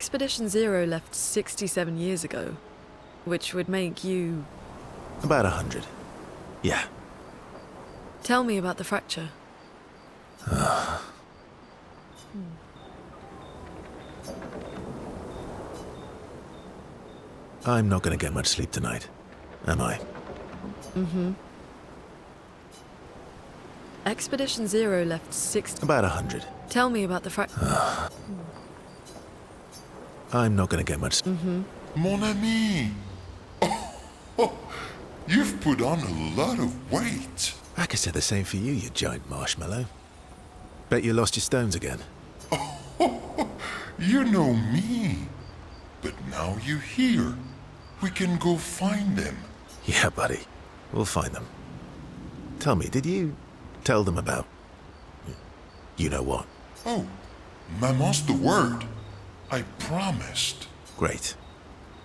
Expedition Zero left 67 years ago, which would make you... About 100. Yeah. Tell me about the fracture. I'm not going to get much sleep tonight, am I? Mm-hmm. Expedition Zero left 60... About 100. Tell me about the fracture. I'm not going to get much... Mm-hmm. Mon ami! Oh, you've put on a lot of weight. I could say the same for you, you giant marshmallow. Bet you lost your stones again. Oh, you know me. But now you're here. We can go find them. Yeah, buddy. We'll find them. Tell me, did you tell them about... you know what? Oh, Maman's the word. I promised. Great.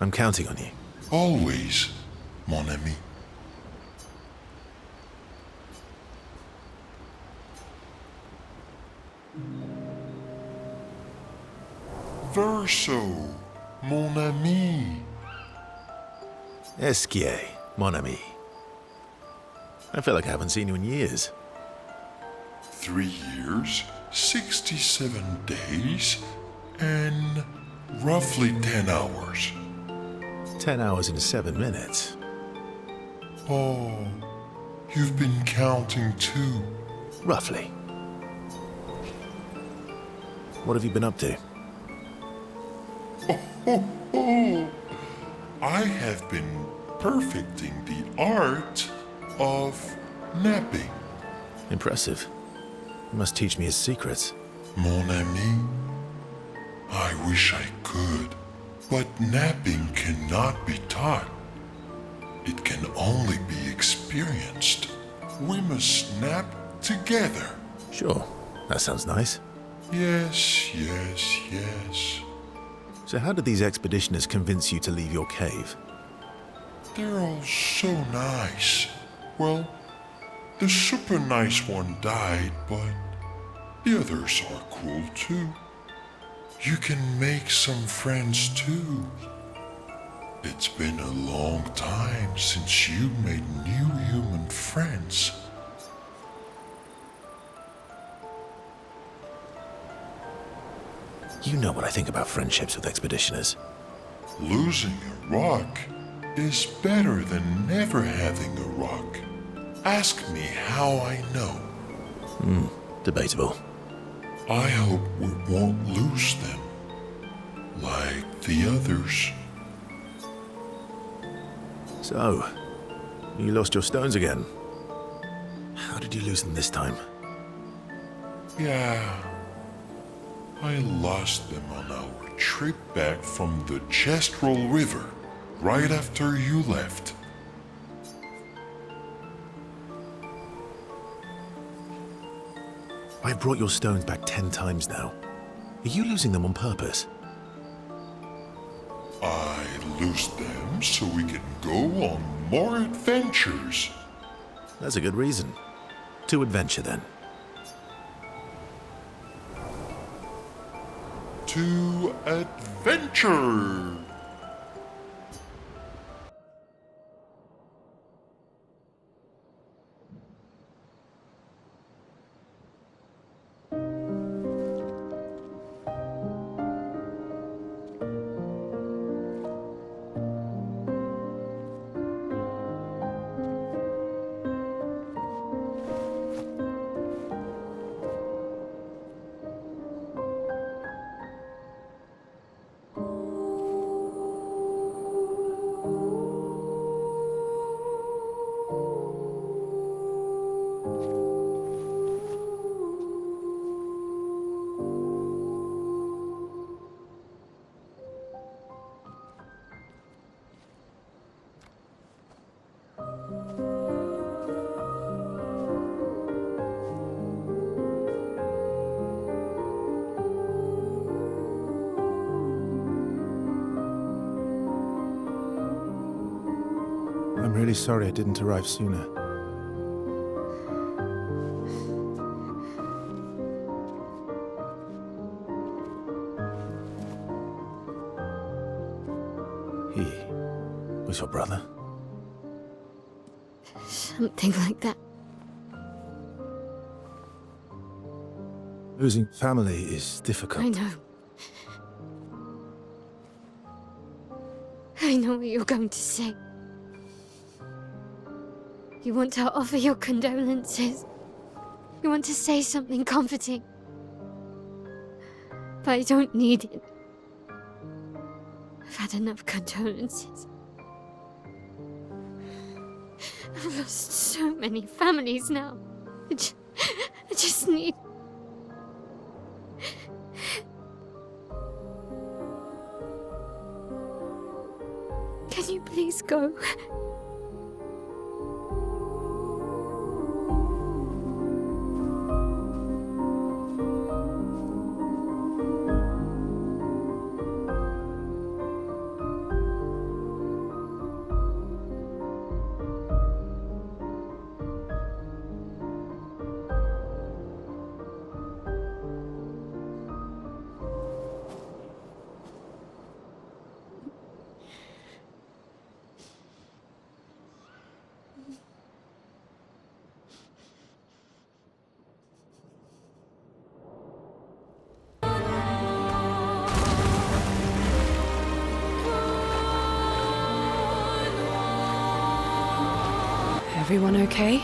I'm counting on you. Always, mon ami. Verso, mon ami. Esquier, mon ami. I feel like I haven't seen you in years. 3 years, 67 days, and roughly 10 hours. 10 hours and 7 minutes. Oh, you've been counting too. Roughly. What have you been up to? Oh, I have been perfecting the art of napping. Impressive. You must teach me his secrets. Mon ami, I wish I could, but napping cannot be taught. It can only be experienced. We must nap together. Sure, that sounds nice. Yes, yes, yes. So how did these expeditioners convince you to leave your cave? They're all so nice. Well, the super nice one died, but the others are cool too. You can make some friends too. It's been a long time since you made new human friends. You know what I think about friendships with expeditioners. Losing a rock is better than never having a rock. Ask me how I know. Debatable. I hope we won't lose them, like the others. So, you lost your stones again. How did you lose them this time? Yeah, I lost them on our trip back from the Chestrel River, right after you left. I've brought your stones back 10 times now. Are you losing them on purpose? I lose them so we can go on more adventures. That's a good reason. To adventure, then. To adventure! I'm really sorry I didn't arrive sooner. He was your brother? Something like that. Losing family is difficult. I know. I know what you're going to say. You want to offer your condolences. You want to say something comforting. But I don't need it. I've had enough condolences. I've lost so many families now. I just need... Can you please go? Everyone okay?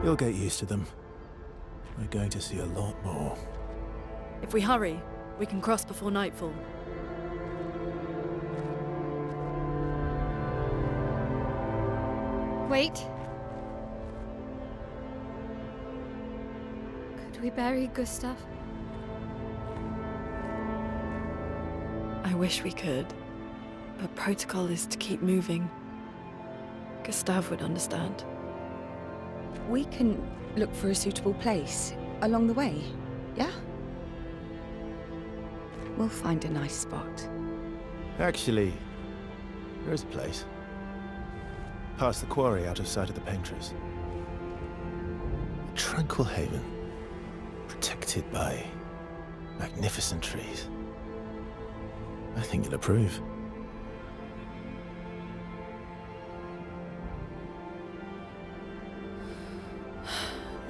You'll get used to them. We're going to see a lot more. If we hurry, we can cross before nightfall. Wait. Could we bury Gustav? I wish we could, but protocol is to keep moving. Gustav would understand. We can look for a suitable place along the way, yeah? We'll find a nice spot. Actually, there is a place. Past the quarry, out of sight of the Paintress. A tranquil haven, protected by magnificent trees. I think you'll approve.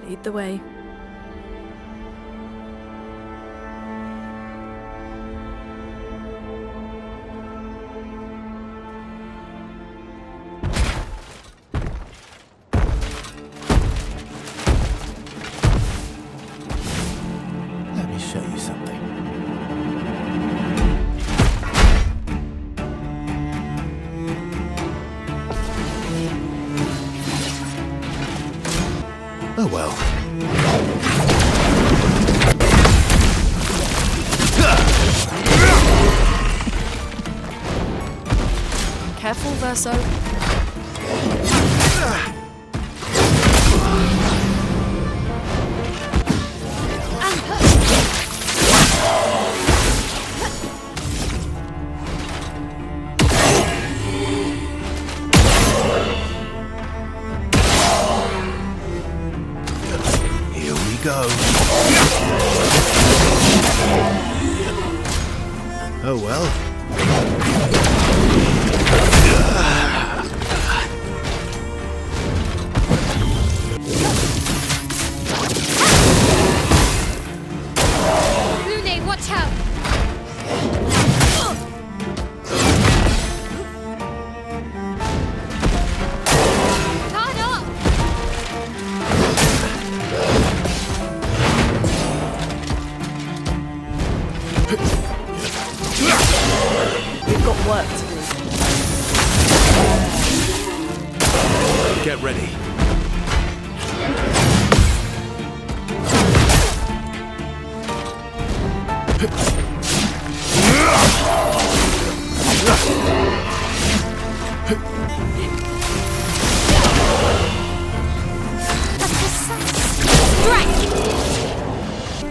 Lead the way. Let me show you something. Oh well. Careful, Verso. Here we go. Oh well. Lune, watch out! Turn up! We've got work to do. Get ready.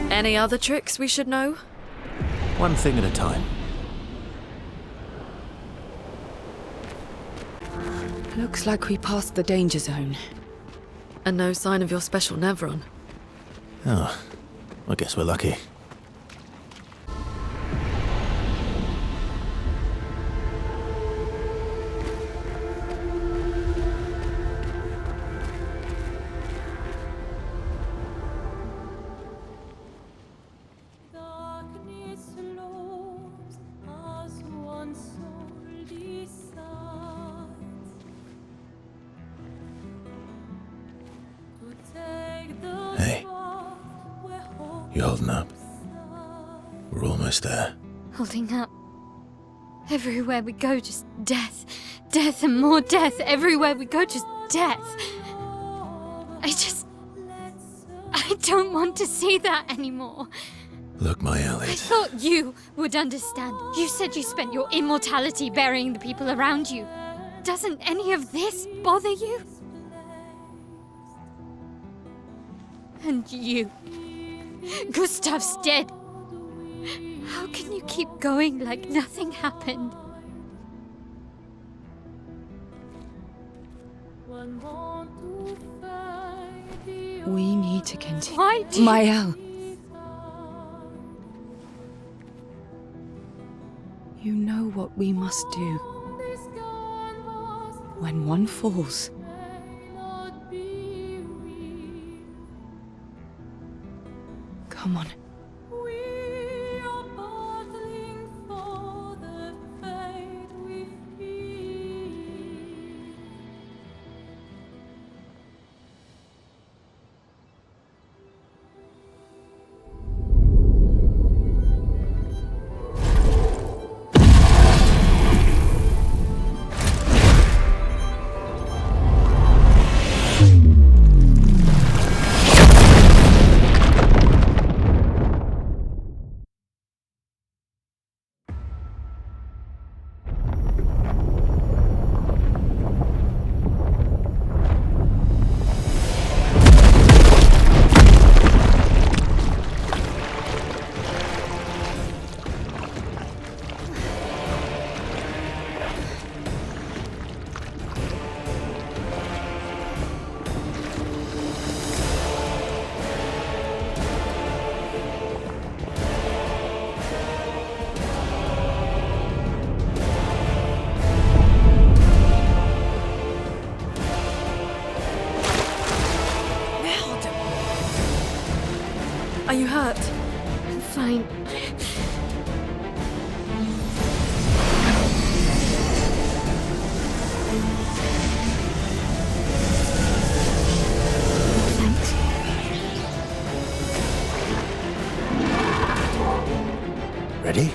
Any other tricks we should know? One thing at a time. Looks like we passed the danger zone. And no sign of your special Nevron. Oh, I guess we're lucky. Hey, you holding up? We're almost there. Holding up. Everywhere we go, just death. Death and more death. Everywhere we go, just death. I don't want to see that anymore. Look, Maelle, I thought you would understand. You said you spent your immortality burying the people around you. Doesn't any of this bother you? And you. Gustav's dead. How can you keep going like nothing happened? We need to continue. Why do you... Maelle. You know what we must do. When one falls, come on. Are you hurt? I'm fine. Thanks. Ready?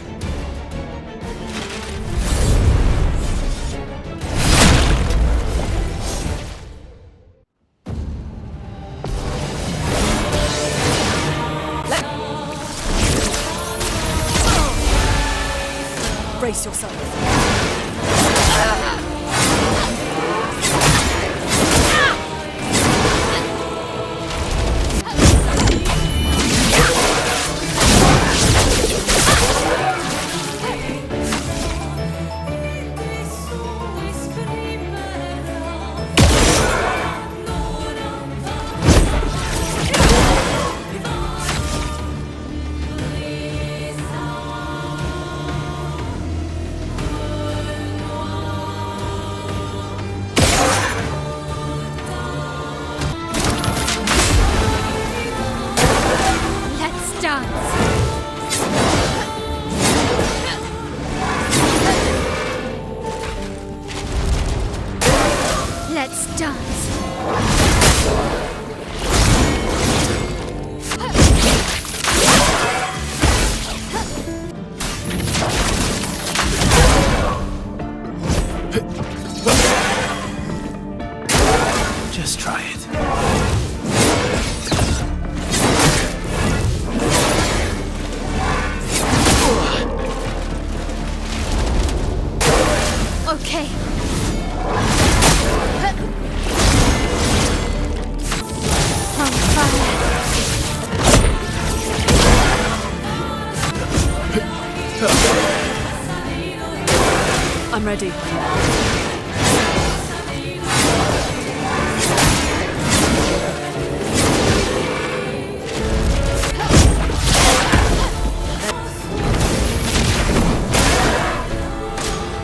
Brace yourself. Let's dance. Just try it. Okay. On fire. I'm ready.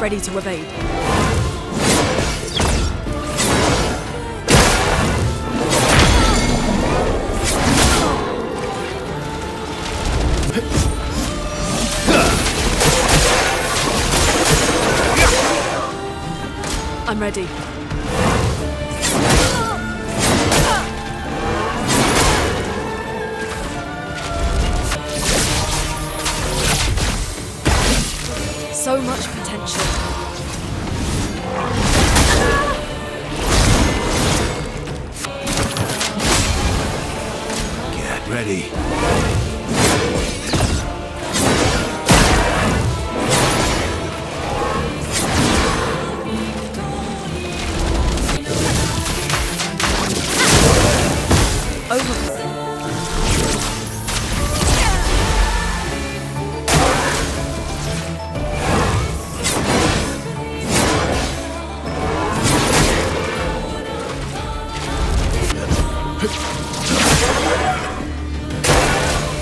Ready to evade. I'm ready. So much potential. Get ready.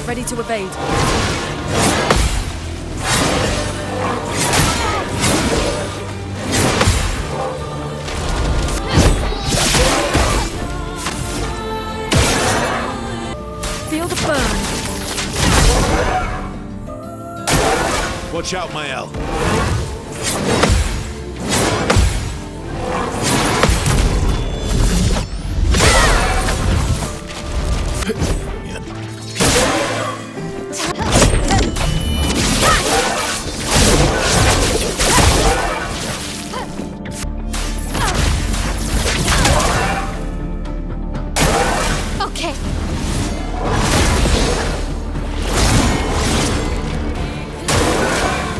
Ready to evade. Feel the burn. Watch out, Maelle. Okay.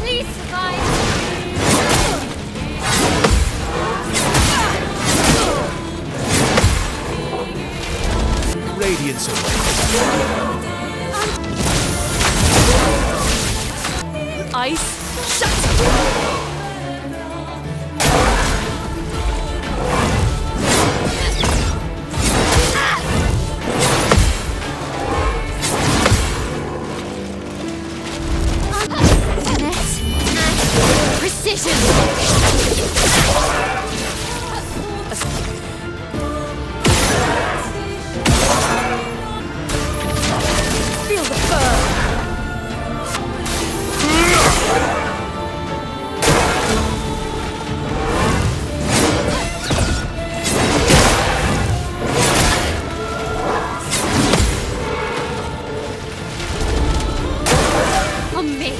Please survive. Radiance away. Ice. Shut. Finesse and precision. Feel the burn. On me.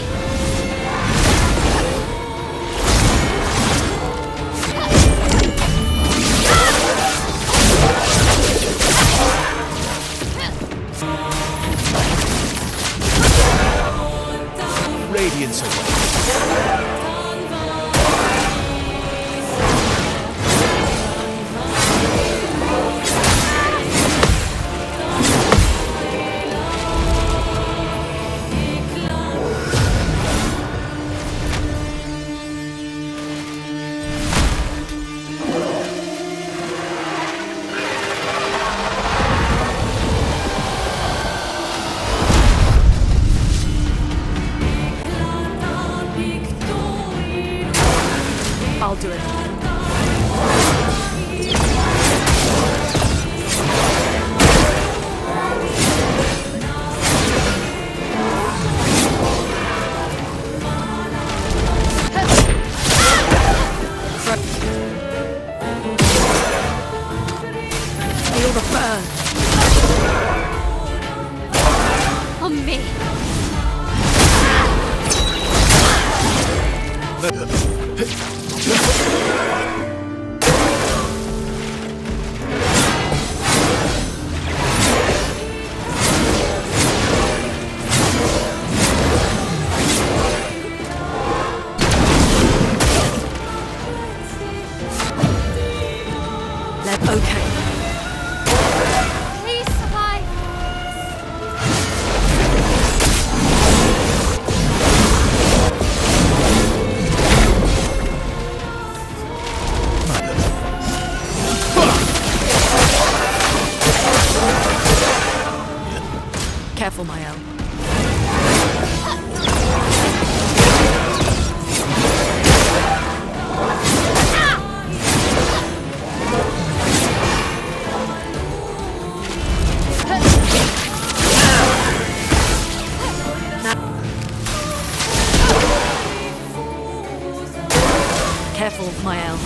Radiance away. I'll do it. Feel the burn. On me. Okay. Please survive. Careful, Maelle. Careful, Maelle.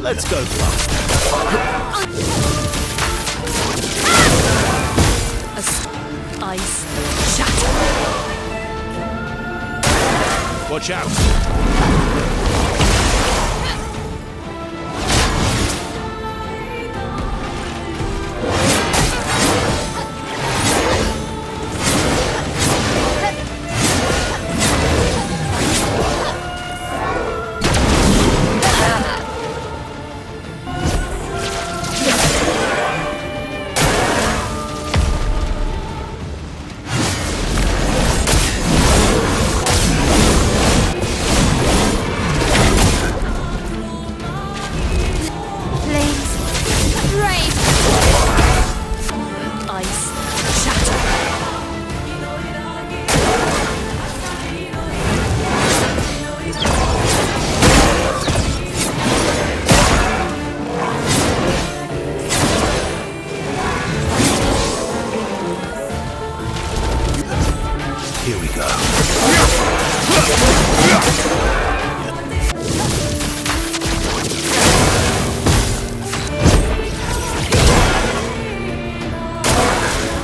Let's go fast. Ice shatter. Watch out! Here we go.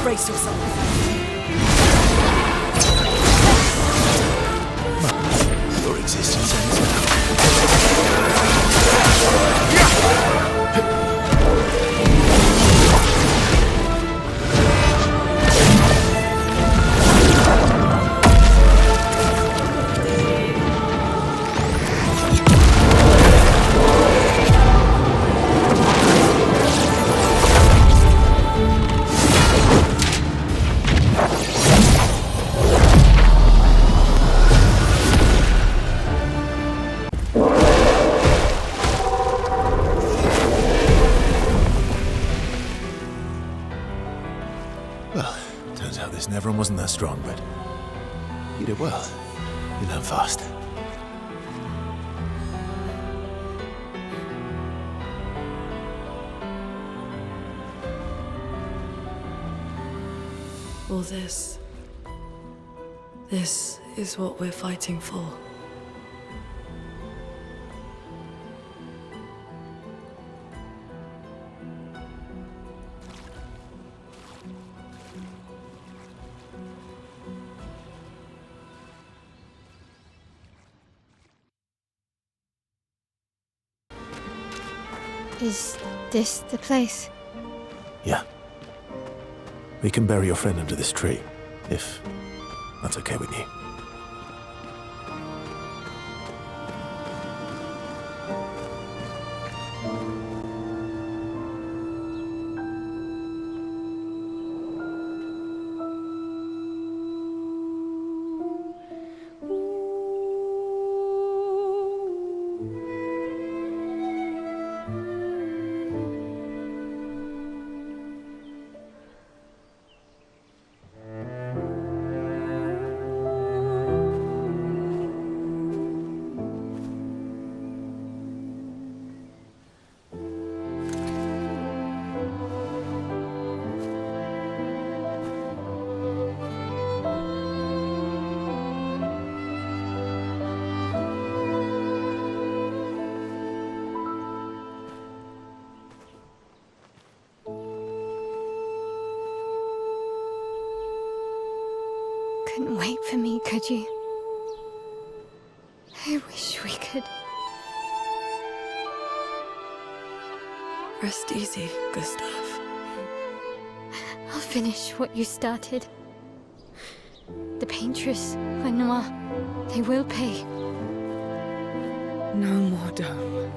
Brace yourself. Your existence ends now. Well, turns out this Nevron wasn't that strong, but you did well. You learn fast. All this is what we're fighting for. Is this the place? Yeah. We can bury your friend under this tree, if that's okay with you. Couldn't wait for me, could you? I wish we could. Rest easy, Gustav. I'll finish what you started. The Paintress, Renoir, they will pay. No more dome.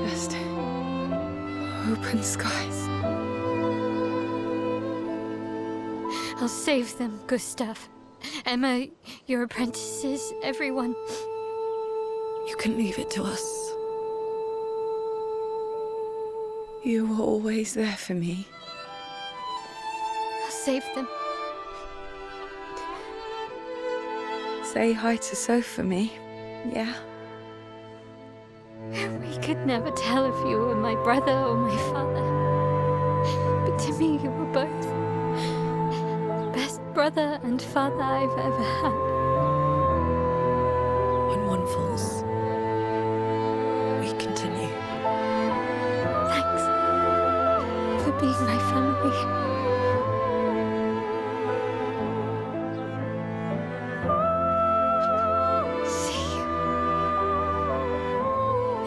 Just open skies. I'll save them, Gustav. Emma, your apprentices, everyone. You can leave it to us. You were always there for me. I'll save them. Say hi to Soph for me, yeah? We could never tell if you were my brother or my father. But to me, you were both. Best brother and father I've ever had. When one falls, we continue. Thanks for being my family. See you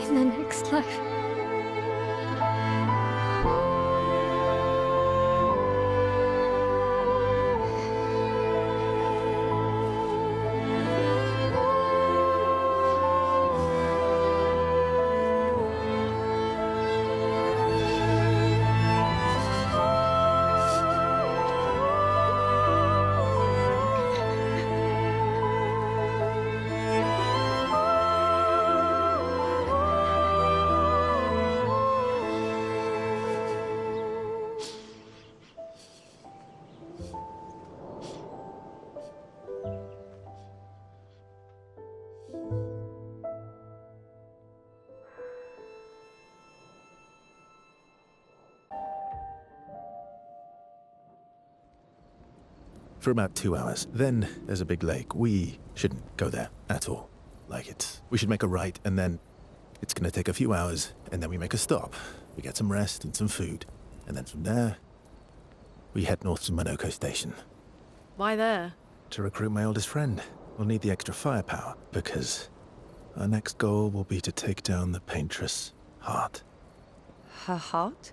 in the next life. For about 2 hours. Then there's a big lake. We shouldn't go there at all. We should make a right, and then it's gonna take a few hours, and then we make a stop. We get some rest and some food, and then from there, we head north to Monoco station. Why there? To recruit my oldest friend. We'll need the extra firepower, because our next goal will be to take down the Paintress' heart. Her heart?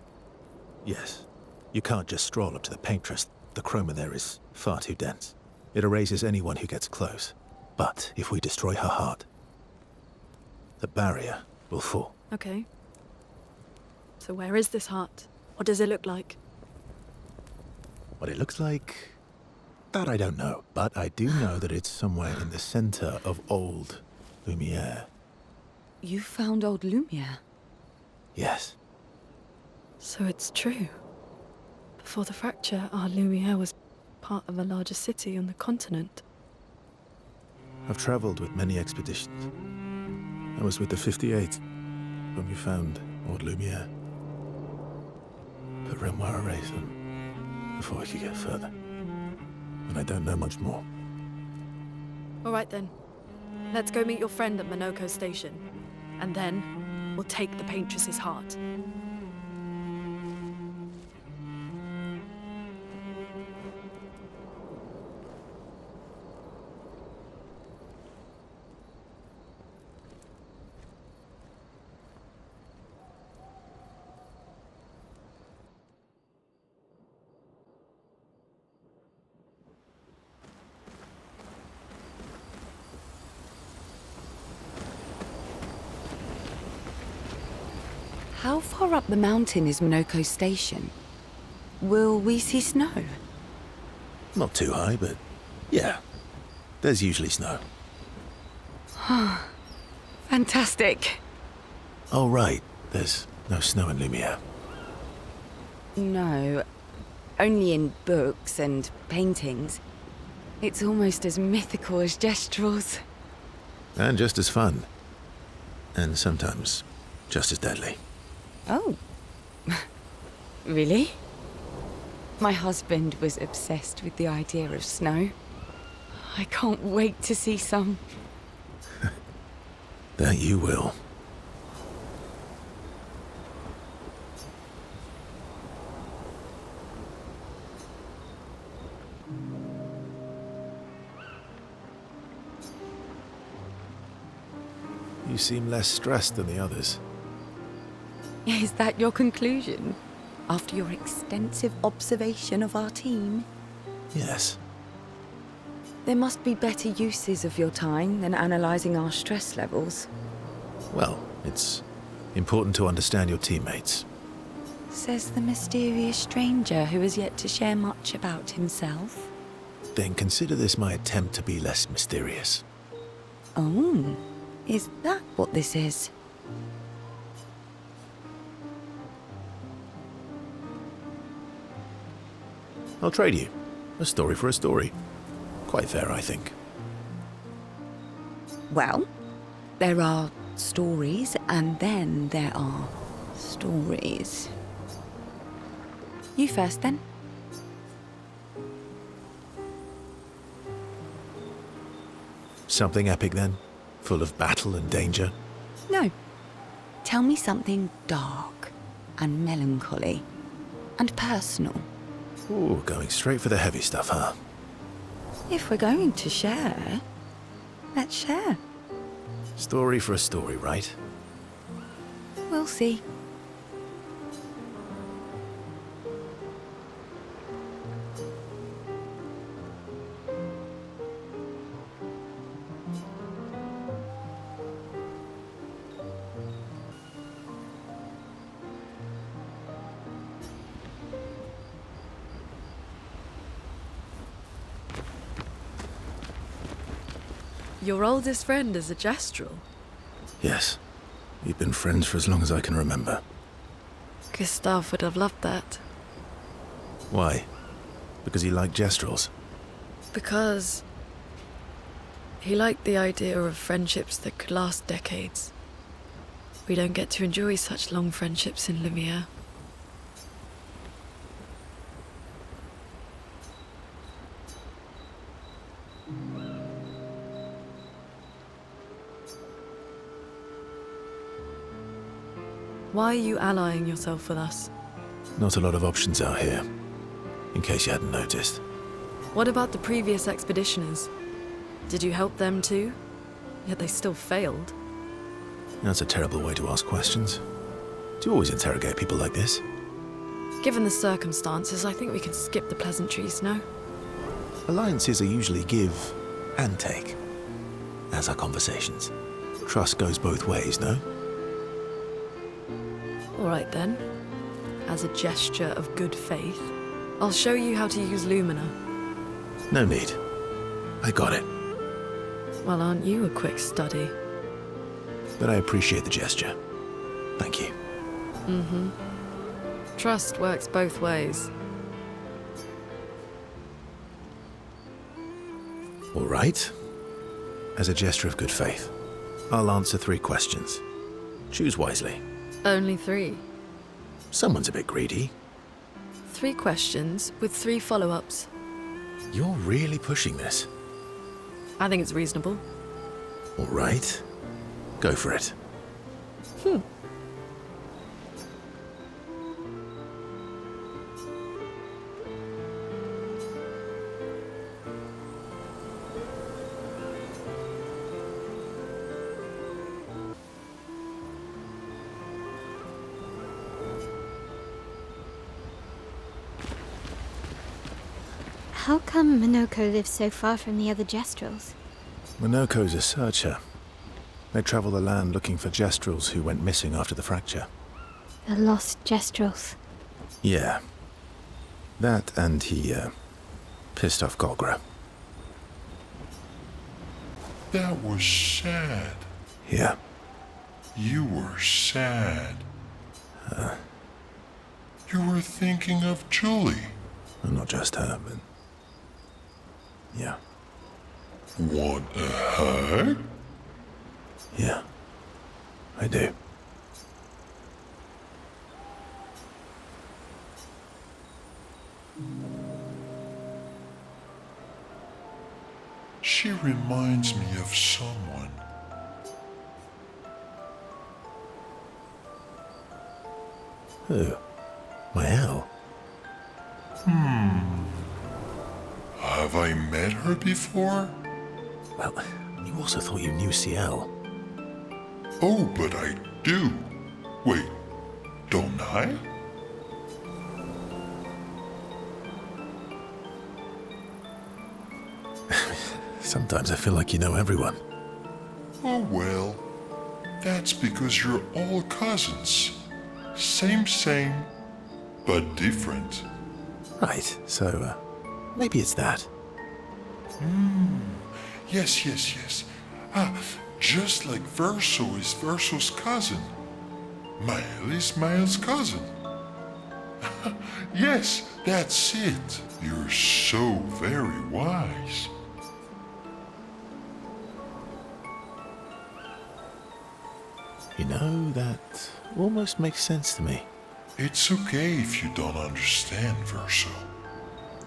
Yes. You can't just stroll up to the Paintress. The chroma there is far too dense. It erases anyone who gets close. But if we destroy her heart, the barrier will fall. Okay. So where is this heart? What does it look like? What it looks like, that I don't know. But I do know that it's somewhere in the center of old Lumiere. You found old Lumiere? Yes. So it's true. Before the fracture, our Lumiere was part of a larger city on the continent. I've traveled with many expeditions. I was with the 58th when we found old Lumiere. But Renoir erased them before we could get further. And I don't know much more. All right then. Let's go meet your friend at Monoco station. And then, we'll take the Paintress's heart. How far up the mountain is Monoco station? Will we see snow? Not too high, but yeah. There's usually snow. Fantastic. Oh, right. There's no snow in Lumiere. No, only in books and paintings. It's almost as mythical as Gestrels. And just as fun. And sometimes just as deadly. Oh. Really? My husband was obsessed with the idea of snow. I can't wait to see some. That you will. You seem less stressed than the others. Is that your conclusion? After your extensive observation of our team? Yes. There must be better uses of your time than analysing our stress levels. Well, it's important to understand your teammates. Says the mysterious stranger who has yet to share much about himself. Then consider this my attempt to be less mysterious. Oh, is that what this is? I'll trade you. A story for a story. Quite fair, I think. Well, there are stories, and then there are stories. You first, then. Something epic, then? Full of battle and danger? No. Tell me something dark and melancholy and personal. Ooh, going straight for the heavy stuff, huh? If we're going to share, let's share. Story for a story, right? We'll see. Your oldest friend is a Gestrel. Yes. We've been friends for as long as I can remember. Gustav would have loved that. Why? Because he liked Gestrels? Because he liked the idea of friendships that could last decades. We don't get to enjoy such long friendships in Lumiere. Why are you allying yourself with us? Not a lot of options out here, in case you hadn't noticed. What about the previous expeditioners? Did you help them too? Yet they still failed. That's a terrible way to ask questions. Do you always interrogate people like this? Given the circumstances, I think we can skip the pleasantries, no? Alliances are usually give and take, as are conversations. Trust goes both ways, no? All right then. As a gesture of good faith, I'll show you how to use Lumina. No need. I got it. Well, aren't you a quick study? But I appreciate the gesture. Thank you. Mm-hmm. Trust works both ways. All right. As a gesture of good faith, I'll answer 3 questions. Choose wisely. Only 3. Someone's a bit greedy. 3 questions with 3 follow-ups. You're really pushing this. I think it's reasonable. All right. Go for it. How come Monoco lives so far from the other Gestrels? Monoco's a searcher. They travel the land looking for Gestrels who went missing after the fracture. The lost Gestrels. Yeah. That and he, pissed off Golgra. That was sad. Yeah. You were sad. You were thinking of Julie. Well, not just her, but... yeah. Want a hug? Yeah. I do. She reminds me of someone. Who? Maelle? Have I met her before? Well, you also thought you knew Ciel. Oh, but I do. Wait, don't I? Sometimes I feel like you know everyone. Oh well, that's because you're all cousins. Same, but different. Right, so, maybe it's that. Yes. Just like Verso is Verso's cousin. Maelle is Maelle's cousin. Yes, that's it. You're so very wise. You know, that almost makes sense to me. It's okay if you don't understand, Verso.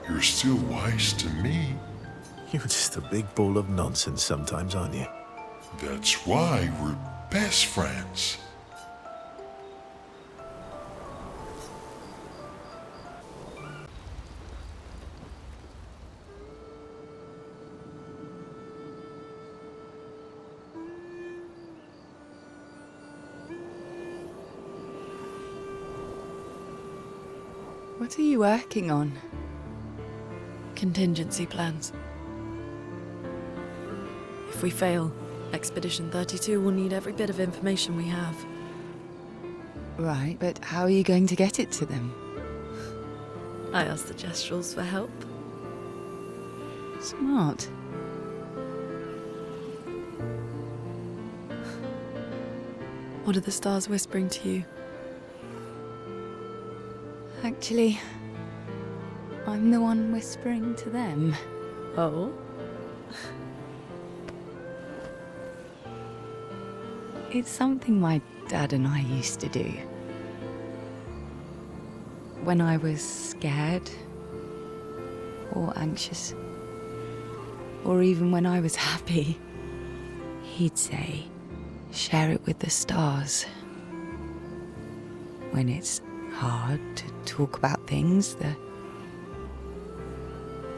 You're still wise to me. You're just a big ball of nonsense sometimes, aren't you? That's why we're best friends. What are you working on? Contingency plans. If we fail, Expedition 32 will need every bit of information we have. Right, but how are you going to get it to them? I asked the Gestrals for help. Smart. What are the stars whispering to you? Actually, I'm the one whispering to them. Oh? It's something my dad and I used to do. When I was scared, or anxious, or even when I was happy, he'd say, share it with the stars. When it's hard to talk about things, the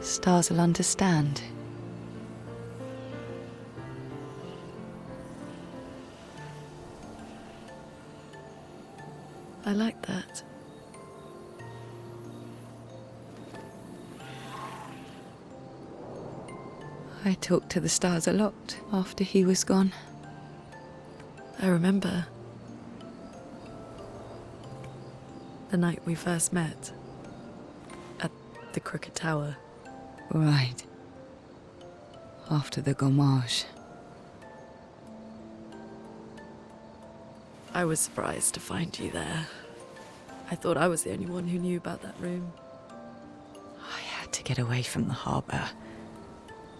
stars will understand. I like that. I talked to the stars a lot after he was gone. I remember the night we first met at the Crooked Tower. Right. After the gommage. I was surprised to find you there. I thought I was the only one who knew about that room. I had to get away from the harbour.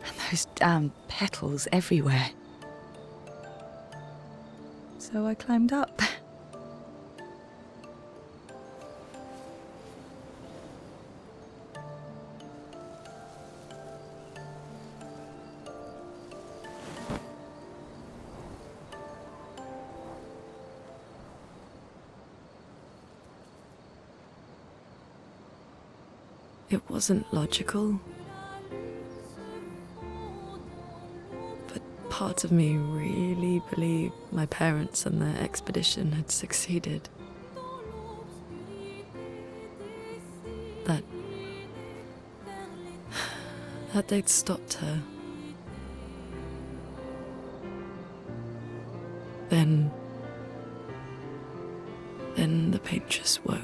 And those damn petals everywhere. So I climbed up. It wasn't logical, but part of me really believed my parents and their expedition had succeeded. That they'd stopped her. Then the Paintress woke.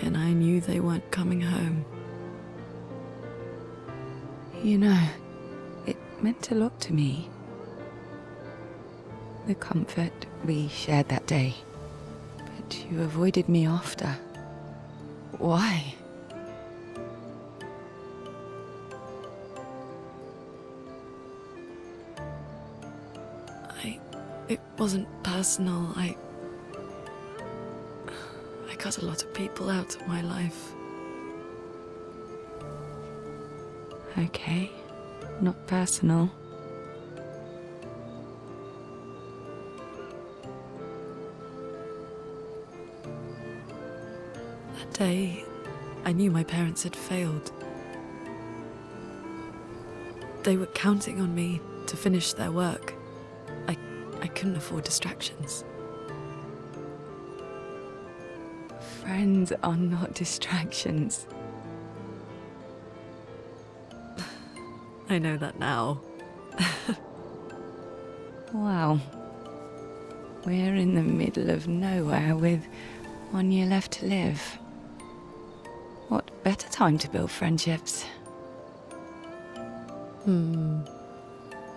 And I knew they weren't coming home. You know, it meant a lot to me. The comfort we shared that day. But you avoided me after. Why? It wasn't personal. I cut a lot of people out of my life. Okay, not personal. That day, I knew my parents had failed. They were counting on me to finish their work. I couldn't afford distractions. Friends are not distractions. I know that now. Wow. We're in the middle of nowhere with 1 year left to live. What better time to build friendships?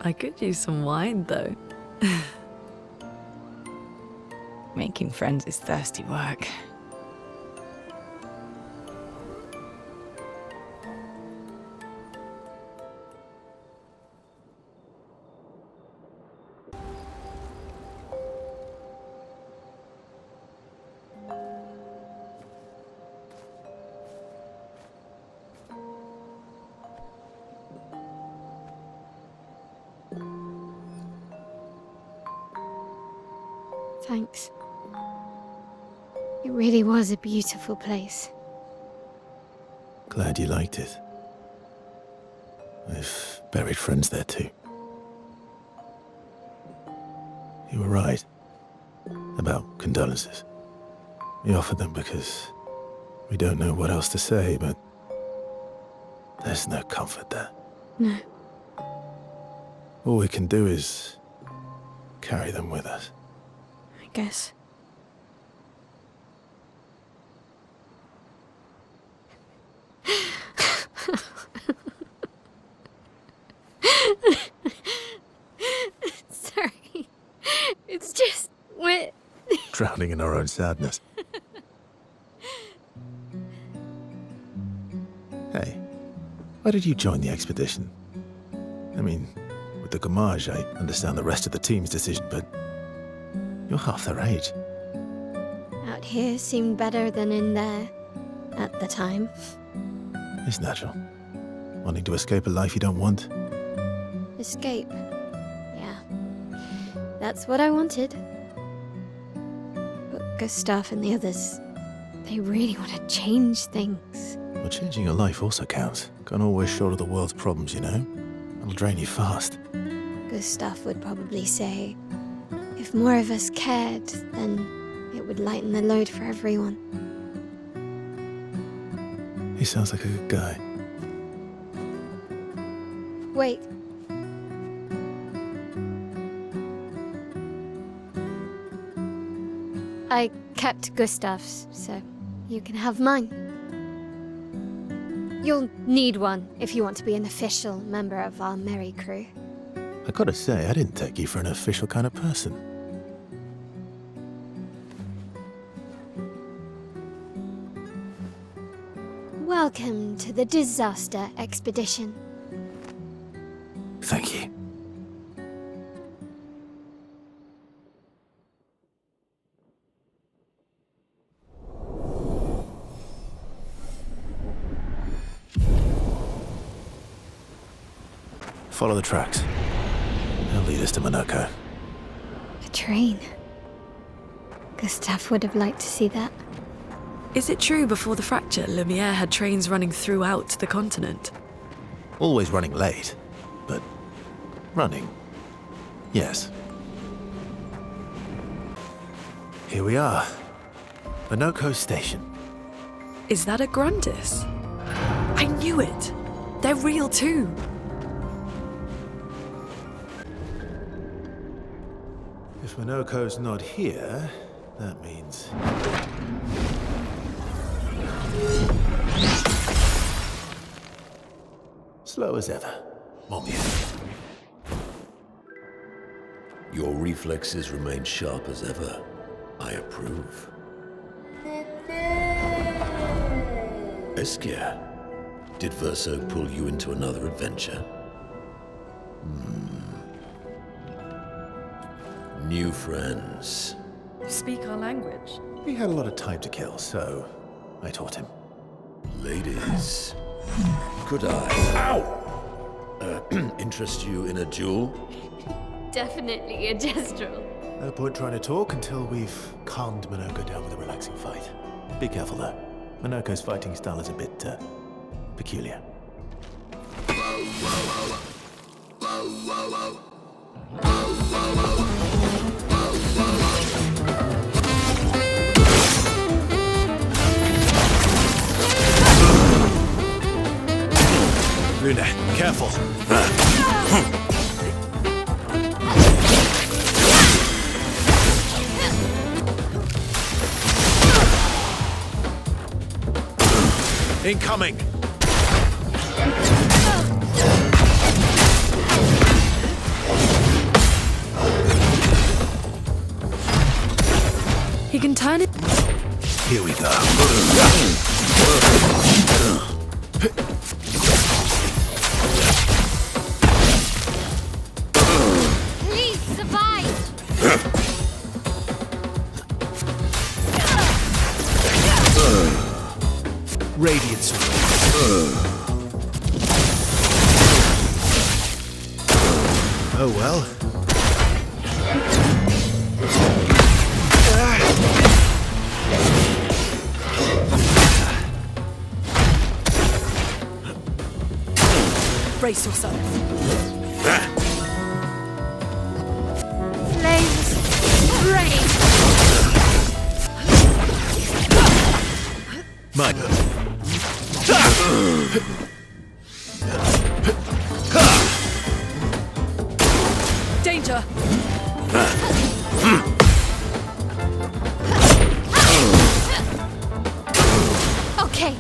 I could use some wine, though. Making friends is thirsty work. Thanks. It really was a beautiful place. Glad you liked it. I've buried friends there too. You were right about condolences. We offered them because we don't know what else to say, but there's no comfort there. No. All we can do is carry them with us. I guess. Sorry. It's just we're Drowning in our own sadness. Hey, why did you join the expedition? I mean, with the Gommage, I understand the rest of the team's decision, but you're half their age. out here seemed better than in there at the time. It's natural. Wanting to escape a life you don't want. Escape. Yeah. That's what I wanted. But Gustav and the others, they really want to change things. Well, changing your life also counts. Can't always shoulder the world's problems, you know? It'll drain you fast. Gustav would probably say, if more of us cared, then it would lighten the load for everyone. He sounds like a good guy. Wait. I kept Gustav's, so you can have mine. You'll need one if you want to be an official member of our merry crew. I gotta say, I didn't take you for an official kind of person. Welcome to the disaster expedition. Thank you. Follow the tracks. They'll lead us to Monoco. A train. Gustav would have liked to see that. Is it true before the fracture, Lumiere had trains running throughout the continent? Always running late, but running. Yes. Here we are. Monoco Station. Is that a Grandis? I knew it! They're real too! If Monoco's not here, that means... slow as ever, mon vieux. Your reflexes remain sharp as ever. I approve. Esquire, did Verso pull you into another adventure? New friends. You speak our language? He had a lot of time to kill, so I taught him. Ladies, could I, interest you in a duel? Definitely a gestural. No point trying to talk until we've calmed Monoco down with a relaxing fight. Be careful though. Monoco's fighting style is a bit, peculiar. Lune, careful. Incoming! He can turn it. Here we go. Please survive! Radiance. Oh well. Brace yourself. Flames! Rain! Mine. Danger! Okay.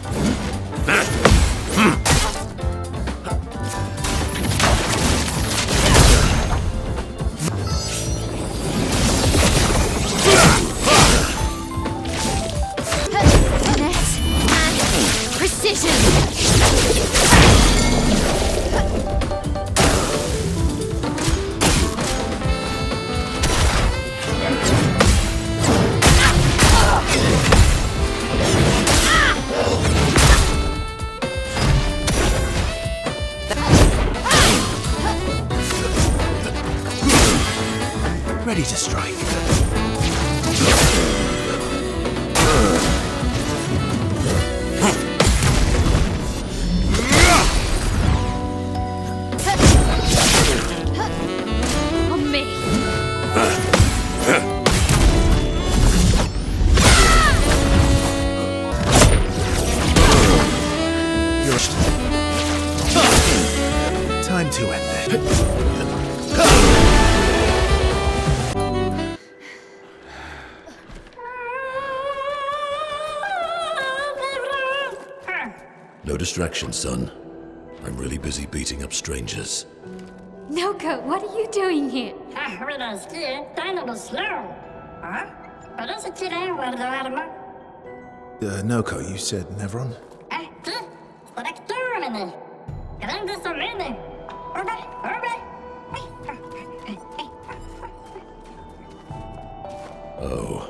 Finesse and precision. Ready to strike. On me. Time to end it. No distraction, son. I'm really busy beating up strangers. Noco, what are you doing here? Noco, you said Nevron? Oh.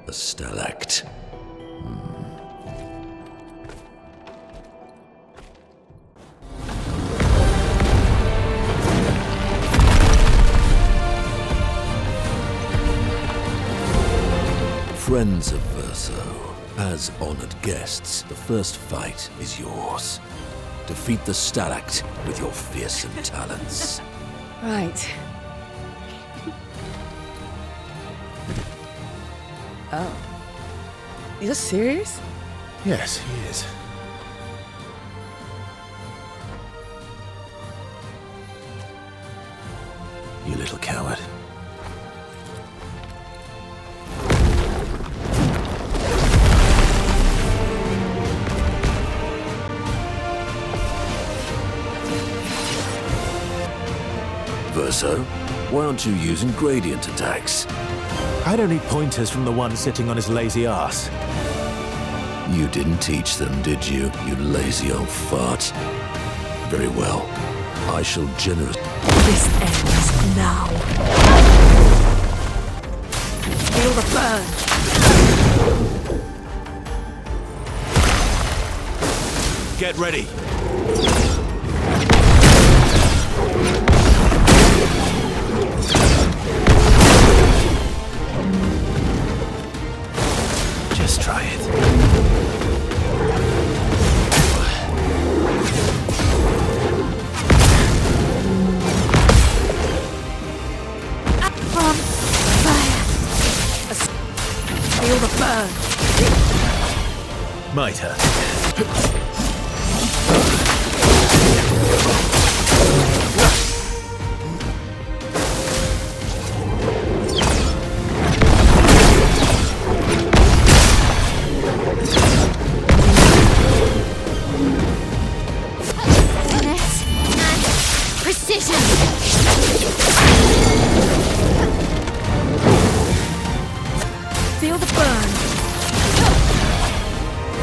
A Stalact. Friends of Verso, as honored guests, the first fight is yours. Defeat the Stalact with your fearsome talents. Right. Oh. You're serious? Yes, he is. You little coward. Verso, why aren't you using gradient attacks? I don't need pointers from the one sitting on his lazy ass. You didn't teach them, did you, you lazy old fart? Very well. I shall generously... This ends now. Feel the burn. Get ready. Just try it. On fire. Feel the burn. Might hurt.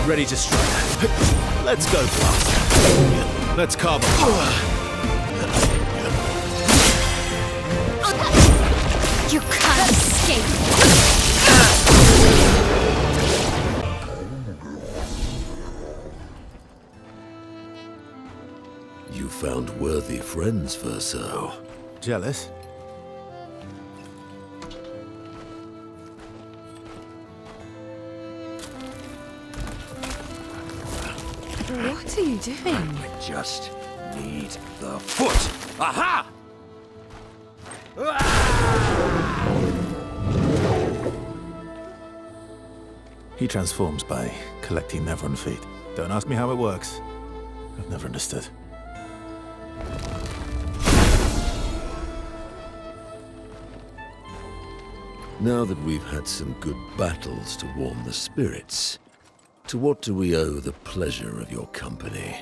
Ready to strike. Let's go, Blast. Let's carve it. You can't escape. You found worthy friends, Verso. Jealous? What are you doing? I just need the foot. Aha! He transforms by collecting Nevron feet. Don't ask me how it works. I've never understood. Now that we've had some good battles to warm the spirits, to what do we owe the pleasure of your company?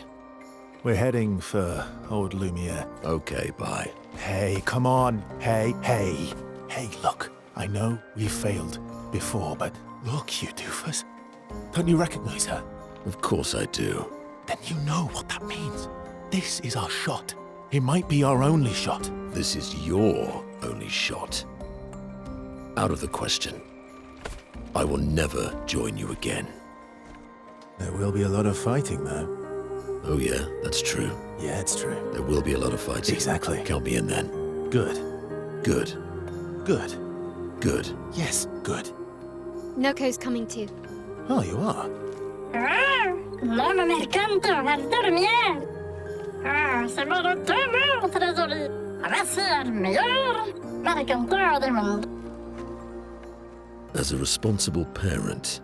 We're heading for old Lumiere. Okay, bye. Hey, come on. Hey. Hey, look. I know we failed before, but look, you doofus. Don't you recognize her? Of course I do. Then you know what that means. This is our shot. It might be our only shot. This is your only shot. Out of the question. I will never join you again. There will be a lot of fighting, though. Oh yeah, that's true. Yeah, it's true. There will be a lot of fighting. Exactly. Count me in then. Good. Good. Good. Good. Yes, good. Noco's coming too. Oh, you are? L'homme mercanto al dormir. C'est mon retour, trésorier. Voici le meilleur mercanteur du monde. As a responsible parent,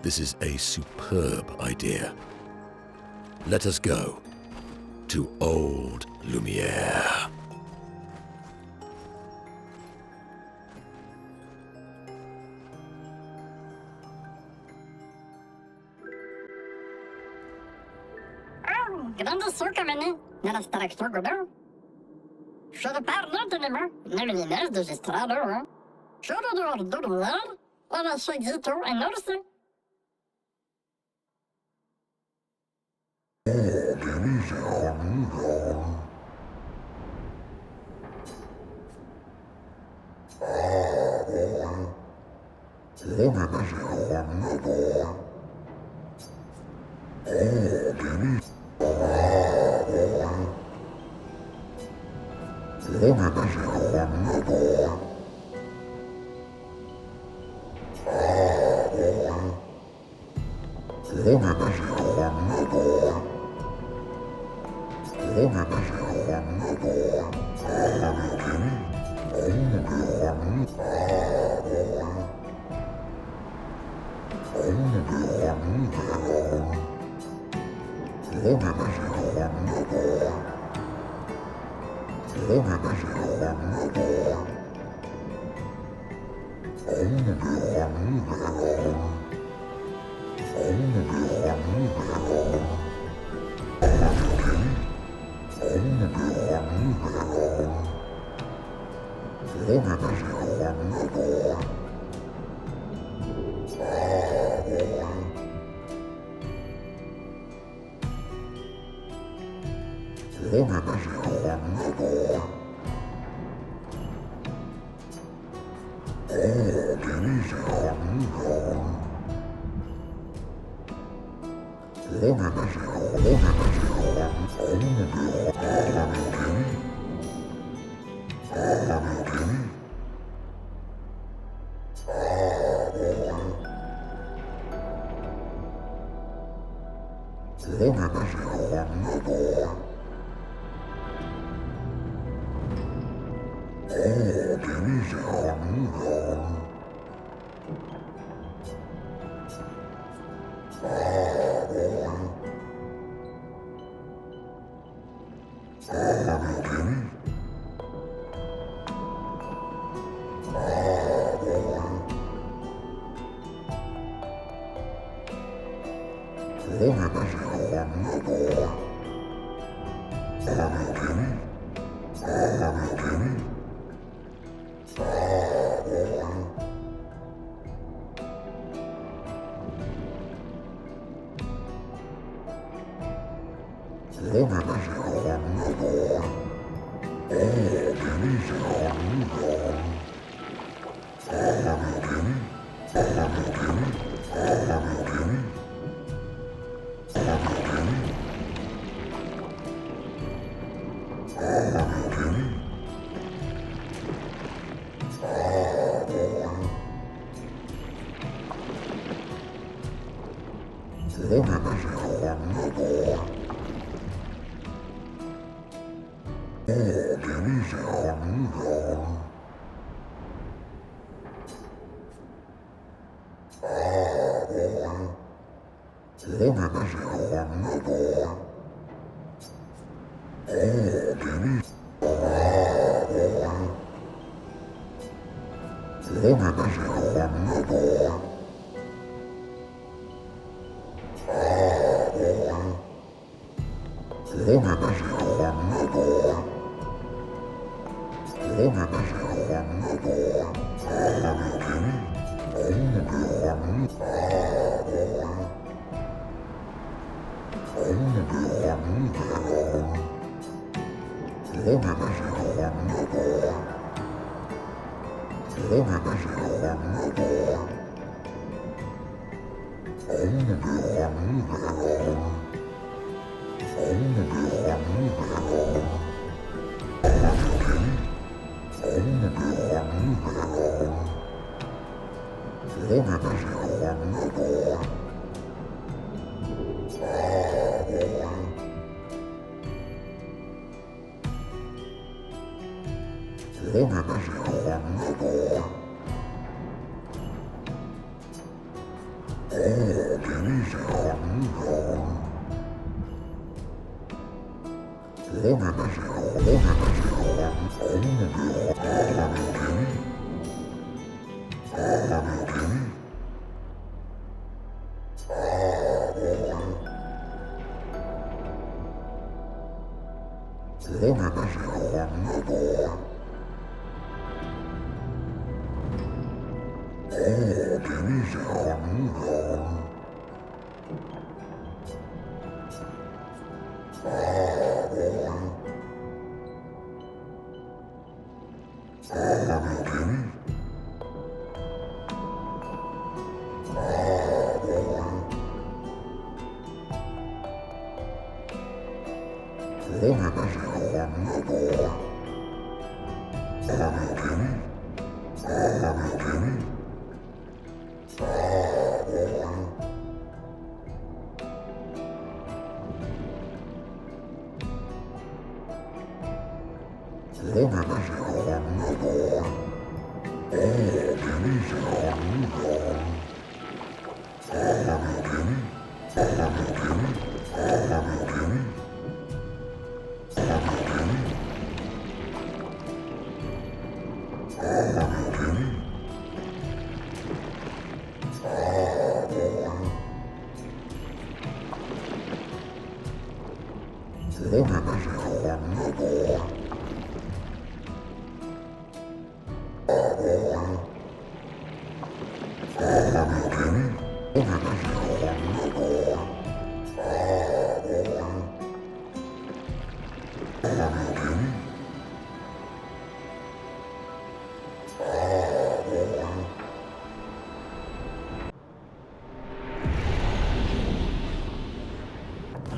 this is a superb idea. Let us go to old Lumiere. Grandis comme année, nella Stalact Godin. Je ne parle de l'humain, Lumiere de Gistrador. Je ne dois dormir, on a choisi tout et nous.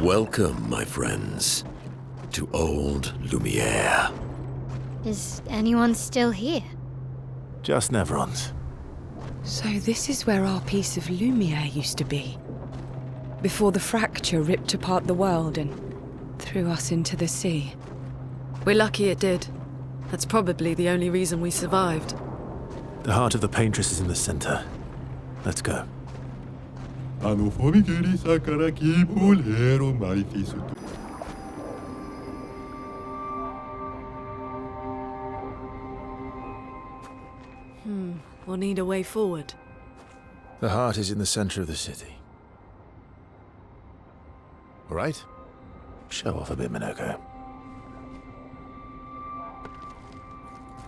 Welcome, my friends, to old Lumiere. Is anyone still here? Just Nevrons. So this is where our piece of Lumiere used to be. Before the fracture ripped apart the world and threw us into the sea. We're lucky it did. That's probably the only reason we survived. The heart of the Paintress is in the center. Let's go. We'll need a way forward. The heart is in the center of the city. All right? Show off a bit, Monoco.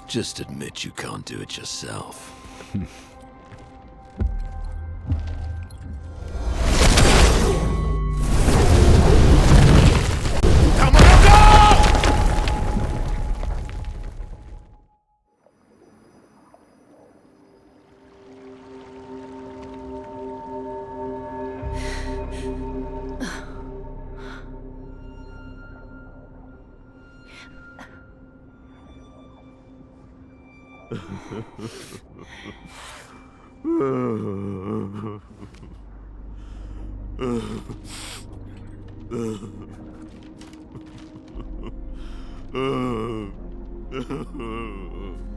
Just admit you can't do it yourself.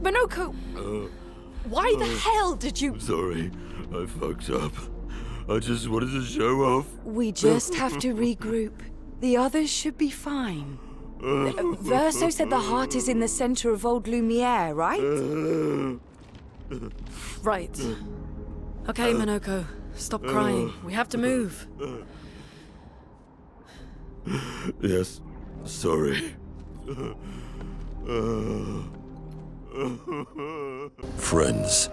Monoco! Why the hell did you... Sorry, I fucked up. I just wanted to show off. We just have to regroup. The others should be fine. Verso said the heart is in the center of old Lumiere, right? Right. Okay, Monoco. Stop crying. We have to move. Yes, sorry. Friends,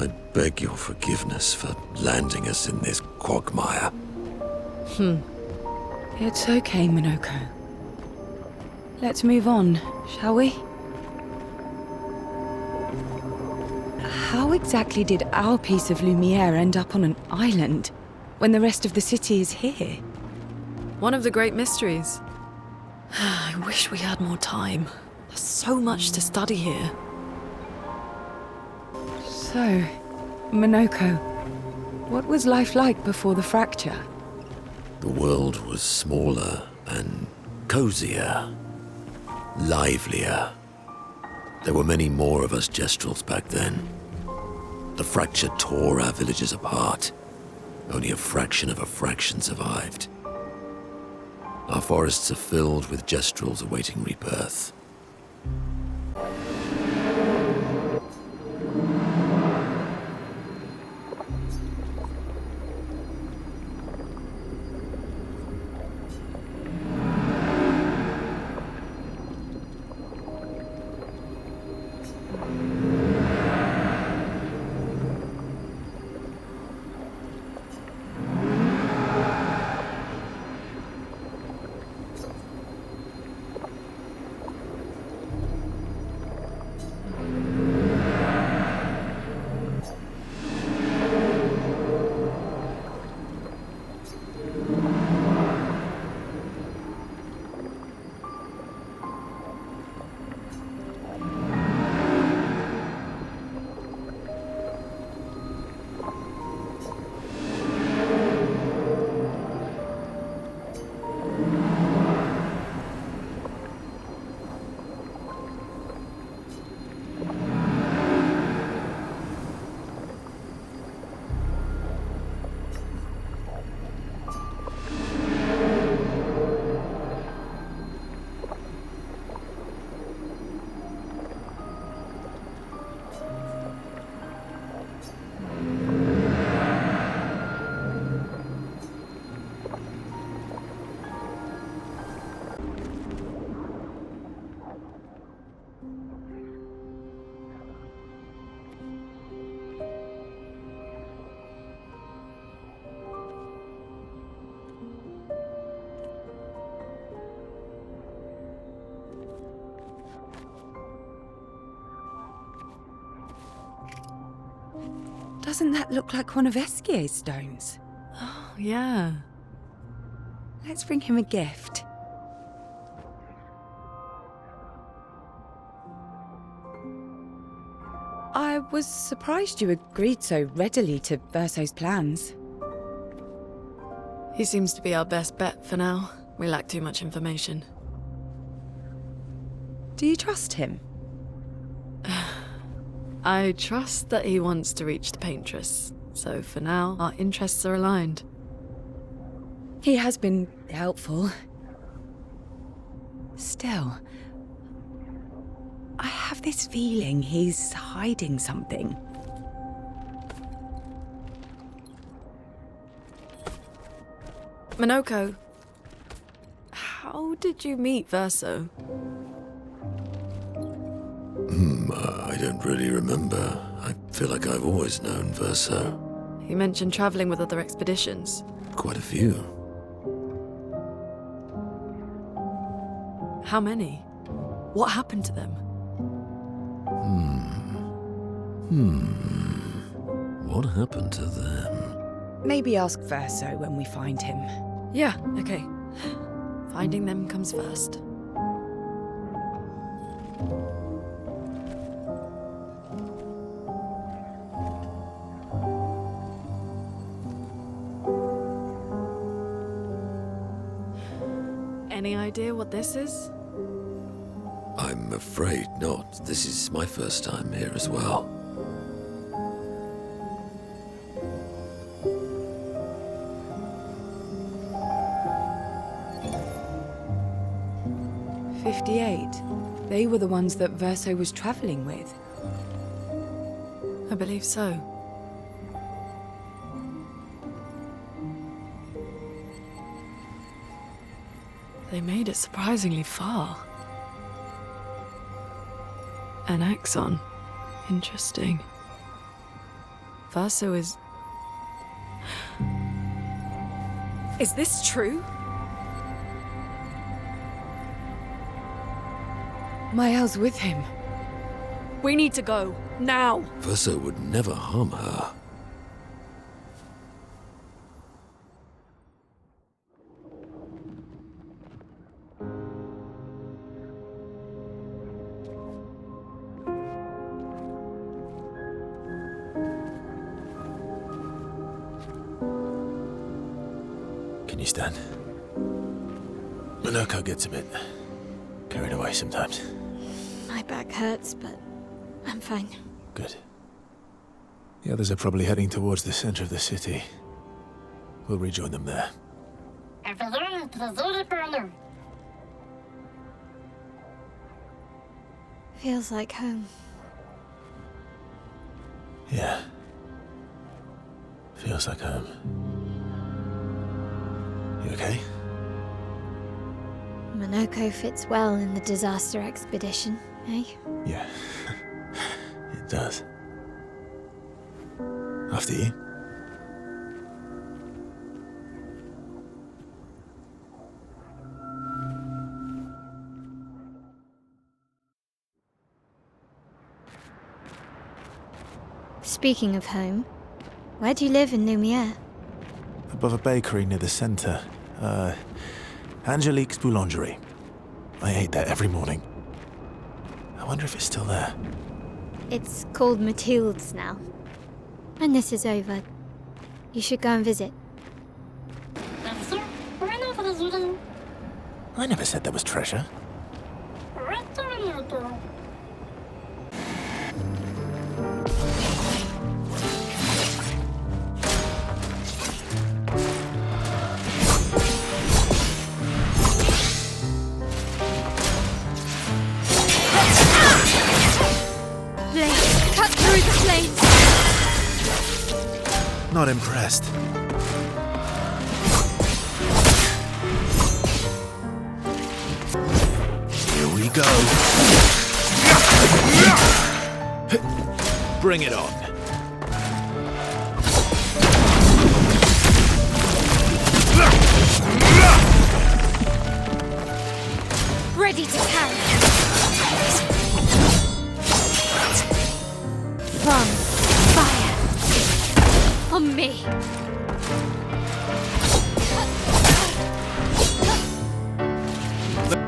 I beg your forgiveness for landing us in this quagmire. It's okay, Monoco. Let's move on, shall we? How exactly did our piece of Lumiere end up on an island when the rest of the city is here? One of the great mysteries. I wish we had more time. There's so much to study here. So, Monoco, what was life like before the fracture? The world was smaller and cozier, livelier. There were many more of us Gestrels back then. The fracture tore our villages apart. Only a fraction of a fraction survived. Our forests are filled with Gestrels awaiting rebirth. Doesn't that look like one of Esquier's stones? Oh, yeah. Let's bring him a gift. I was surprised you agreed so readily to Verso's plans. He seems to be our best bet for now. We lack too much information. Do you trust him? I trust that he wants to reach the Paintress, so for now, our interests are aligned. He has been helpful. Still, I have this feeling he's hiding something. Monoco, how did you meet Verso? I don't really remember. I feel like I've always known Verso. He mentioned traveling with other expeditions. Quite a few. How many? What happened to them? What happened to them? Maybe ask Verso when we find him. Yeah, okay. Finding them comes first. any idea what this is? I'm afraid not. This is my first time here as well. They were the ones that Verso was traveling with. I believe so. They made it surprisingly far. An axon. Interesting. Verso is... Is this true? Maelle's with him. We need to go. Now! Verso would never harm her. Can you stand? Monoco gets a bit carried away sometimes. My back hurts, but I'm fine. Good. The others are probably heading towards the center of the city. We'll rejoin them there. Feels like home. Yeah. Feels like home. You okay? Monoco fits well in the disaster expedition, eh? Yeah. It does. After you. Speaking of home, where do you live in Lumiere? Above a bakery near the center. Angelique's Boulangerie. I ate there every morning. I wonder if it's still there. It's called Mathilde's now. When this is over, you should go and visit. I never said there was treasure. Cut through the flames! Not impressed. Here we go. Bring it on. Ready to carry. From fire. On me.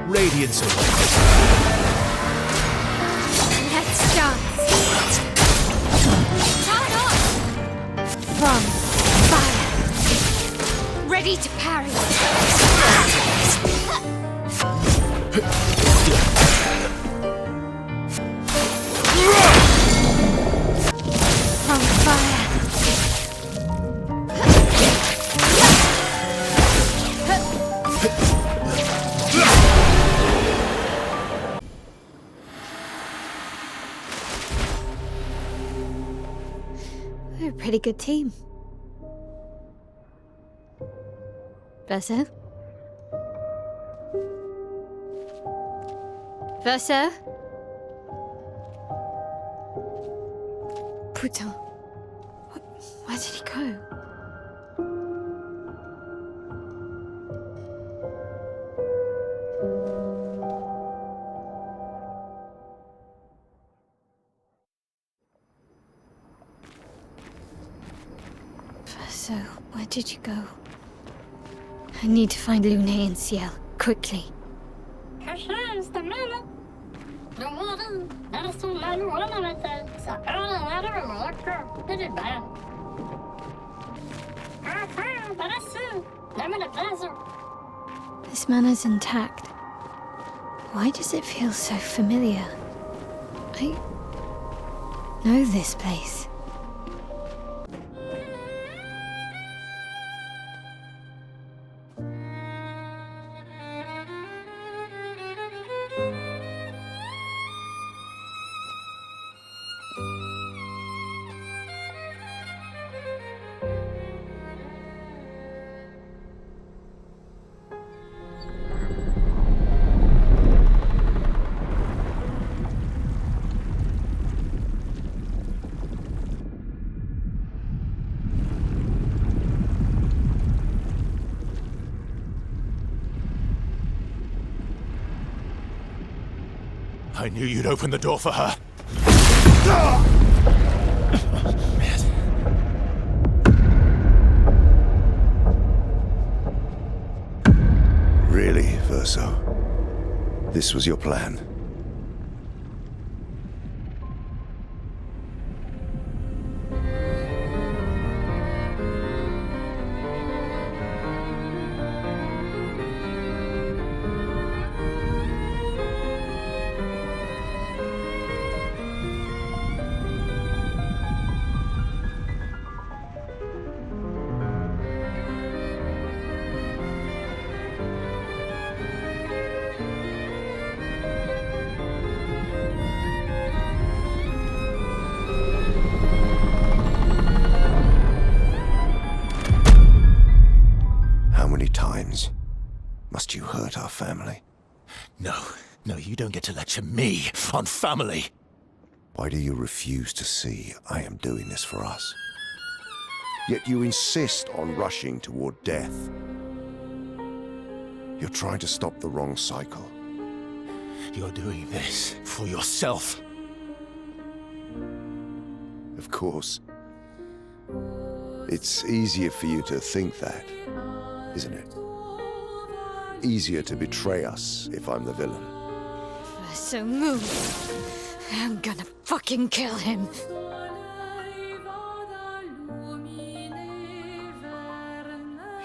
Radiance away. Let's dance. Turn on. From fire. Ready to parry. From fire. We're a pretty good team. Verso? Verso? Putain. Where did he go? Verso, where did you go? I need to find Lune Sciel, quickly. This manor's intact. Why does it feel so familiar? I know this place. I knew you'd open the door for her. Really, Verso? This was your plan? Must you hurt our family? No, you don't get to lecture me on family. Why do you refuse to see I am doing this for us? Yet you insist on rushing toward death. You're trying to stop the wrong cycle. You're doing this for yourself. Of course. It's easier for you to think that, isn't it? Easier to betray us if I'm the villain. So move. I'm gonna fucking kill him.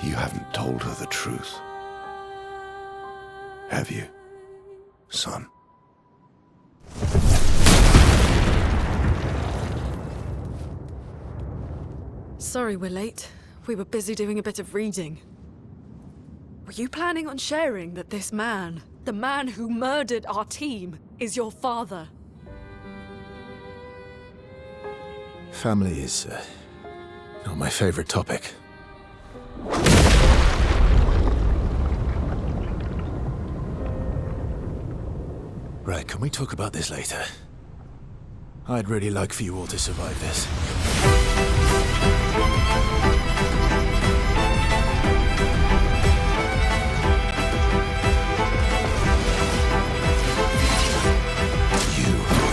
You haven't told her the truth. Have you, son? Sorry we're late. We were busy doing a bit of reading. Were you planning on sharing that this man, the man who murdered our team, is your father? Family is not my favorite topic. Right, can we talk about this later? I'd really like for you all to survive this.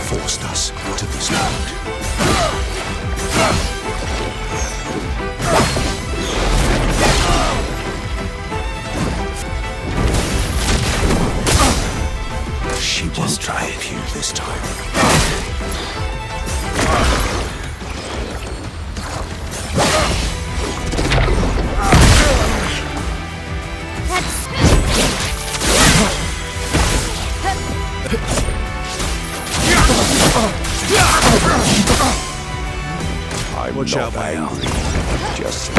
Forced us to this point. She won't try you this time. Watch out, Maelle. Just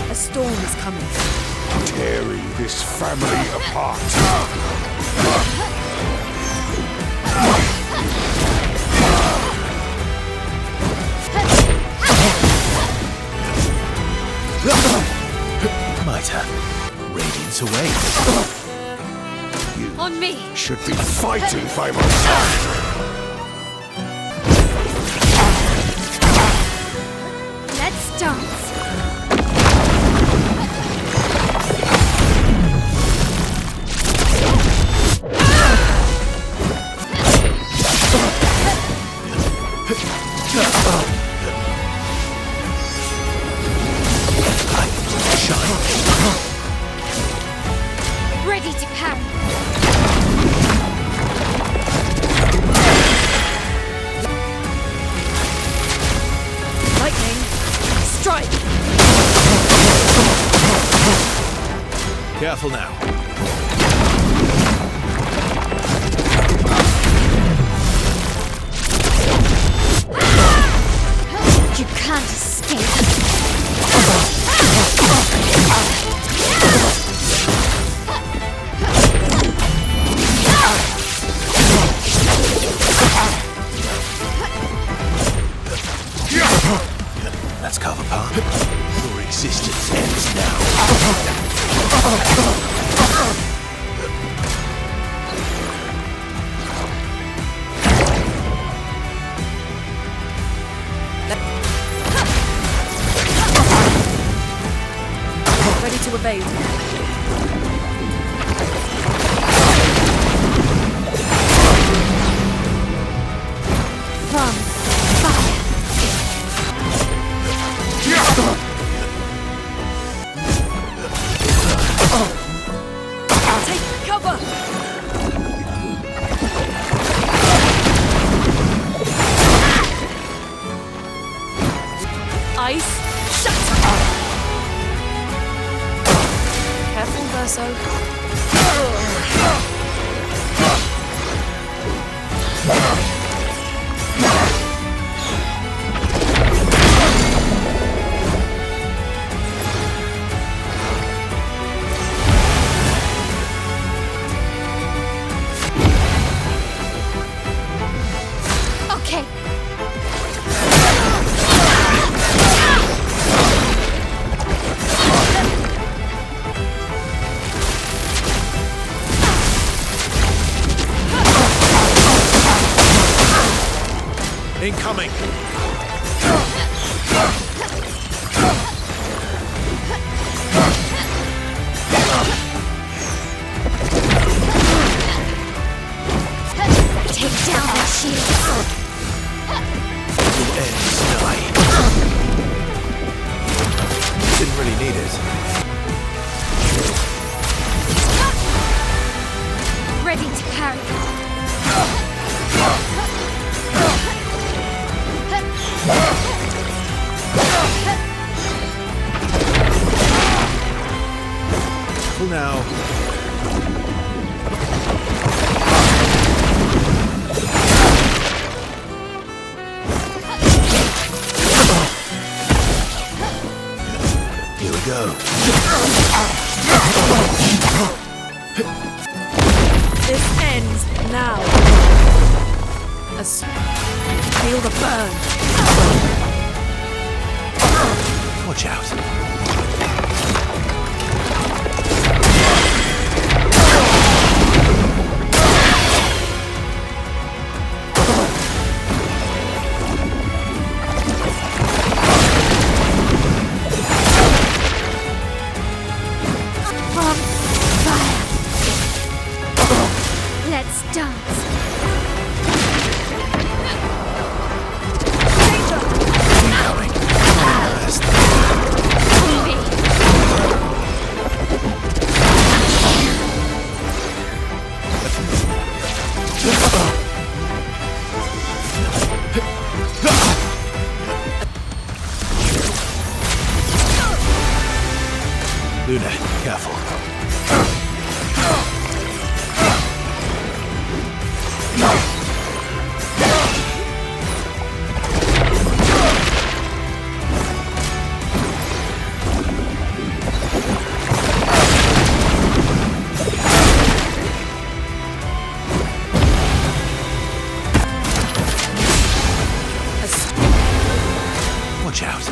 a storm is coming. Tearing this family apart. Mitre, radiance away. You on me. Should be fighting by my side. Let's dance. Ready to carry. Lightning, strike. Careful now. You can't escape. Let's carve apart. Your existence ends now. Ready to evade. From fire. Take cover! Ice, shut! Careful, Verso. Okay. Incoming! Take down their shields. Your end's nigh. Didn't really need it. Ready to carry. Careful now. Here we go. This ends now. Feel the burn. Watch out. From fire. Let's dance. Incoming. Last. Lune, careful. Watch out.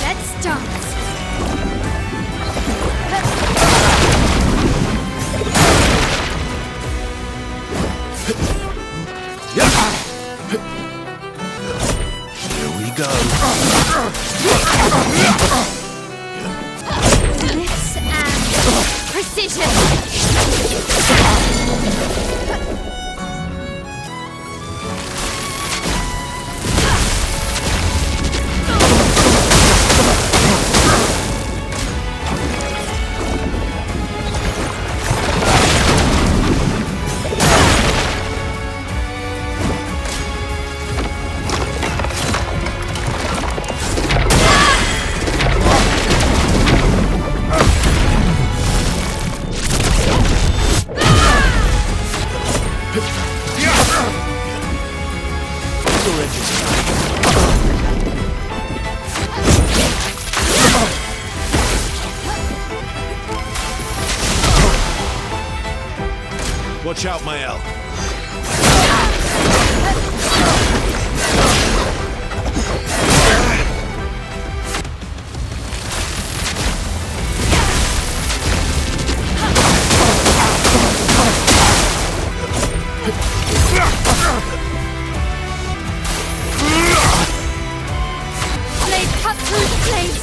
Let's dance. Here we go. Bliss and precision. Watch out, Maelle. Blade cut through the blades!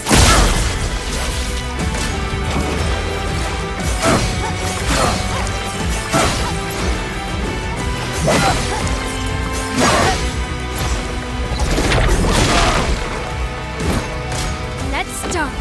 Let's dance!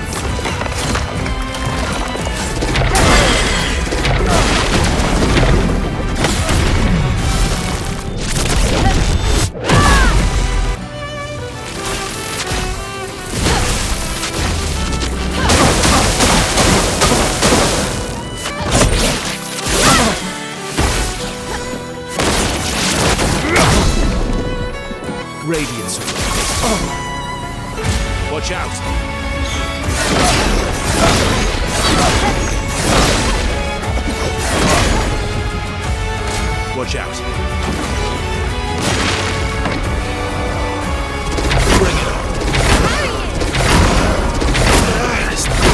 Radiance. Watch out. Watch out. Bring it on. Let's dance!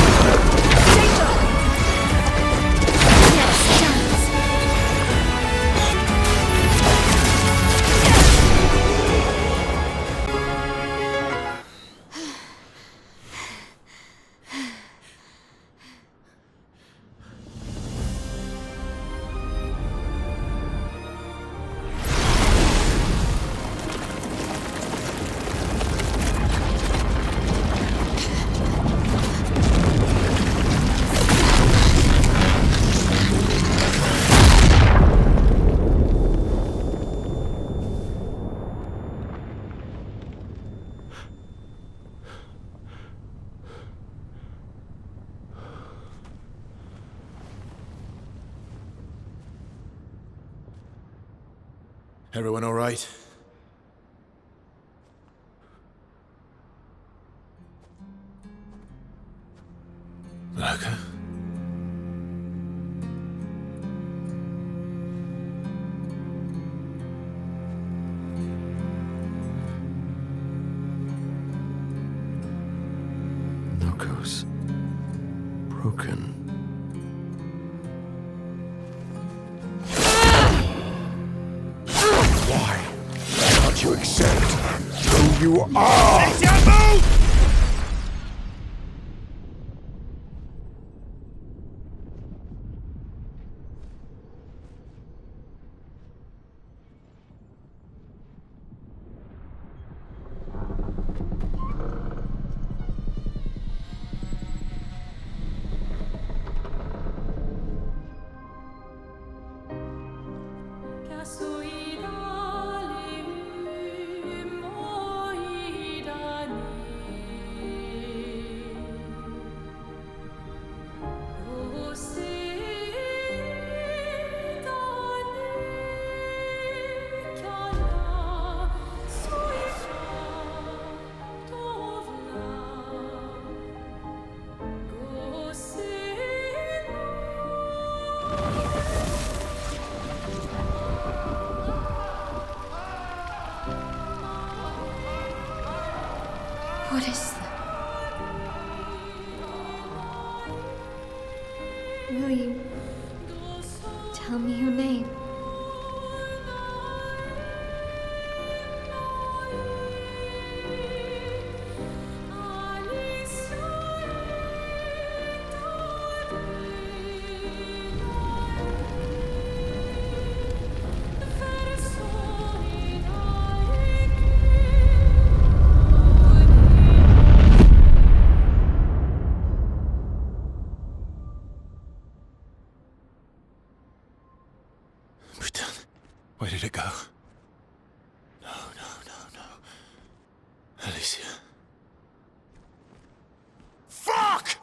Everyone all right? Okay. Monoco's broken. Can't you accept who you are? What is that? Will you tell me your name? Where did it go? No. Alicia. Fuck!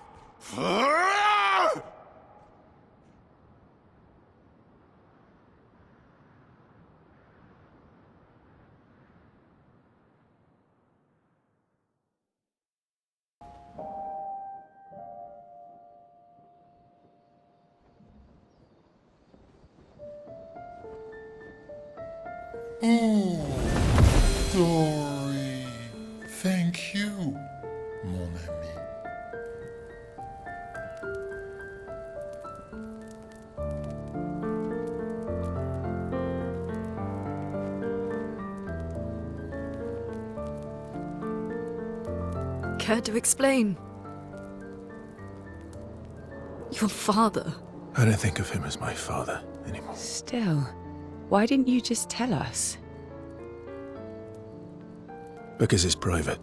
Oh, Dory. Thank you, mon ami. Care to explain? Your father. I don't think of him as my father anymore. Still, why didn't you just tell us? Because it's private.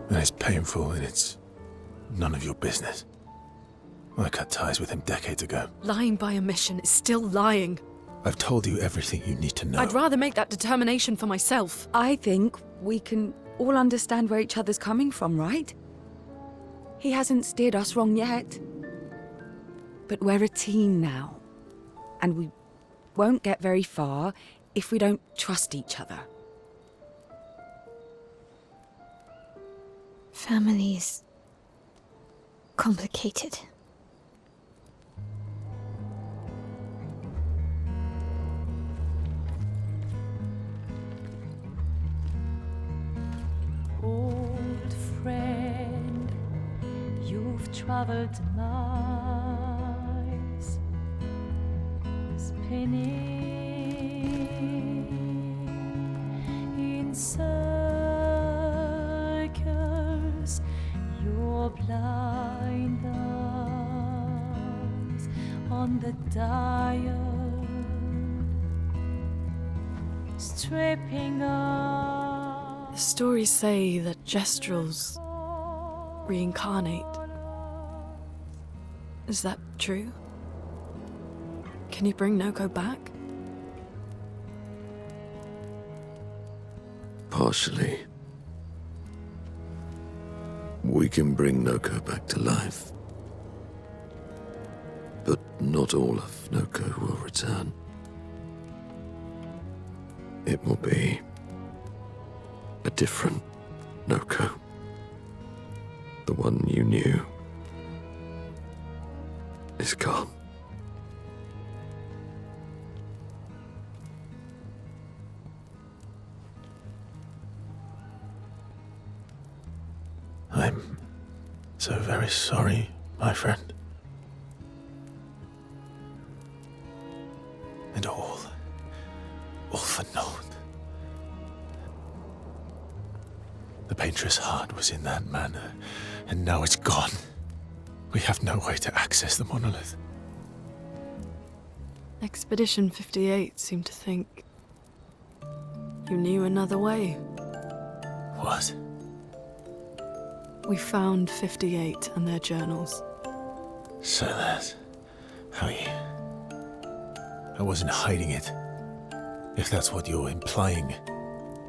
And it's painful and it's none of your business. I cut ties with him decades ago. Lying by omission is still lying. I've told you everything you need to know. I'd rather make that determination for myself. I think we can all understand where each other's coming from, right? He hasn't steered us wrong yet. But we're a team now. And we won't get very far if we don't trust each other. Family's complicated. Old friend, you've traveled miles, spinning in circles, your blind eyes on the dial, stripping off. The stories say that Gestrels reincarnate. Is that true? Can you bring Noco back? Partially. We can bring Noco back to life. But not all of Noco will return. It will be a different Noco. The one you knew is gone. I'm so very sorry, my friend. And all for naught. The Paintress heart was in that manor, and now it's gone. We have no way to access the Monolith. Expedition 58 seemed to think you knew another way. What? We found 58 and their journals. So that's how you... I wasn't hiding it. If that's what you're implying.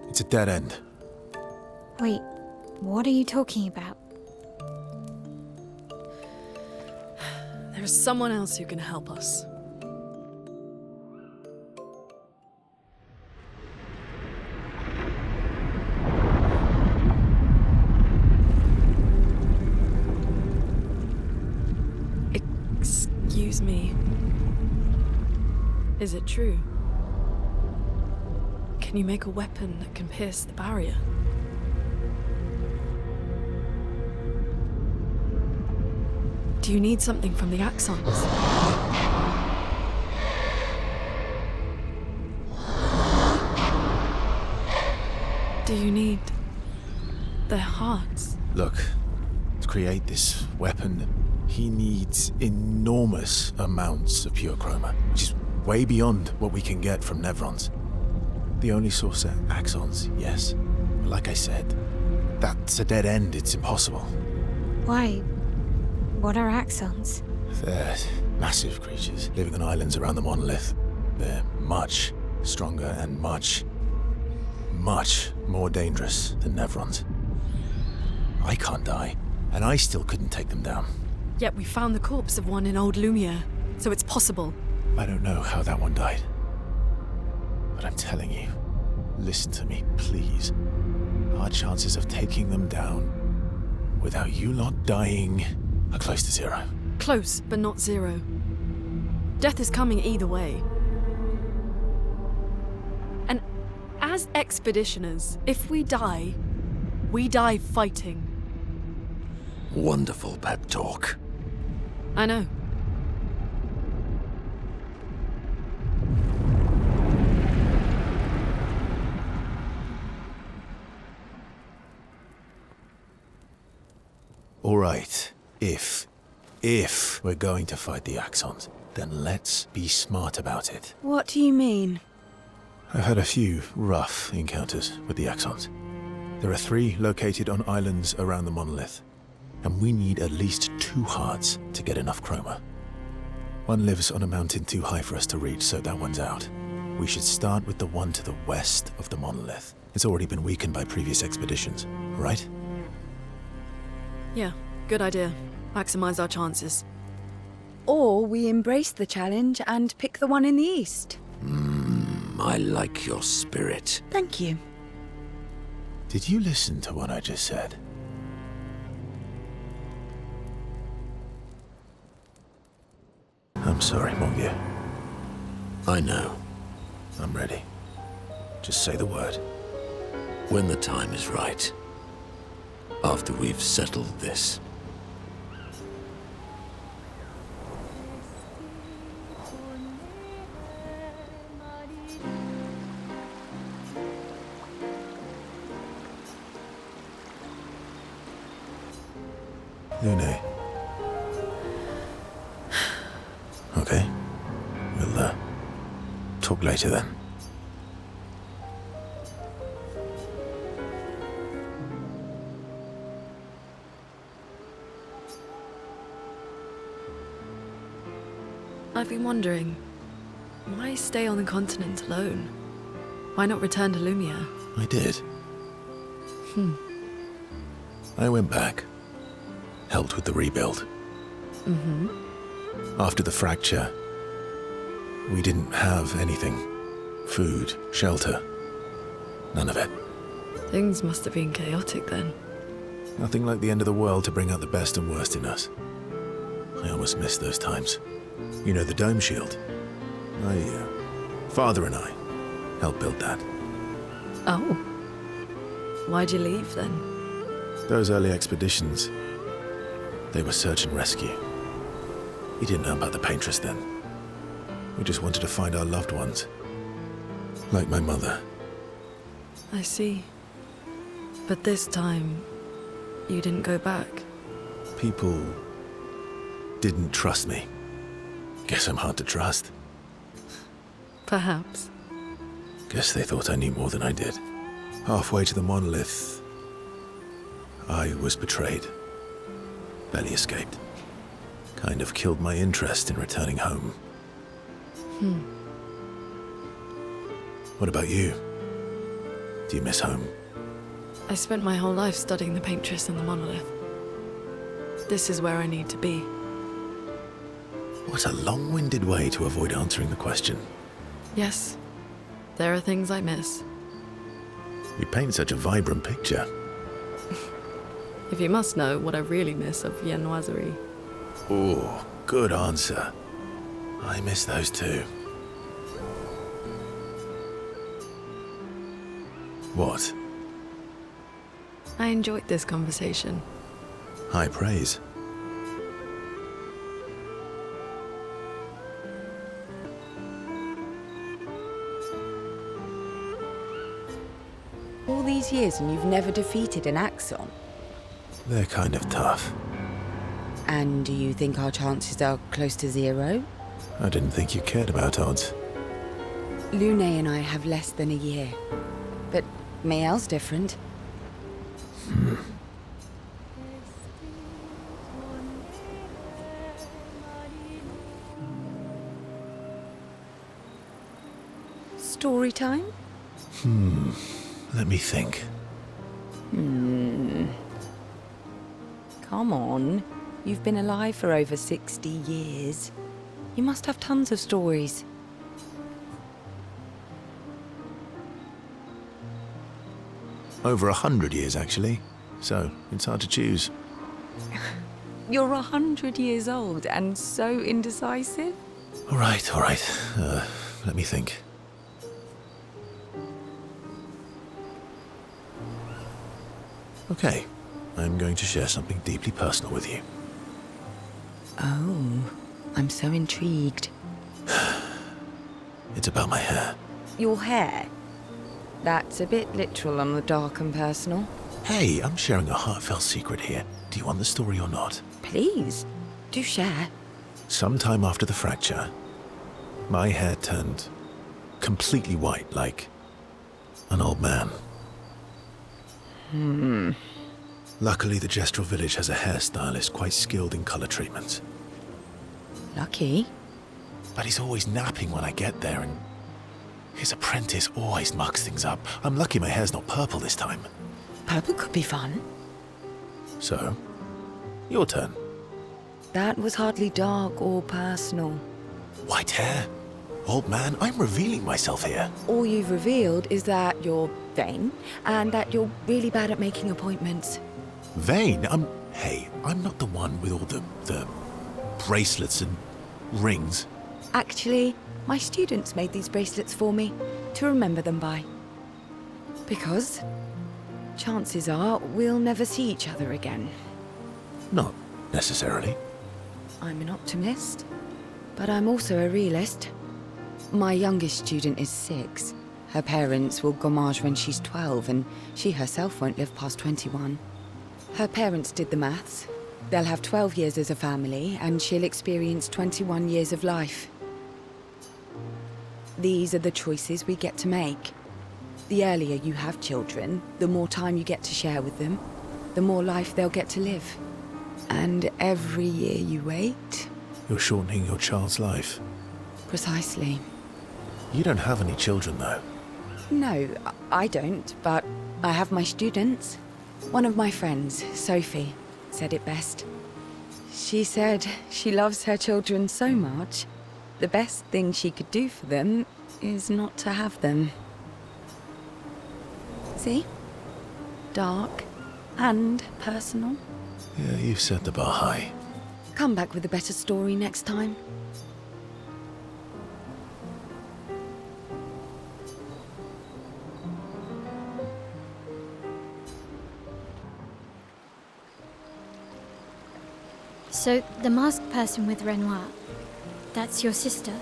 It's a dead end. Wait, what are you talking about? There is someone else who can help us. Excuse me. Is it true? Can you make a weapon that can pierce the barrier? Do you need something from the Axons? Do you need their hearts? Look, to create this weapon, he needs enormous amounts of pure chroma, which is way beyond what we can get from Nevrons. The only source are Axons, yes. But like I said, that's a dead end. It's impossible. Why? What are Axons? They're massive creatures living on islands around the Monolith. They're much stronger and much more dangerous than Nevrons. I can't die, and I still couldn't take them down. Yet we found the corpse of one in old Lumiere, so it's possible. I don't know how that one died. But I'm telling you, listen to me, please. Our chances of taking them down without you lot dying are close to zero. Close, but not zero. Death is coming either way. And As expeditioners, if we die fighting. Wonderful pep talk. I know. All right, if we're going to fight the Axons, then let's be smart about it. What do you mean? I've had a few rough encounters with the Axons. There are 3 located on islands around the Monolith, and we need at least 2 hearts to get enough chroma. One lives on a mountain too high for us to reach, so that one's out. We should start with the one to the west of the Monolith. It's already been weakened by previous expeditions, right? Yeah, good idea. Maximize our chances. Or we embrace the challenge and pick the one in the east. I like your spirit. Thank you. Did you listen to what I just said? I'm sorry, Mongier. I know. I'm ready. Just say the word. When the time is right. After we've settled this. Lune. Okay. We'll, talk later then. I've been wondering, why stay on the continent alone? Why not return to Lumiere? I did. I went back. Helped with the rebuild. After the fracture, we didn't have anything. Food, shelter. None of it. Things must have been chaotic then. Nothing like the end of the world to bring out the best and worst in us. I almost missed those times. You know, the dome shield. Father and I helped build that. Oh. Why'd you leave then? Those early expeditions, they were search and rescue. We didn't know about the Paintress then. We just wanted to find our loved ones. Like my mother. I see. But this time, you didn't go back. People didn't trust me. Guess I'm hard to trust. Perhaps. Guess they thought I knew more than I did. Halfway to the Monolith, I was betrayed. Barely escaped. Kind of killed my interest in returning home. What about you? Do you miss home? I spent my whole life studying the Paintress and the Monolith. This is where I need to be. What a long-winded way to avoid answering the question. Yes, there are things I miss. You paint such a vibrant picture. If you must know what I really miss of viennoiserie. Oh, good answer. I miss those too. What? I enjoyed this conversation. High praise. All these years and you've never defeated an Axon? They're kind of tough. And do you think our chances are close to 0? I didn't think you cared about odds. Lune and I have less than a year. But Maelle's different. Story time? Let me think. Come on. You've been alive for over 60 years. You must have tons of stories. Over 100 years, actually. So, it's hard to choose. You're 100 years old and so indecisive? All right. Let me think. Okay, I'm going to share something deeply personal with you. Oh, I'm so intrigued. It's about my hair. Your hair? That's a bit literal on the dark and personal. Hey, I'm sharing a heartfelt secret here. Do you want the story or not? Please, do share. Sometime after the fracture, my hair turned completely white, like an old man. Luckily, the Gestural village has a hairstylist quite skilled in color treatments. Lucky. But he's always napping when I get there, and his apprentice always mucks things up. I'm lucky my hair's not purple this time. Purple could be fun. So, your turn. That was hardly dark or personal. White hair? Old man, I'm revealing myself here. All you've revealed is that you're vain, and that you're really bad at making appointments. Vain? Hey, I'm not the one with all the bracelets and rings. Actually, my students made these bracelets for me, to remember them by. Because chances are we'll never see each other again. Not necessarily. I'm an optimist, but I'm also a realist. My youngest student is 6. Her parents will gommage when she's 12, and she herself won't live past 21. Her parents did the maths. They'll have 12 years as a family, and she'll experience 21 years of life. These are the choices we get to make. The earlier you have children, the more time you get to share with them, the more life they'll get to live. And every year you wait... You're shortening your child's life. Precisely. You don't have any children, though. No, I don't, but I have my students. One of my friends, Sophie, said it best. She said she loves her children so much, the best thing she could do for them is not to have them. See? Dark and personal. Yeah, you've set the bar high. Come back with a better story next time. So, the masked person with Renoir, that's your sister?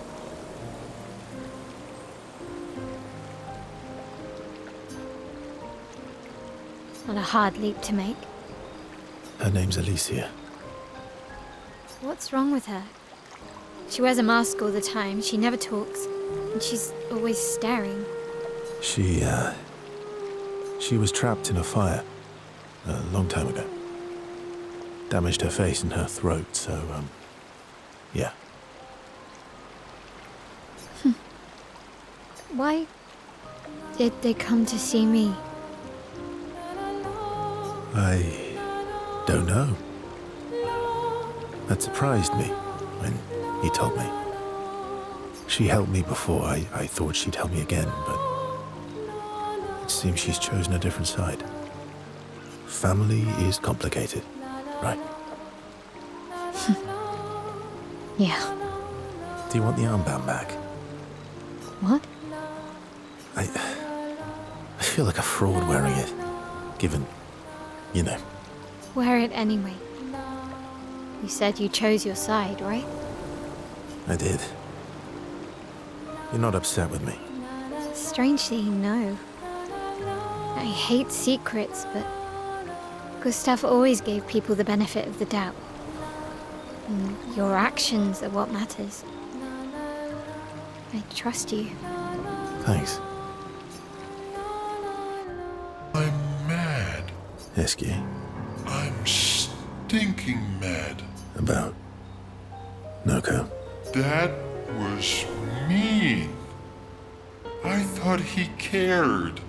Not a hard leap to make. Her name's Alicia. What's wrong with her? She wears a mask all the time, she never talks, and she's always staring. She was trapped in a fire a long time ago. Damaged her face and her throat, so, yeah. Why did they come to see me? I don't know. That surprised me when you told me. She helped me before. I thought she'd help me again, but it seems she's chosen a different side. Family is complicated, right? Yeah. Do you want the armband back? What? I feel like a fraud wearing it, given, you know. Wear it anyway. You said you chose your side, right? I did. You're not upset with me? Strangely, no. I hate secrets, but Gustav always gave people the benefit of the doubt. And your actions are what matters. I trust you. Thanks. I'm mad. Esky. I'm stinking mad. About Monoco. That was mean. I thought he cared.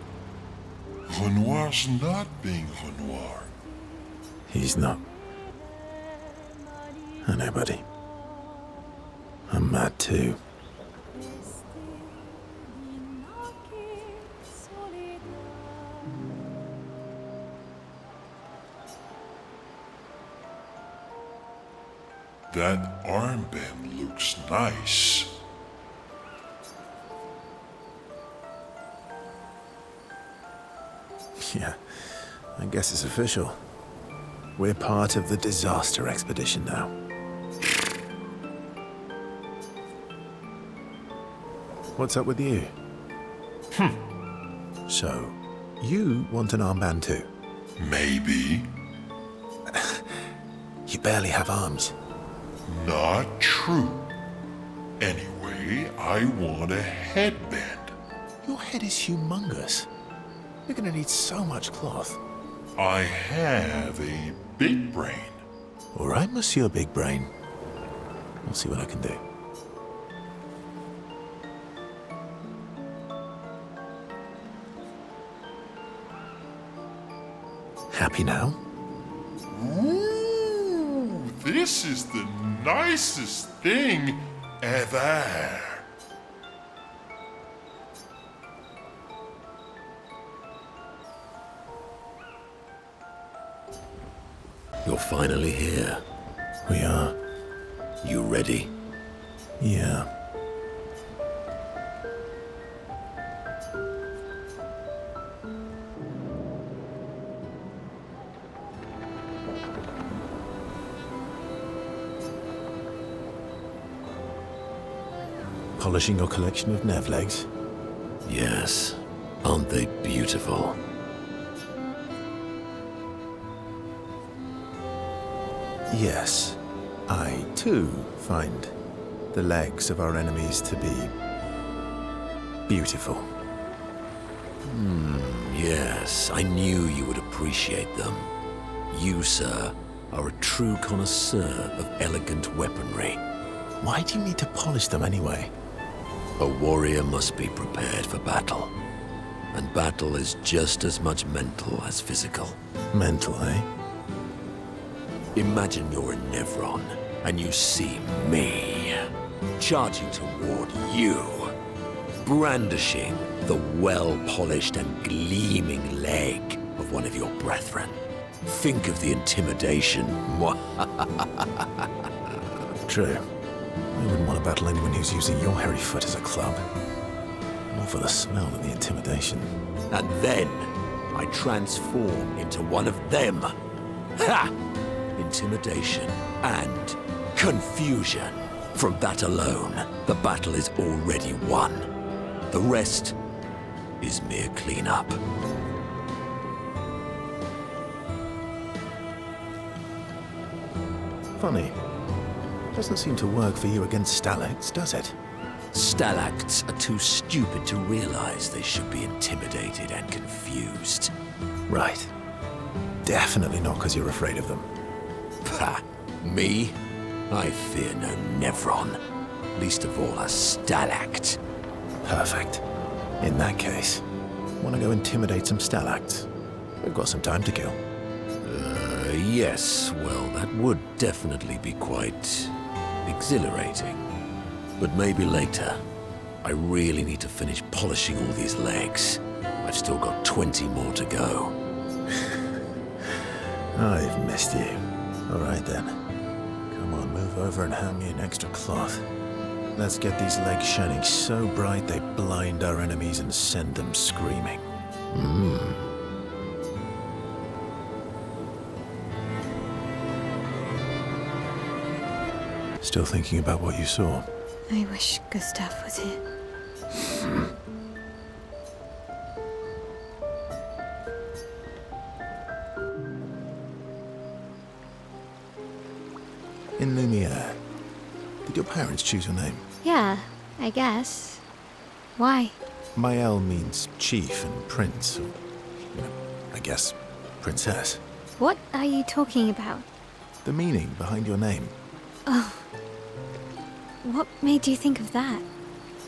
Renoir's not being Renoir. He's not. I know, buddy. I'm mad too. That armband looks nice. Yeah, I guess it's official. We're part of the disaster expedition now. What's up with you? So, you want an armband too? Maybe. You barely have arms. Not true. Anyway, I want a headband. Your head is humongous. You're gonna need so much cloth. I have a big brain. All right, Monsieur Big Brain. I'll see what I can do. Happy now? Ooh, this is the nicest thing ever. You're finally here. We are. You ready? Yeah. Polishing your collection of nav legs? Yes. Aren't they beautiful? Yes. I, too, find the legs of our enemies to be beautiful. Yes, I knew you would appreciate them. You, sir, are a true connoisseur of elegant weaponry. Why do you need to polish them anyway? A warrior must be prepared for battle. And battle is just as much mental as physical. Mental, eh? Imagine you're a Nevron, and you see me, charging toward you, brandishing the well-polished and gleaming leg of one of your brethren. Think of the intimidation. True. I wouldn't want to battle anyone who's using your hairy foot as a club. More for the smell than the intimidation. And then I transform into one of them. Ha! Intimidation and confusion. From that alone, the battle is already won. The rest is mere cleanup. Funny. Doesn't seem to work for you against Stalacts, does it? Stalacts are too stupid to realize they should be intimidated and confused. Right. Definitely not because you're afraid of them. Ha! Me? I fear no Nevron. Least of all a Stalact. Perfect. In that case, want to go intimidate some Stalacts? We've got some time to kill. Yes, well, that would definitely be quite exhilarating. But maybe later. I really need to finish polishing all these legs. I've still got 20 more to go. I've missed you. All right then. Come on, move over and hand me an extra cloth. Let's get these legs shining so bright they blind our enemies and send them screaming. Still thinking about what you saw? I wish Gustav was here. In Lumiere, did your parents choose your name? Yeah, I guess. Why? Maelle means chief and prince, or, I guess, princess. What are you talking about? The meaning behind your name. Oh. What made you think of that?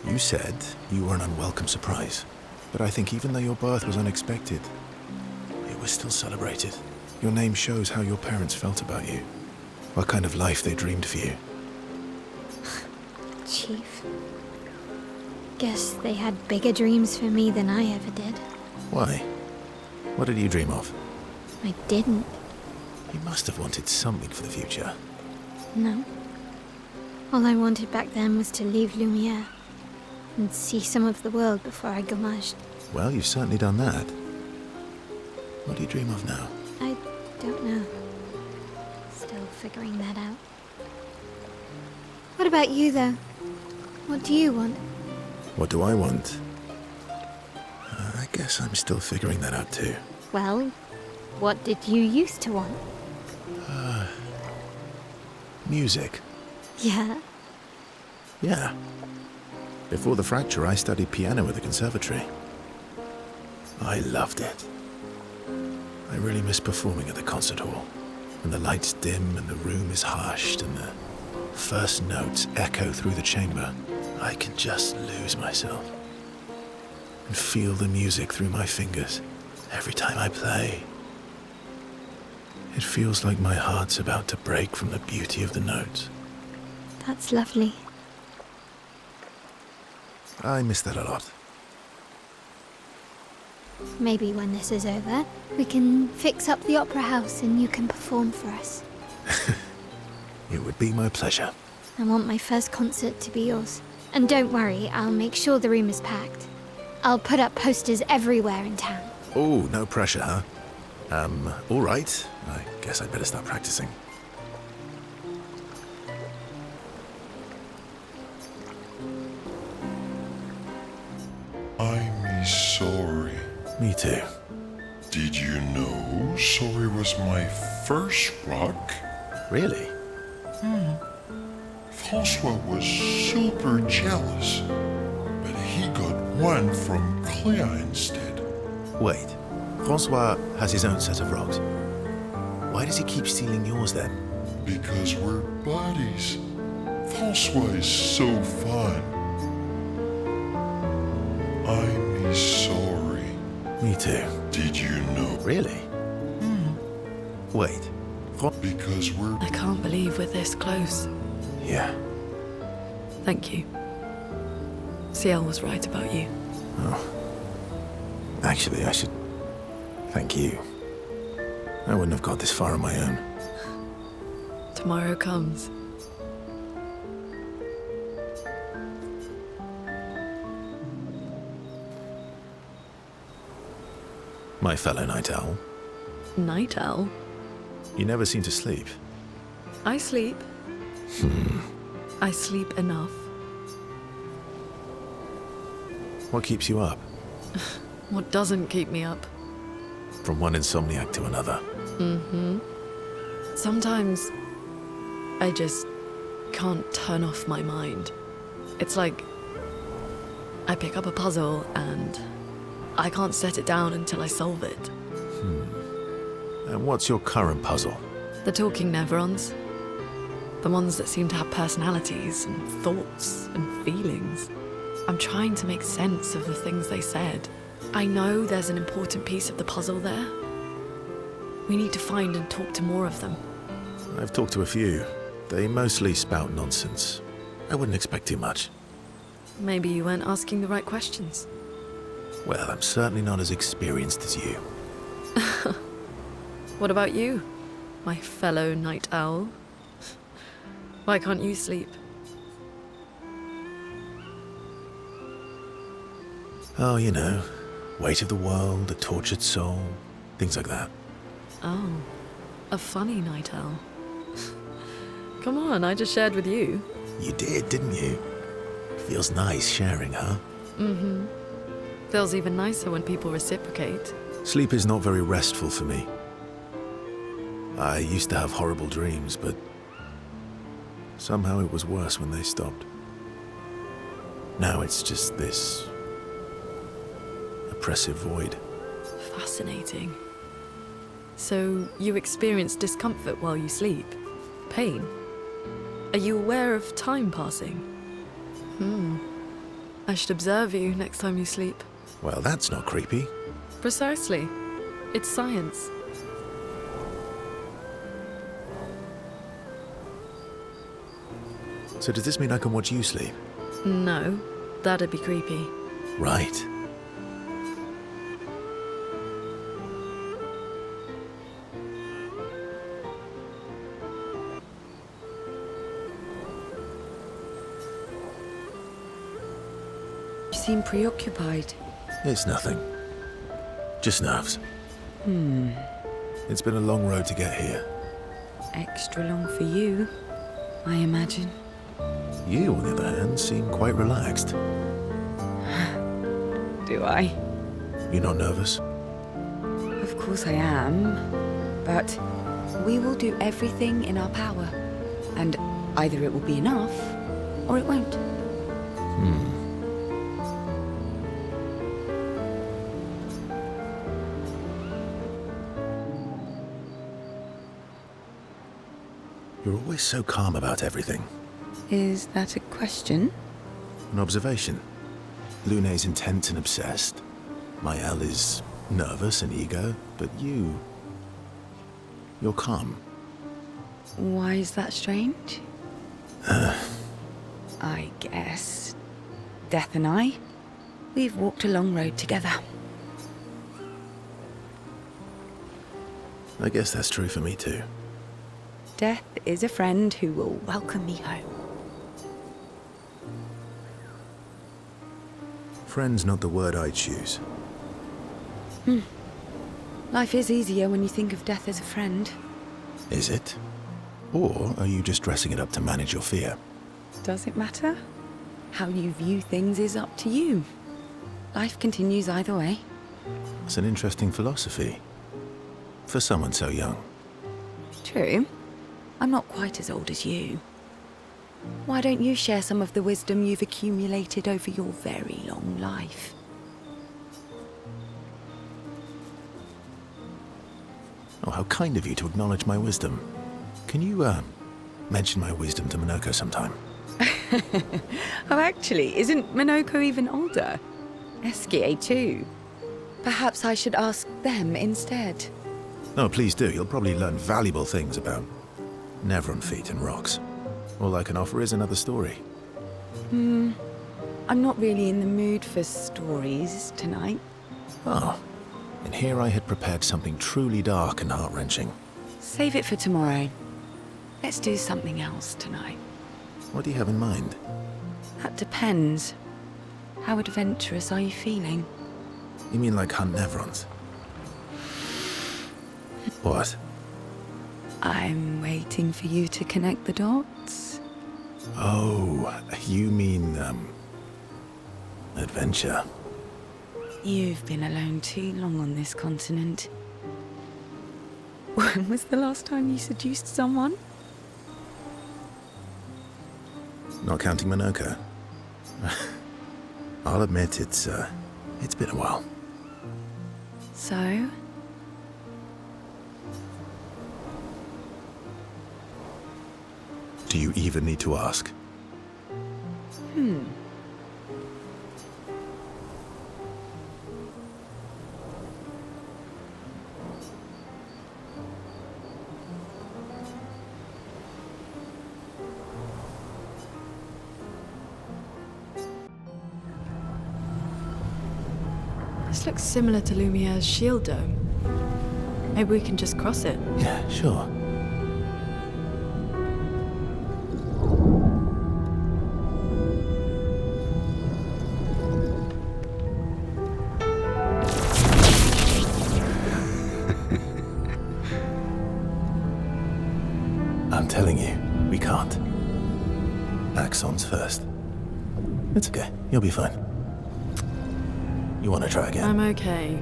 You said you were an unwelcome surprise, but I think even though your birth was unexpected, it was still celebrated. Your name shows how your parents felt about you, what kind of life they dreamed for you. Chief. Guess they had bigger dreams for me than I ever did. Why? What did you dream of? I didn't. You must have wanted something for the future. No. All I wanted back then was to leave Lumiere and see some of the world before I gommaged. Well, you've certainly done that. What do you dream of now? I don't know. Still figuring that out. What about you, though? What do you want? What do I want? I guess I'm still figuring that out too. Well, what did you used to want? Music. Yeah? Yeah. Before the fracture, I studied piano at the conservatory. I loved it. I really miss performing at the concert hall. When the lights dim and the room is hushed and the first notes echo through the chamber, I can just lose myself and feel the music through my fingers every time I play. It feels like my heart's about to break from the beauty of the notes. That's lovely. I miss that a lot. Maybe when this is over, we can fix up the opera house and you can perform for us. It would be my pleasure. I want my first concert to be yours. And don't worry, I'll make sure the room is packed. I'll put up posters everywhere in town. Oh, no pressure, huh? All right. I guess I'd better start practicing. I'm sorry. Me too. Did you know sorry was my first rock? Really? Francois was super jealous, but he got one from Claire instead. Wait. Francois has his own set of rocks. Why does he keep stealing yours then? Because we're buddies. Francois is so fun. I'm sorry. Me too. Did you know? Really? Wait. Because we're... I can't believe we're this close. Yeah. Thank you. Ciel was right about you. Oh. Actually, I should thank you. I wouldn't have got this far on my own. Tomorrow comes. My fellow night owl. Night owl? You never seem to sleep. I sleep. I sleep enough. What keeps you up? What doesn't keep me up? From one insomniac to another. Sometimes I just can't turn off my mind. It's like I pick up a puzzle and I can't set it down until I solve it. And what's your current puzzle? The talking Neverons. The ones that seem to have personalities and thoughts and feelings. I'm trying to make sense of the things they said. I know there's an important piece of the puzzle there. We need to find and talk to more of them. I've talked to a few. They mostly spout nonsense. I wouldn't expect too much. Maybe you weren't asking the right questions. Well, I'm certainly not as experienced as you. What about you, my fellow night owl? Why can't you sleep? Oh, you know, weight of the world, a tortured soul, things like that. Oh, a funny night owl. Come on, I just shared with you. You did, didn't you? Feels nice sharing, huh? Feels even nicer when people reciprocate. Sleep is not very restful for me. I used to have horrible dreams, but somehow it was worse when they stopped. Now it's just this oppressive void. Fascinating. So you experience discomfort while you sleep? Pain? Are you aware of time passing? I should observe you next time you sleep. Well, that's not creepy. Precisely. It's science. So does this mean I can watch you sleep? No, that'd be creepy. Right. You seem preoccupied. It's nothing. Just nerves. It's been a long road to get here. Extra long for you, I imagine. You, on the other hand, seem quite relaxed. Do I? You're not nervous? Of course I am. But we will do everything in our power. And either it will be enough, or it won't. You're always so calm about everything. Is that a question? An observation. Lune's intense and obsessed. Maelle is nervous and eager, but you're calm. Why is that strange? I guess Death and I, we've walked a long road together. I guess that's true for me too. Death is a friend who will welcome me home. Friend's not the word I choose. Life is easier when you think of death as a friend. Is it? Or are you just dressing it up to manage your fear? Does it matter? How you view things is up to you. Life continues either way. It's an interesting philosophy. For someone so young. True. I'm not quite as old as you. Why don't you share some of the wisdom you've accumulated over your very long life? Oh, how kind of you to acknowledge my wisdom. Can you, mention my wisdom to Monoco sometime? Oh, actually, isn't Monoco even older? Esquier too. Perhaps I should ask them instead. No, please do. You'll probably learn valuable things about Nevron feet and rocks. All I can offer is another story. I'm not really in the mood for stories tonight. Oh, and here I had prepared something truly dark and heart-wrenching. Save it for tomorrow. Let's do something else tonight. What do you have in mind? That depends. How adventurous are you feeling? You mean like hunt Nevrons? What? I'm waiting for you to connect the dots. Oh, you mean, adventure. You've been alone too long on this continent. When was the last time you seduced someone? Not counting Monoco. I'll admit it's been a while. So? Do you even need to ask? This looks similar to Lumiere's shield dome. Maybe we can just cross it. Yeah, sure. I'm telling you, we can't. Axons first. It's okay. You'll be fine. You want to try again? I'm okay.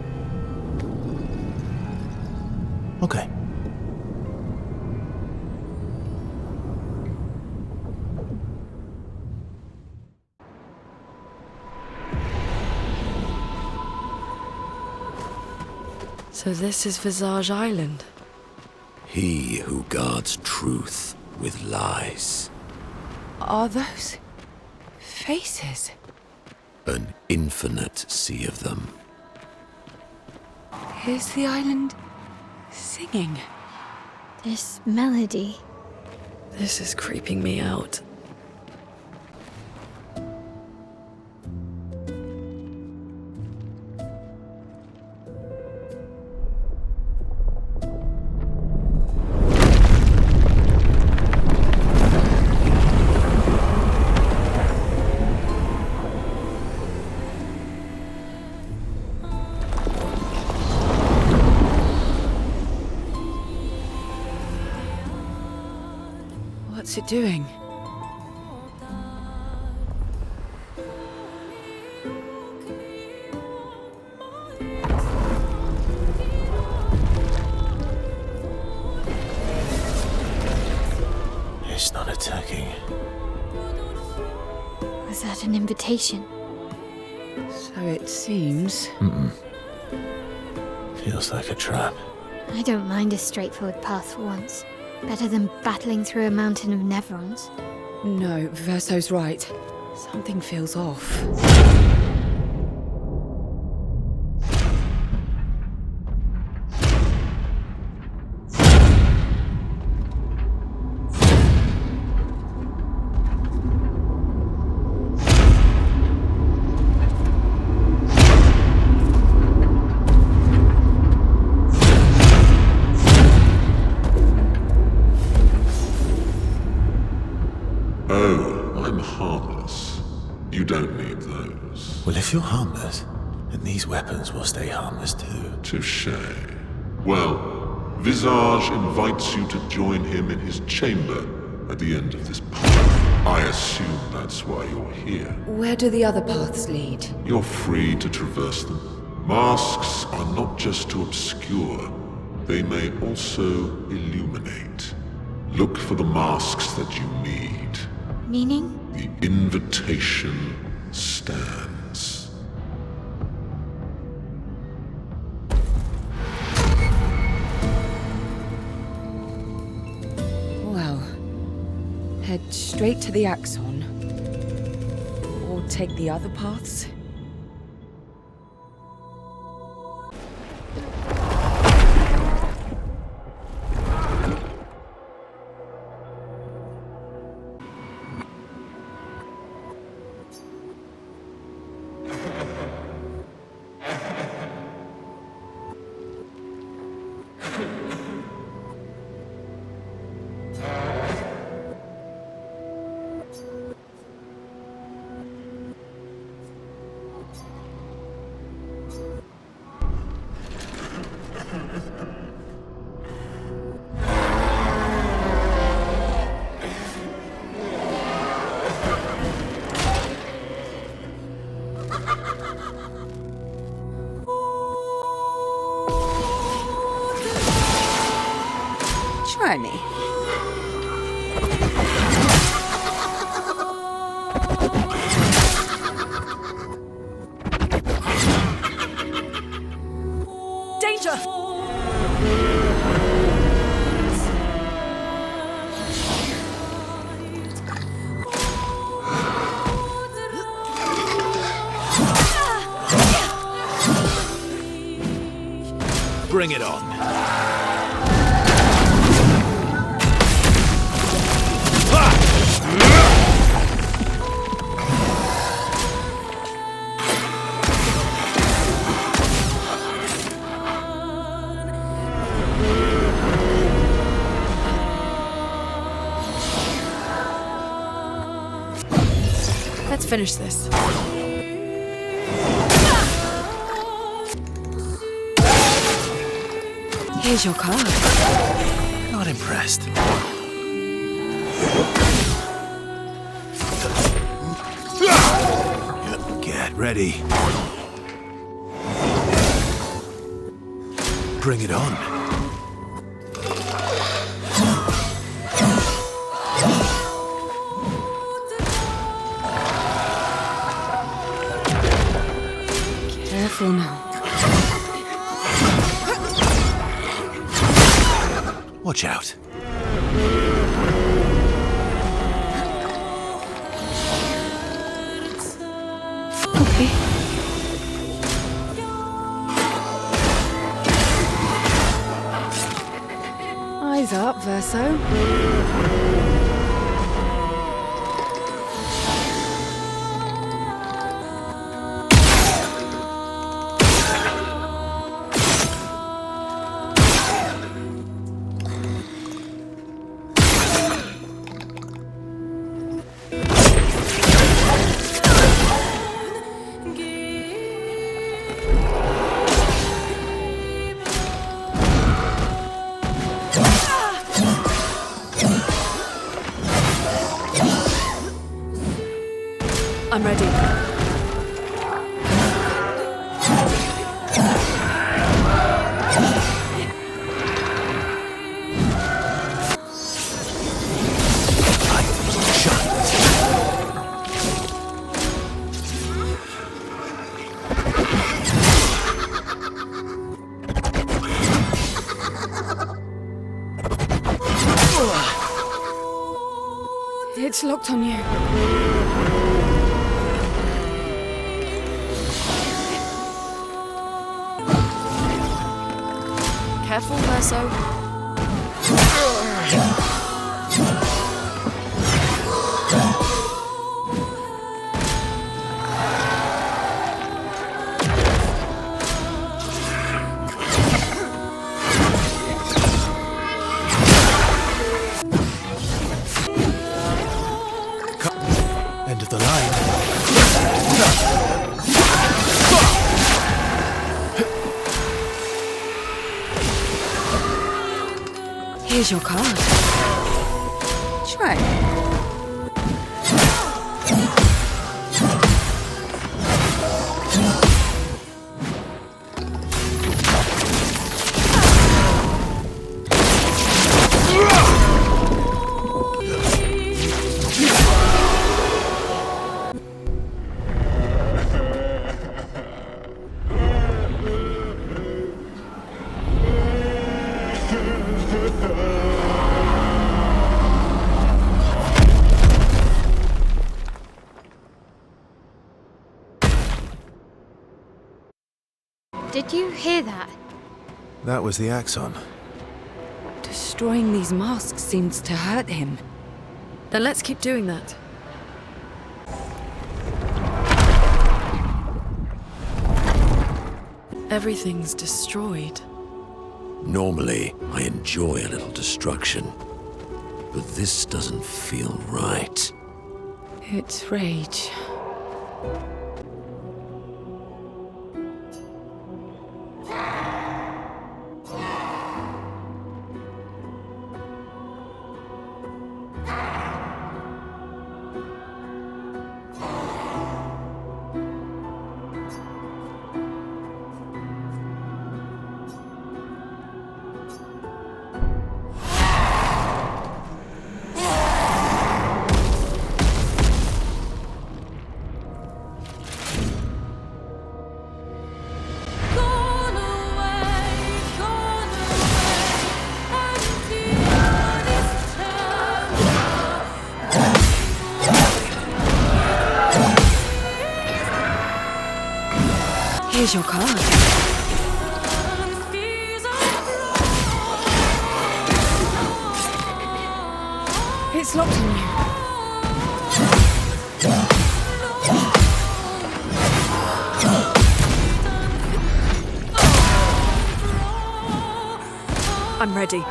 Okay. So this is Visages Island. He who guards truth with lies. Are those faces? An infinite sea of them. Is the island singing? This melody. This is creeping me out. What's it doing? It's not attacking. Was that an invitation? So it seems. Feels like a trap. I don't mind a straightforward path for once. Better than battling through a mountain of Neverons. No, Verso's right. Something feels off. You don't need those. Well, if you're harmless, then these weapons will stay harmless too. Touché. Well, Visage invites you to join him in his chamber at the end of this path. I assume that's why you're here. Where do the other paths lead? You're free to traverse them. Masks are not just to obscure, they may also illuminate. Look for the masks that you need. Meaning? The invitation stands. Well, head straight to the Axon. Or take the other paths. Try me. Danger! Bring it on. Let's finish this. Here's your card. Not impressed. Get ready. Bring it on. Careful now. Watch out. Okay. Eyes up, Verso. I'm ready. It's locked on you. Careful, Verso. End of the line. Here's your card. Try it. Did you hear that? That was the Axon. Destroying these masks seems to hurt him. Then let's keep doing that. Everything's destroyed. Normally, I enjoy a little destruction. But this doesn't feel right. It's rage. Here's your card. It's locked on you. I'm ready.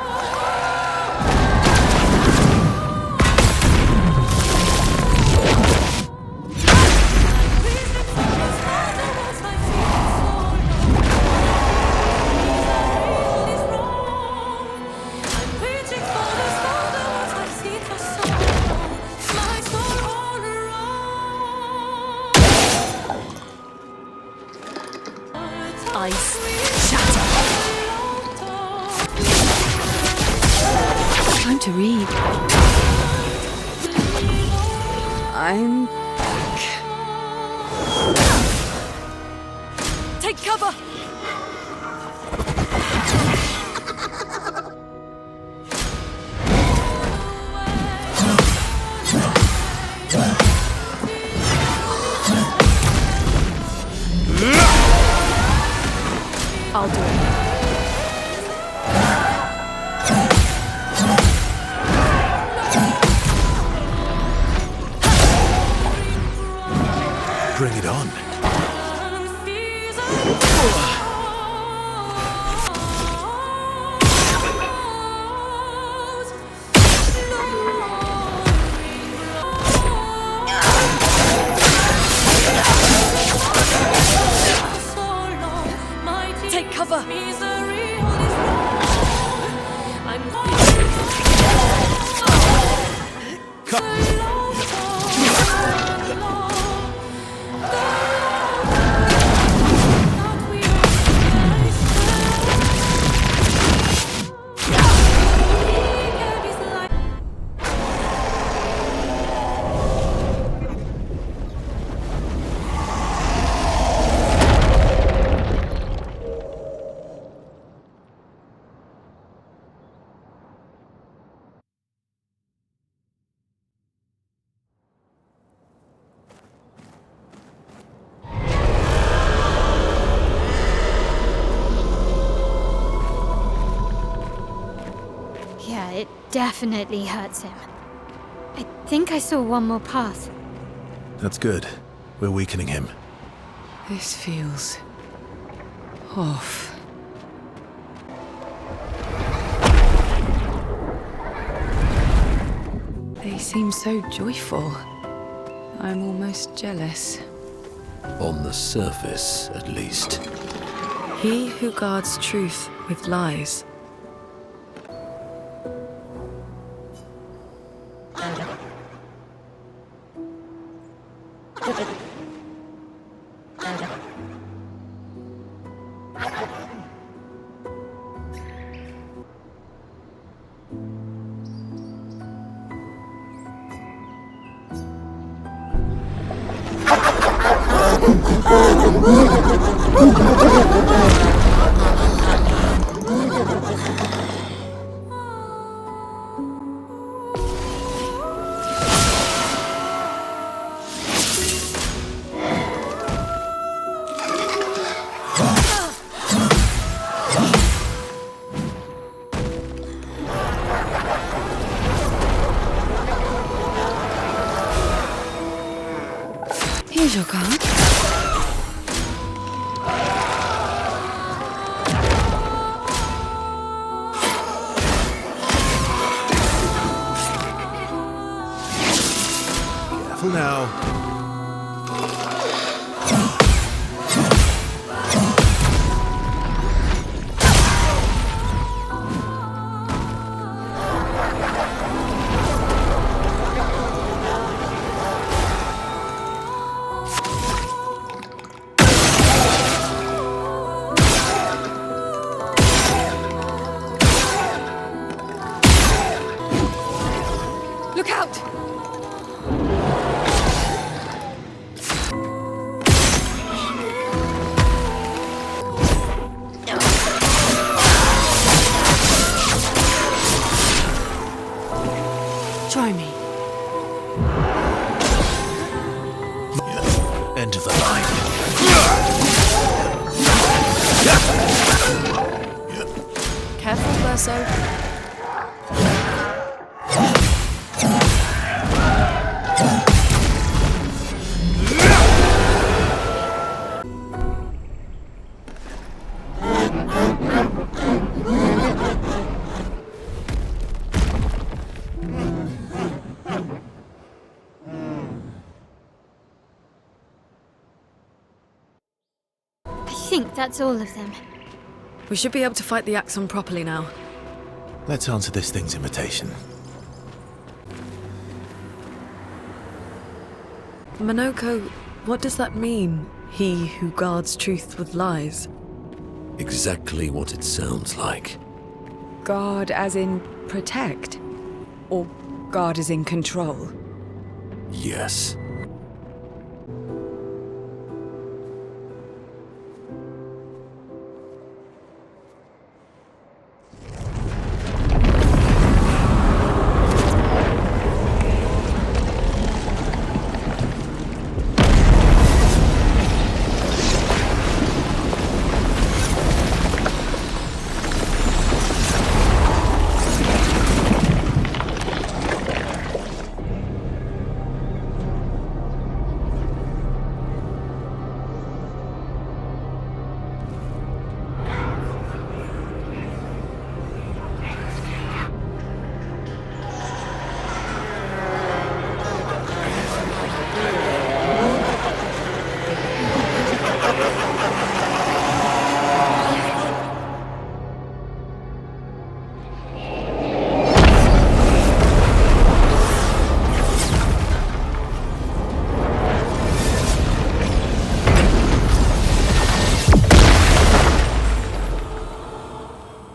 Ice. Shatter. Time to read. I'm back. Take cover! I'll do it. Bring it on. Take cover! definitely hurts him. I think I saw one more path. That's good. We're weakening him. This feels off. They seem so joyful. I'm almost jealous. On the surface, at least. He who guards truth with lies. Here's your card. Careful now. Look out! Try me. End of the line. Careful, Verso. I think that's all of them. We should be able to fight the Axon properly now. Let's answer this thing's invitation. Monoco, what does that mean? He who guards truth with lies. Exactly what it sounds like. Guard as in protect? Or guard as in control? Yes.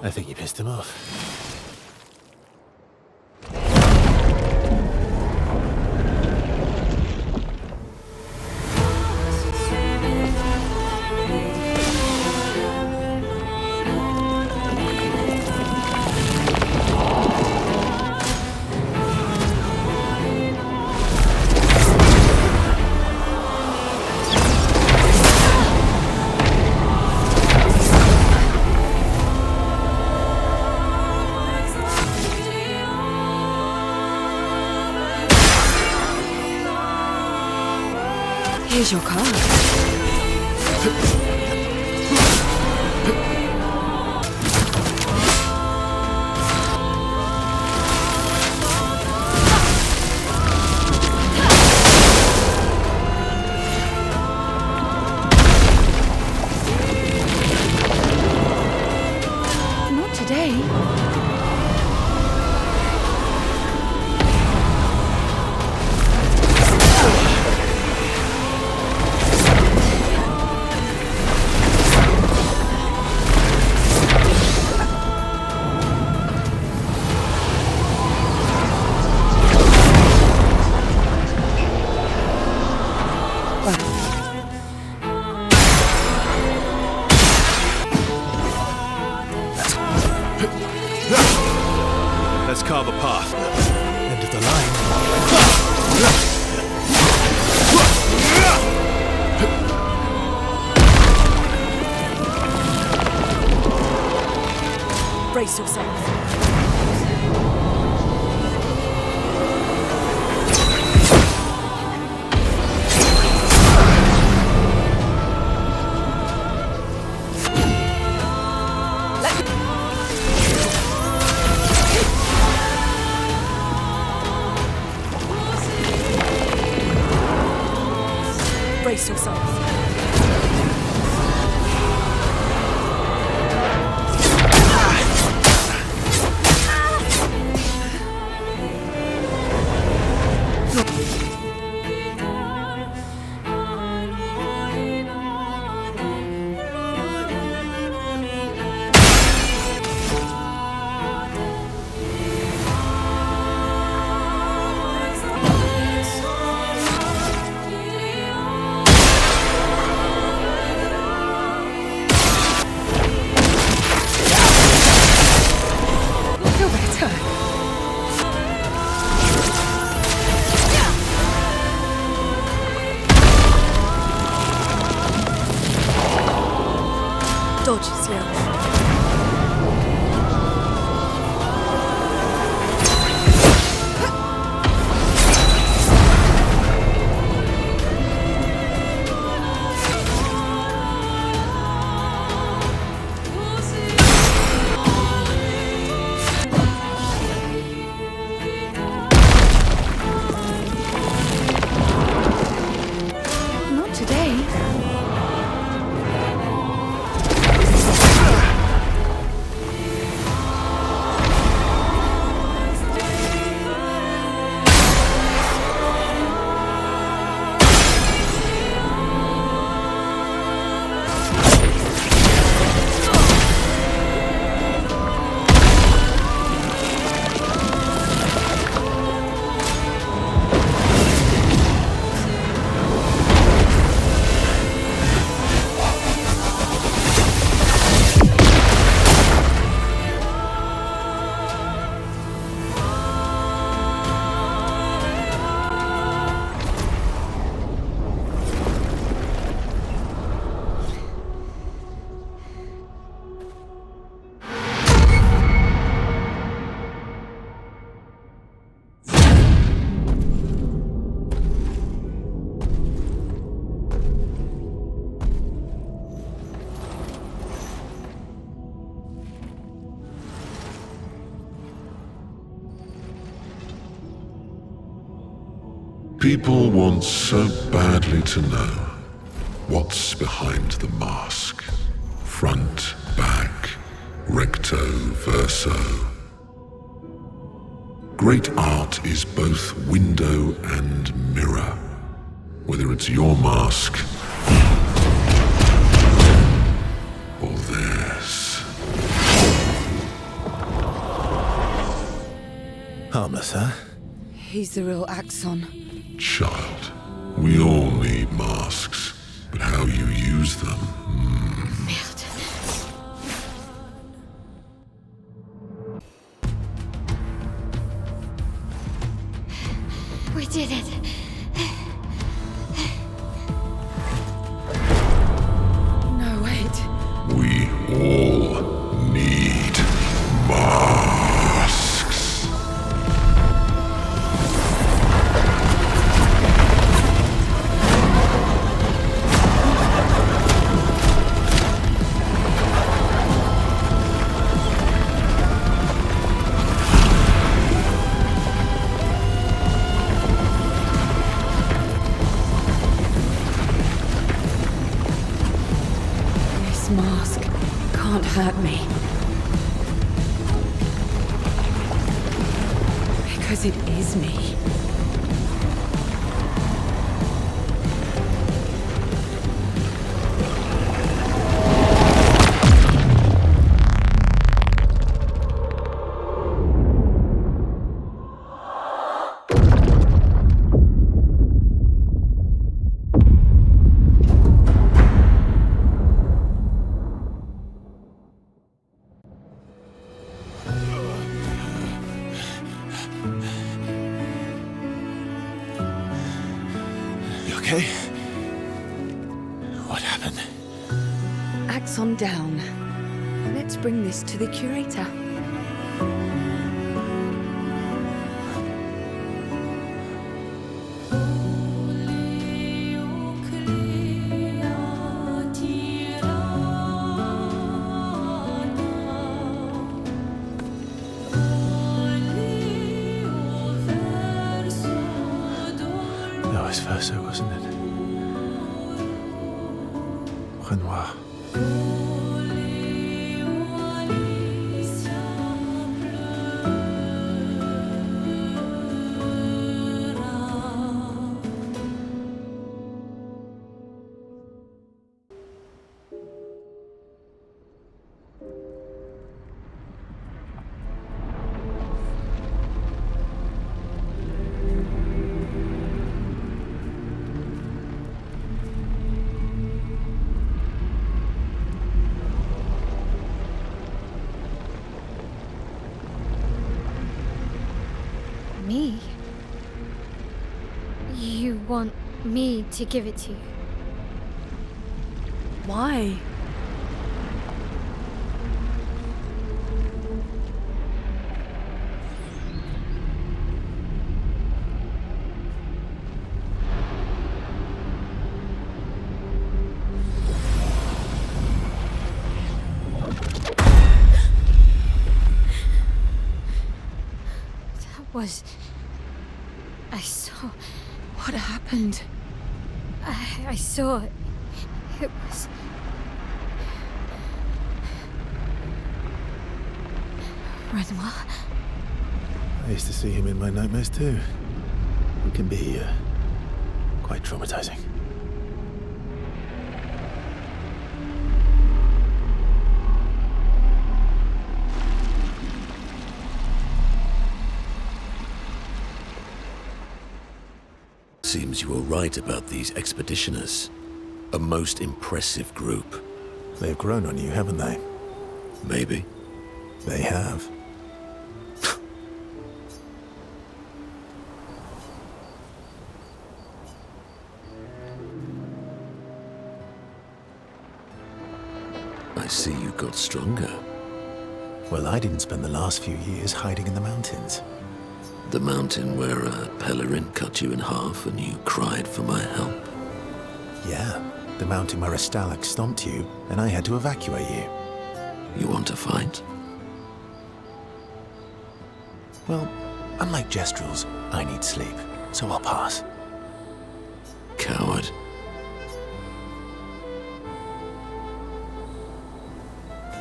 I think you pissed him off. Here's your card. Not today. Let's carve a path. End of the line. Brace yourself. Brace yourself. Dodge, Ciel. Not today. People want so badly to know what's behind the mask. Front, back, recto, verso. Great art is both window and mirror. Whether it's your mask or theirs. Harmless, huh? He's the real Axon. Child, we all need masks, but how you use them. We did it. No, wait. We all need masks. can't hurt me. Because it is me. Okay? What happened? Axe on down. Let's bring this to the curator. Maelle Verso, wasn't it? Renoir. Me? You want me to give it to you? Why? I saw. What happened? I saw. It was. Renoir. I used to see him in my nightmares too. It can be quite traumatizing. Seems you were right about these expeditioners. A most impressive group. They've grown on you, haven't they? Maybe. They have. I see you got stronger. Well, I didn't spend the last few years hiding in the mountains. The mountain where a pelerin cut you in half and you cried for my help. Yeah, the mountain where a Stalact stomped you and I had to evacuate you. You want to fight? Well, unlike Gestrels, I need sleep, so I'll pass. Coward.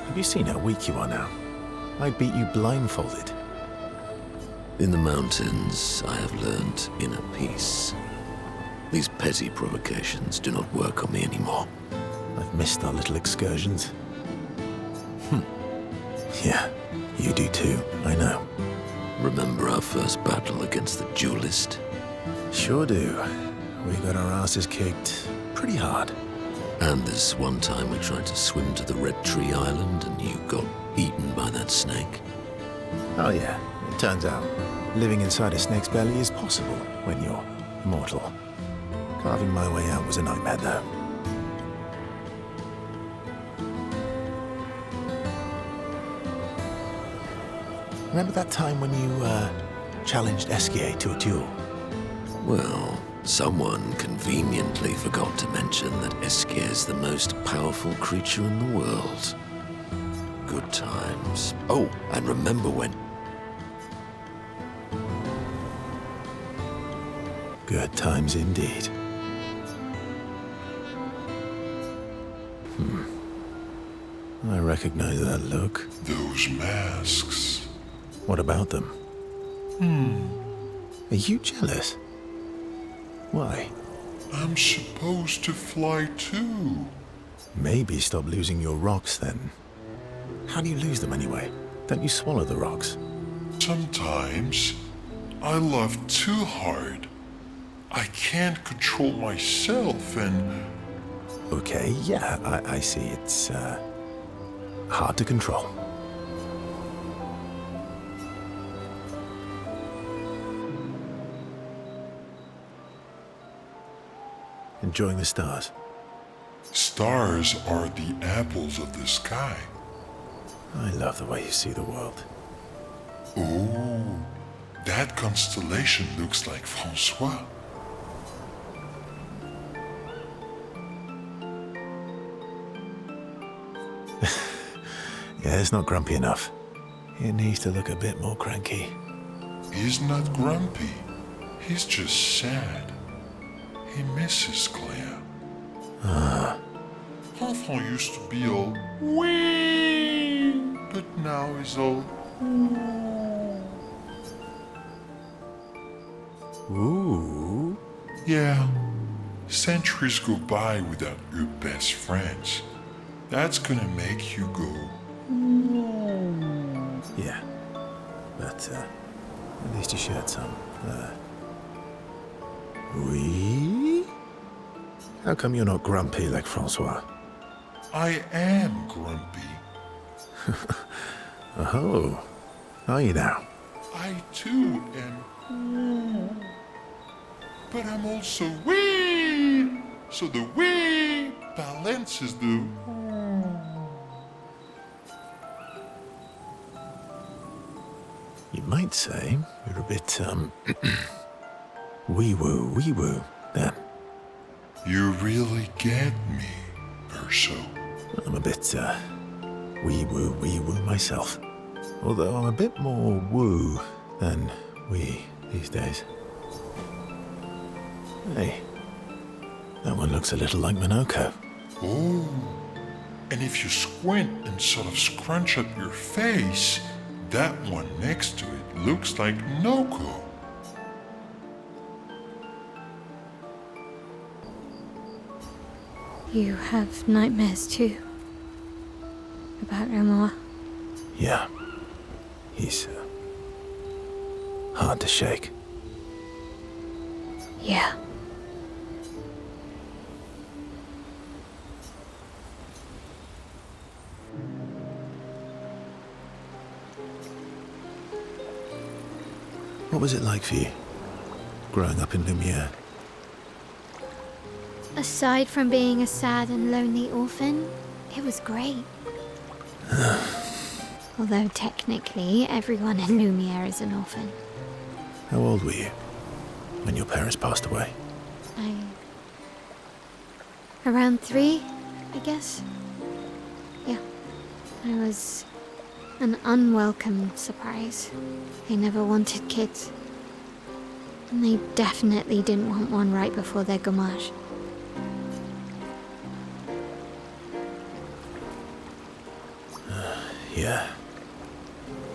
Have you seen how weak you are now? I'd beat you blindfolded. In the mountains, I have learned inner peace. These petty provocations do not work on me anymore. I've missed our little excursions. Yeah, you do too, I know. Remember our first battle against the Dualliste? Sure do. We got our asses kicked pretty hard. And this one time we tried to swim to the Red Tree Island and you got eaten by that snake. Oh yeah, it turns out living inside a snake's belly is possible when you're immortal. Carving my way out was a nightmare though. Remember that time when you challenged Esquier to a duel? Well, someone conveniently forgot to mention that Esquier is the most powerful creature in the world. Good times. Oh, and remember when... Good times indeed. I recognize that look. Those masks. What about them? Are you jealous? Why? I'm supposed to fly too. Maybe stop losing your rocks then. How do you lose them anyway? Don't you swallow the rocks? Sometimes I love too hard. I can't control myself and... Okay, yeah, I see. It's hard to control. Enjoying the stars? Stars are the apples of the sky. I love the way you see the world. Oh, that constellation looks like Francois. Yeah, it's not grumpy enough. It needs to look a bit more cranky. He's not grumpy. He's just sad. He misses Claire. Enfant used to be all wee, but now he's all ooh. Yeah, centuries go by without your best friends. That's gonna make you go. Yeah, but at least you shared some. Oui? How come you're not grumpy like Francois? I am grumpy. Oh, are you now? I too am. But I'm also wee. So the wee balances the. You might say you're a bit, wee-woo then. You really get me, Verso. I'm a bit, wee-woo myself. Although I'm a bit more woo than wee these days. Hey, that one looks a little like Monoco. Oh, and if you squint and sort of scrunch up your face, that one next to it looks like Monoco. You have nightmares too? About Renoir? Yeah. He's, hard to shake. Yeah. What was it like for you, growing up in Lumiere? Aside from being a sad and lonely orphan, it was great. Although technically, everyone in Lumiere is an orphan. How old were you when your parents passed away? Around 3, I guess. Yeah. I was an unwelcome surprise. They never wanted kids. And they definitely didn't want one right before their gommage. Yeah.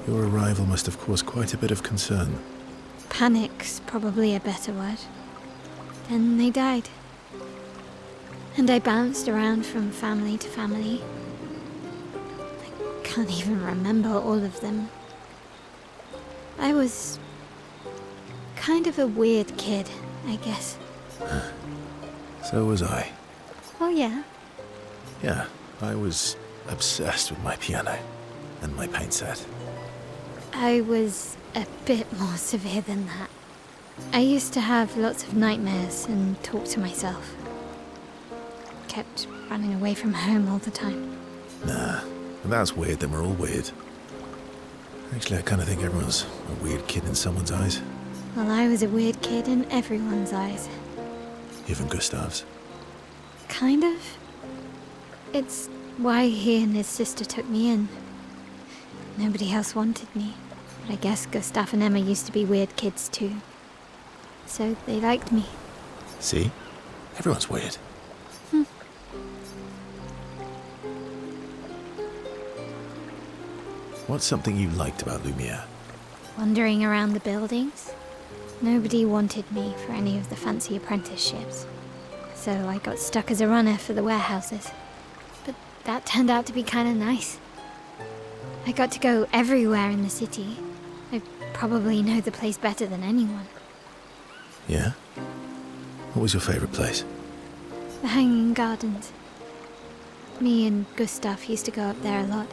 Your arrival must have caused quite a bit of concern. Panic's probably a better word. Then they died. And I bounced around from family to family. I can't even remember all of them. I was kind of a weird kid, I guess. So was I. Oh yeah? Yeah, I was obsessed with my piano and my paint set. I was a bit more severe than that. I used to have lots of nightmares and talk to myself. Kept running away from home all the time. Nah, if that's weird, then we're all weird. Actually, I kind of think everyone's a weird kid in someone's eyes. Well, I was a weird kid in everyone's eyes. Even Gustav's. Kind of. It's why he and his sister took me in. Nobody else wanted me. But I guess Gustav and Emma used to be weird kids too. So they liked me. See? Everyone's weird. What's something you liked about Lumiere? Wandering around the buildings. Nobody wanted me for any of the fancy apprenticeships. So I got stuck as a runner for the warehouses. But that turned out to be kind of nice. I got to go everywhere in the city. I probably know the place better than anyone. Yeah? What was your favorite place? The Hanging Gardens. Me and Gustav used to go up there a lot.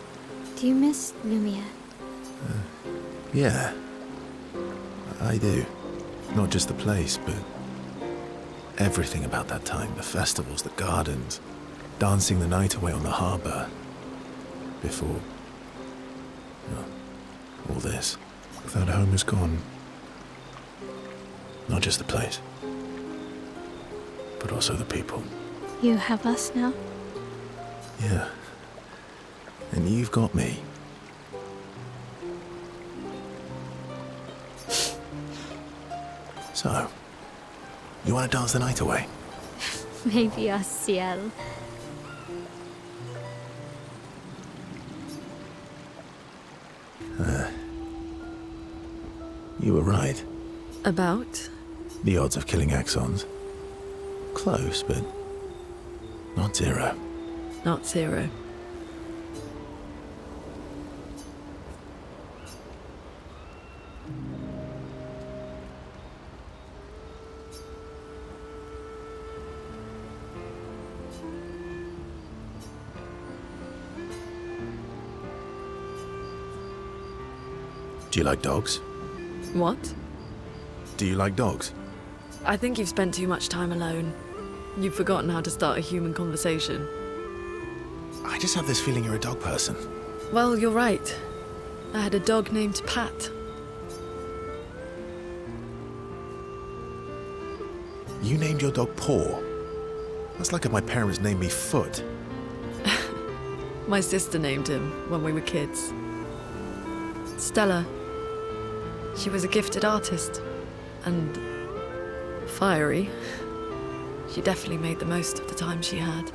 Do you miss Lumiere? Yeah. I do. Not just the place, but everything about that time. The festivals, the gardens, dancing the night away on the harbour. Before... well, all this. That home is gone. Not just the place, but also the people. You have us now? Yeah. And you've got me. So, you want to dance the night away? Maybe us, Ciel. You were right. About? The odds of killing Axons. Close, but not zero. Not zero. Do you like dogs? What? Do you like dogs? I think you've spent too much time alone. You've forgotten how to start a human conversation. I just have this feeling you're a dog person. Well, you're right. I had a dog named Pat. You named your dog Paw. That's like if my parents named me Foot. My sister named him when we were kids. Stella. She was a gifted artist. And fiery. She definitely made the most of the time she had.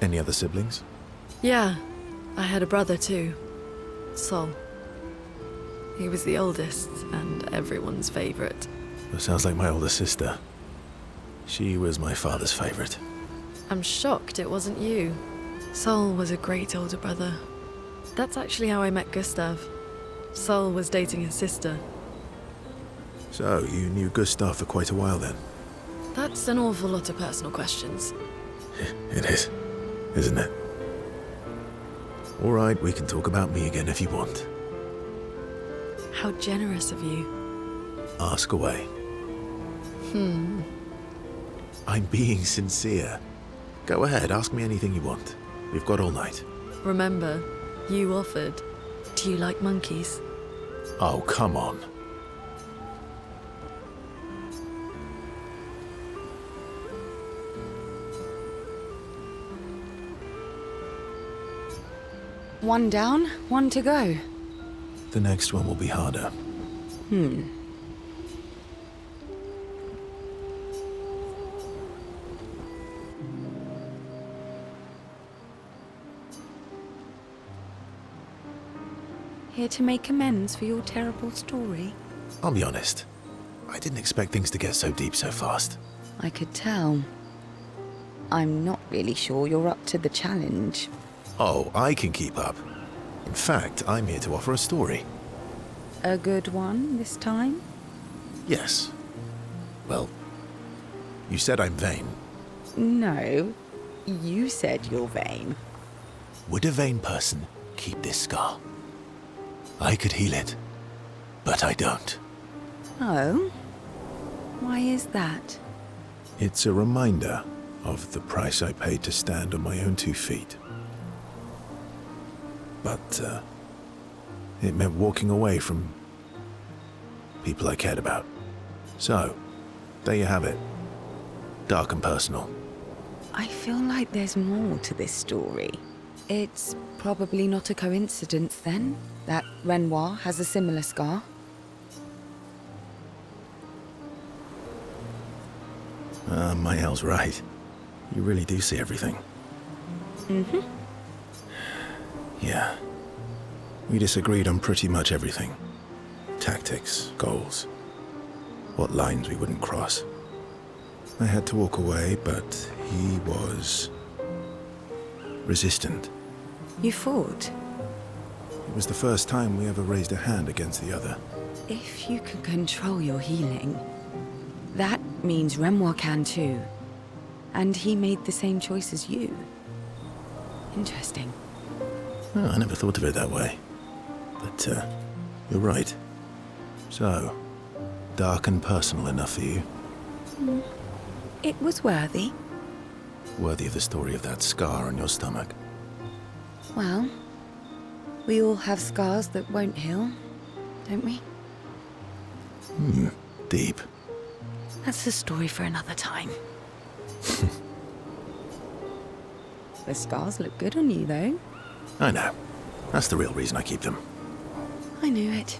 Any other siblings? Yeah, I had a brother too. Sol. He was the oldest and everyone's favorite. That sounds like my older sister. She was my father's favorite. I'm shocked it wasn't you. Sol was a great older brother. That's actually how I met Gustav. Sol was dating his sister. So, you knew Gustav for quite a while then? That's an awful lot of personal questions. It is, isn't it? All right, we can talk about me again if you want. How generous of you. Ask away. I'm being sincere. Go ahead, ask me anything you want. We've got all night. Remember, you offered. Do you like monkeys? Oh, come on. One down, one to go. The next one will be harder. Here to make amends for your terrible story? I'll be honest. I didn't expect things to get so deep so fast. I could tell. I'm not really sure you're up to the challenge. Oh, I can keep up. In fact, I'm here to offer a story. A good one this time? Yes. Well, you said I'm vain. No, you said you're vain. Would a vain person keep this scar? I could heal it, but I don't. Oh? Why is that? It's a reminder of the price I paid to stand on my own 2 feet. But, it meant walking away from people I cared about. So, there you have it. Dark and personal. I feel like there's more to this story. It's probably not a coincidence, then, that Renoir has a similar scar. Maelle's right. You really do see everything. Mm-hmm. Yeah. We disagreed on pretty much everything. Tactics, goals, what lines we wouldn't cross. I had to walk away, but he was resistant. You fought? It was the first time we ever raised a hand against the other. If you can control your healing, that means Renoir can too. And he made the same choice as you. Interesting. Oh, I never thought of it that way. But, you're right. So, dark and personal enough for you? It was worthy. Worthy of the story of that scar on your stomach. Well, we all have scars that won't heal, don't we? Deep. That's a story for another time. The scars look good on you, though. I know. That's the real reason I keep them. I knew it.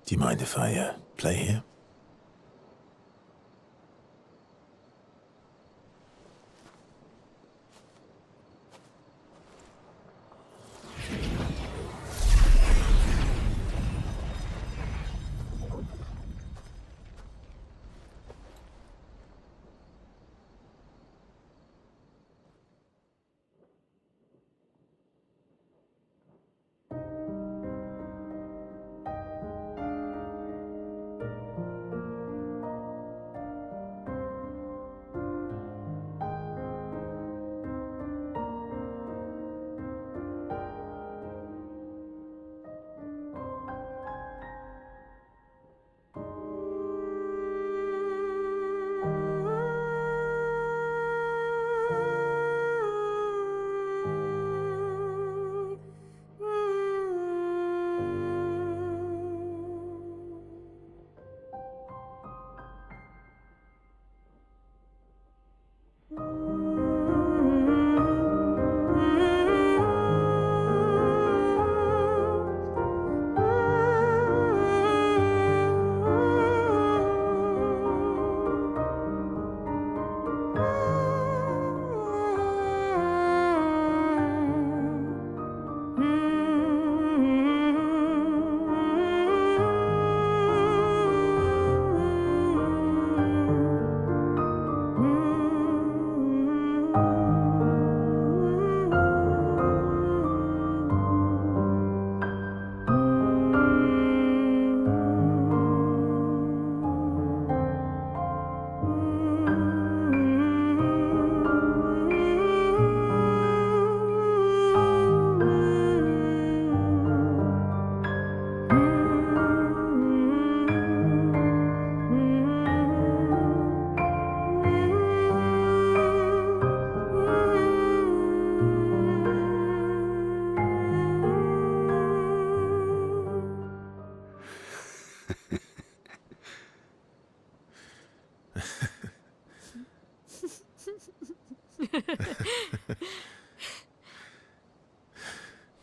Do you mind if I, play here?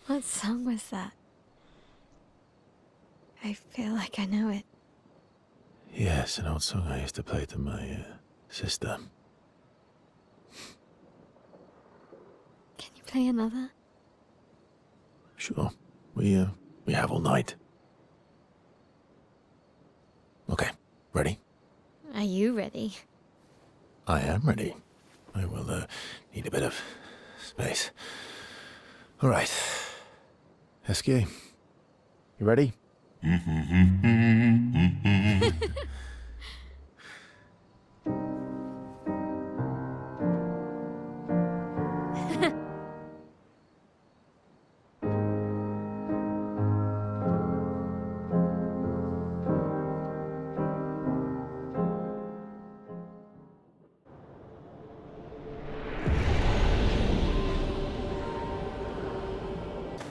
What song was that? I feel like I know it. Yes, an old song I used to play to my, sister. Can you play another? Sure. We have all night. Okay, ready? Are you ready? I am ready. I will, need a bit of space. All right. Esquier, you ready?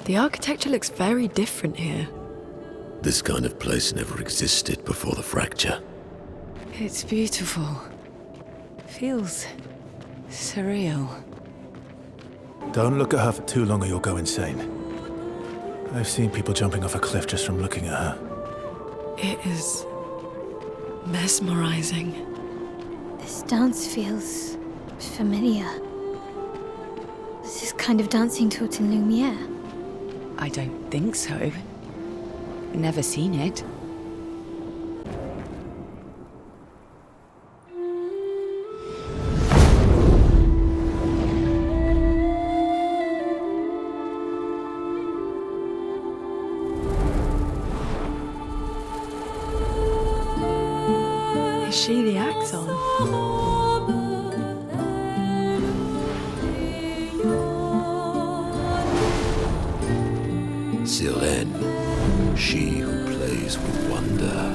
The architecture looks very different here. This kind of place never existed before the fracture. It's beautiful. Feels surreal. Don't look at her for too long or you'll go insane. I've seen people jumping off a cliff just from looking at her. It is mesmerizing. This dance feels familiar. This is kind of dancing taught in Lumiere. I don't think so. Never seen it. Is she the Axon? Sirene, she who plays with wonder.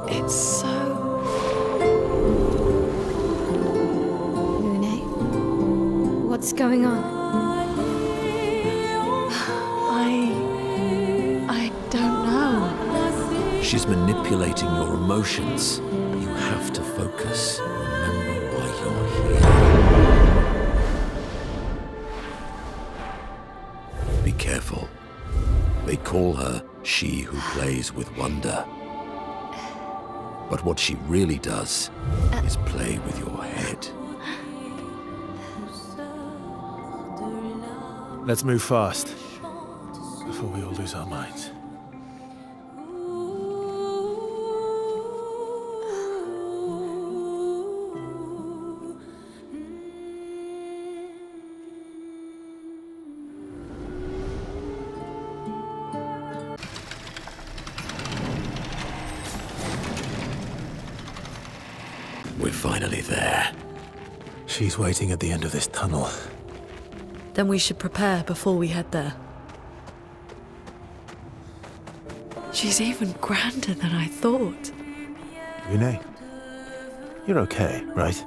It's so... Lune, what's going on? I don't know. She's manipulating your emotions. You have to focus. Remember why you're here. Be careful. They call her she who plays with wonder. But what she really does is play with your head. Let's move fast, before we all lose our minds. We're finally there. She's waiting at the end of this tunnel. Then we should prepare before we head there. She's even grander than I thought. Lune, you're okay, right?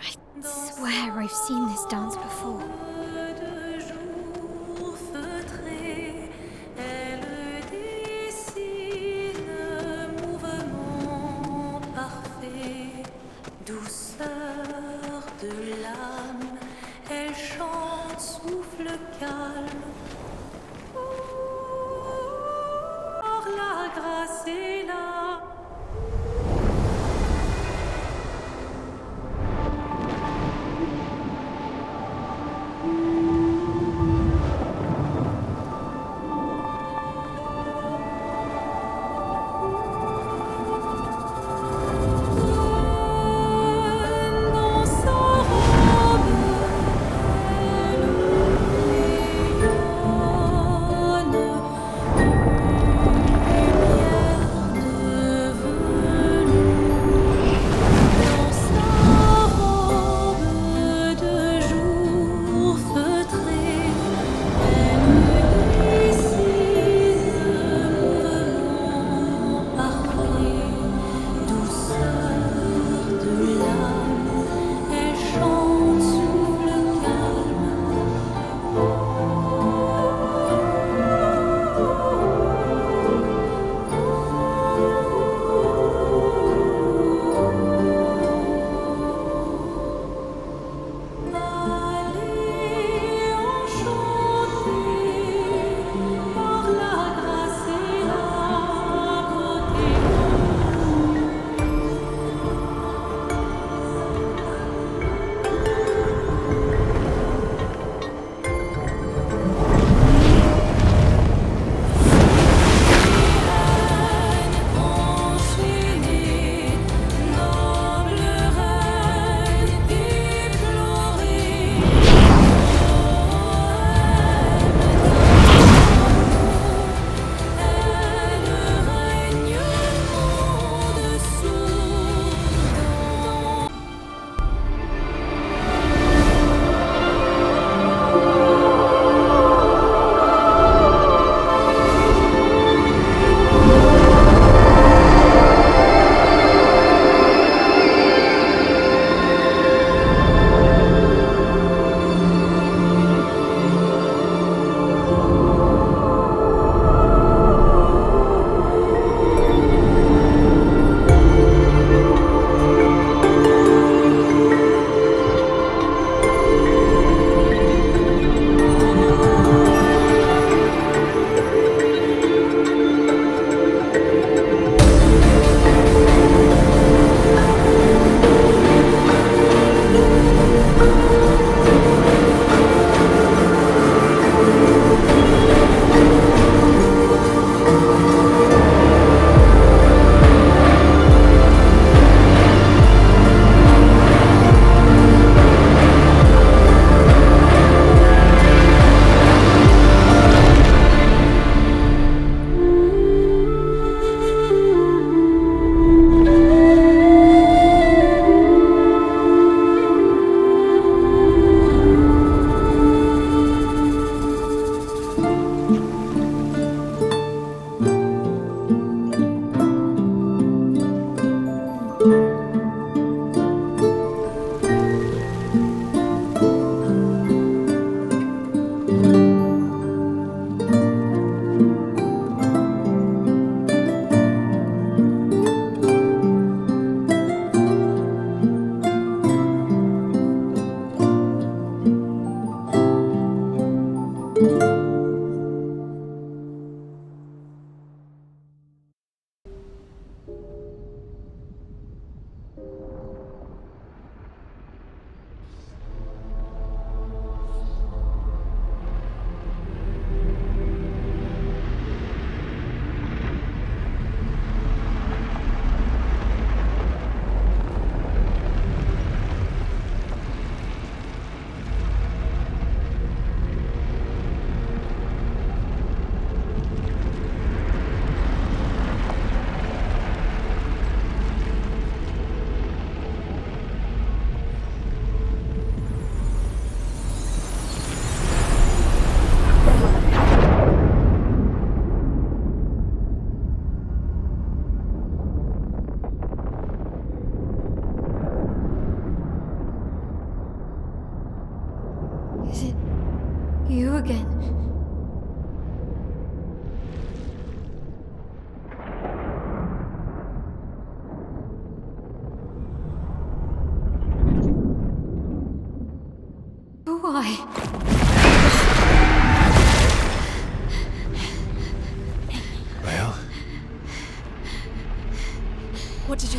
I swear I've seen this dance before.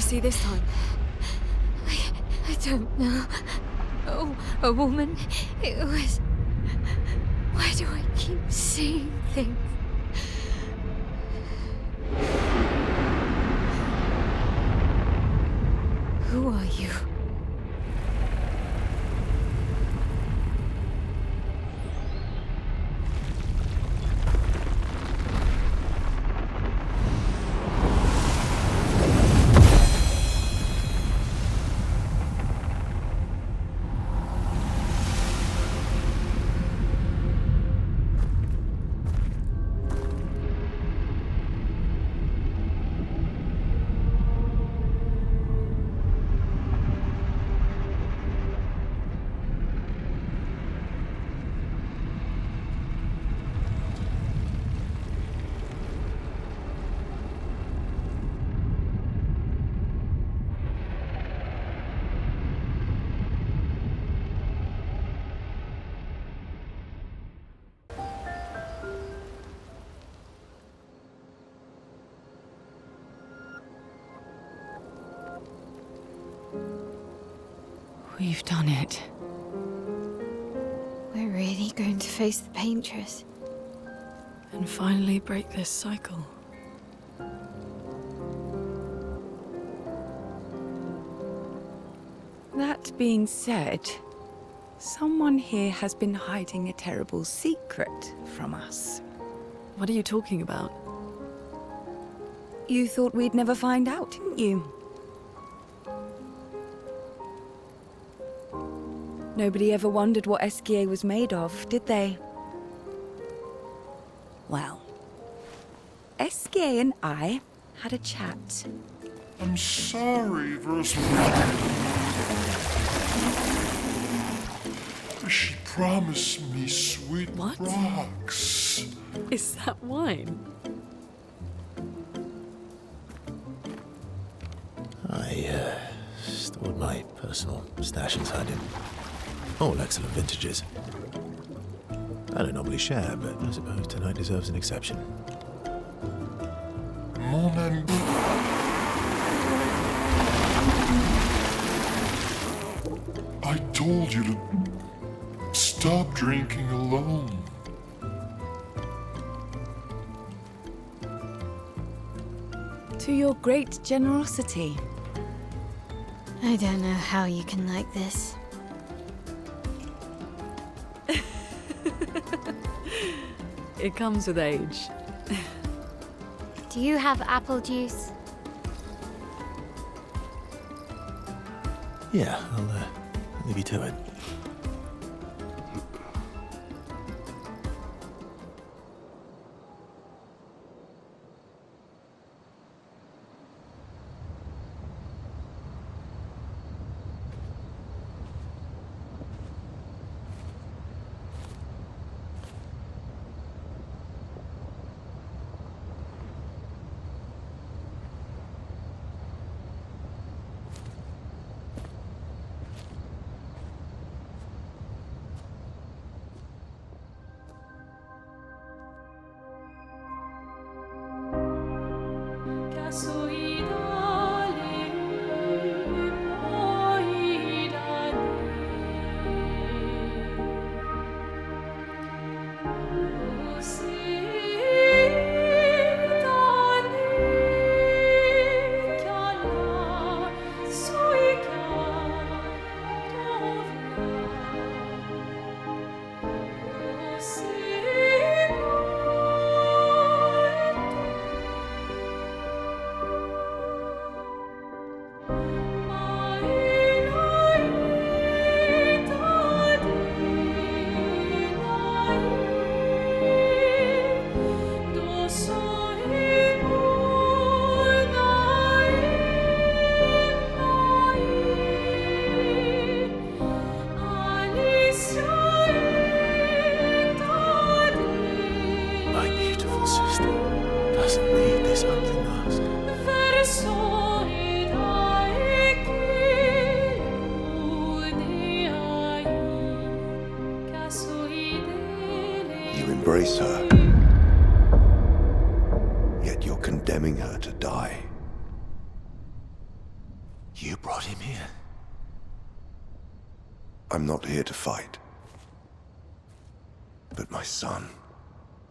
see this time? I don't know. Oh, a woman. It was... Why do I keep seeing things? Who are you? We've done it. We're really going to face the Paintress. And finally break this cycle. That being said, someone here has been hiding a terrible secret from us. What are you talking about? You thought we'd never find out, didn't you? Nobody ever wondered what Esquier was made of, did they? Well, Esquier and I had a chat. I'm sorry, Verso. She promised me sweet What? rocks. Is that wine? I stored my personal stash inside him. All excellent vintages. I don't normally share, but I suppose tonight deserves an exception. Mon ami. I told you to stop drinking alone. To your great generosity. I don't know how you can like this. It comes with age. Do you have apple juice? Yeah, I'll leave you to it. Embrace her. Yet you're condemning her to die. brought him here? I'm not here to fight. But my son,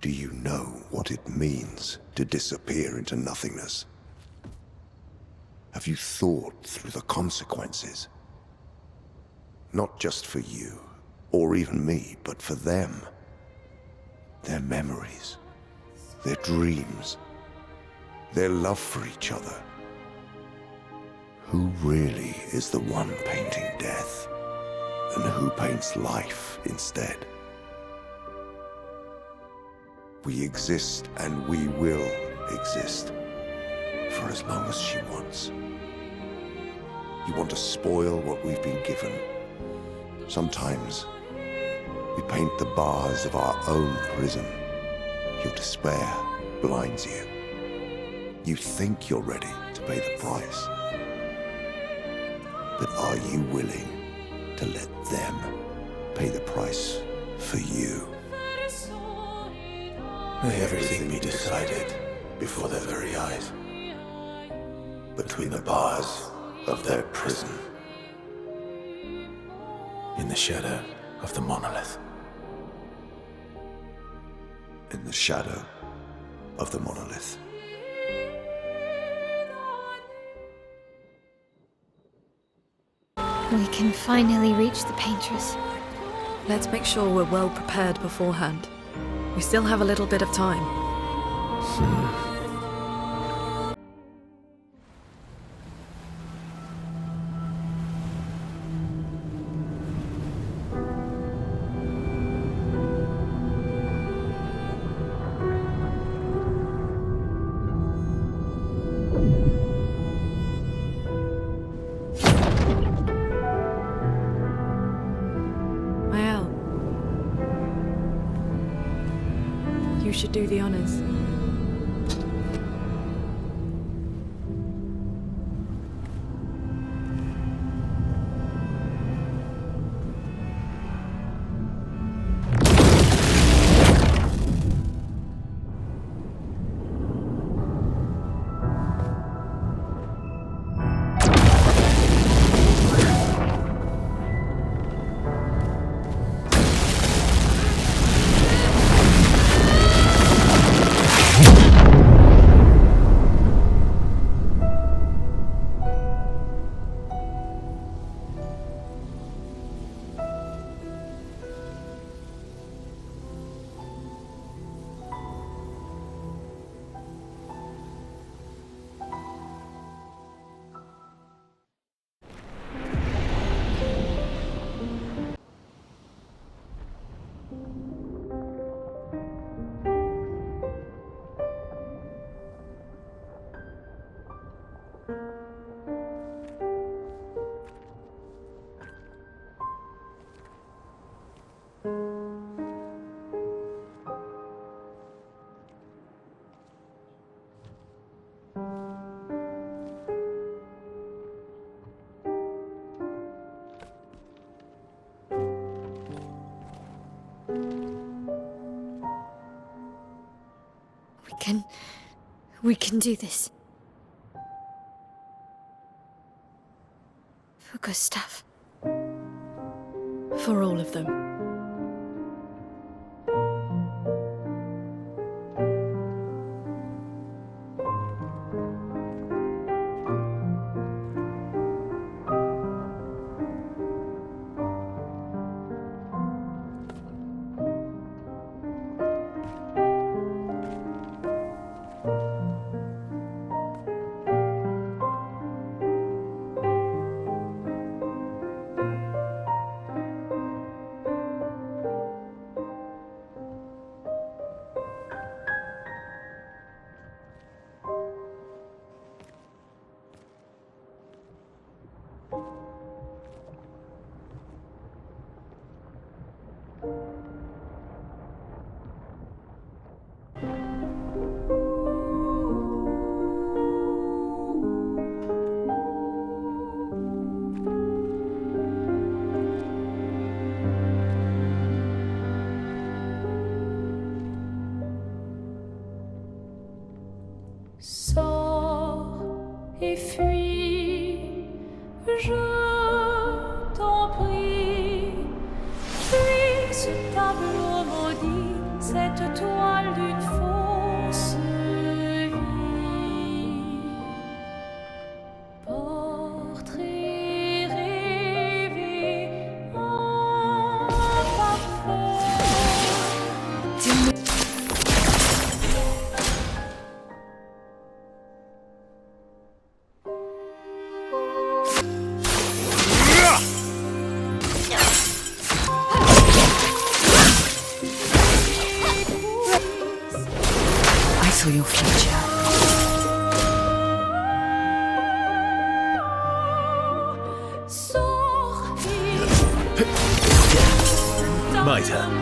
do you know what it means to disappear into nothingness? Have you thought through the consequences? Not just for you, or even me, but for them. Their memories, their dreams, their love for each other. Who really is the one painting death, and who paints life instead? We exist and we will exist for as long as she wants. You want to spoil what we've been given. Sometimes we paint the bars of our own prison. Your despair blinds you. You think you're ready to pay the price. But are you willing to let them pay the price for you? May everything be decided before their very eyes, between the bars of their prison, in the shadow of the Monolith. In the shadow of the Monolith. We can finally reach the Paintress. Let's make sure we're well prepared beforehand. We still have a little bit of time. Maelle, you should do the honors. We can do this. For Gustav. For all of them. Sors et fuis, saw your future. Mitre.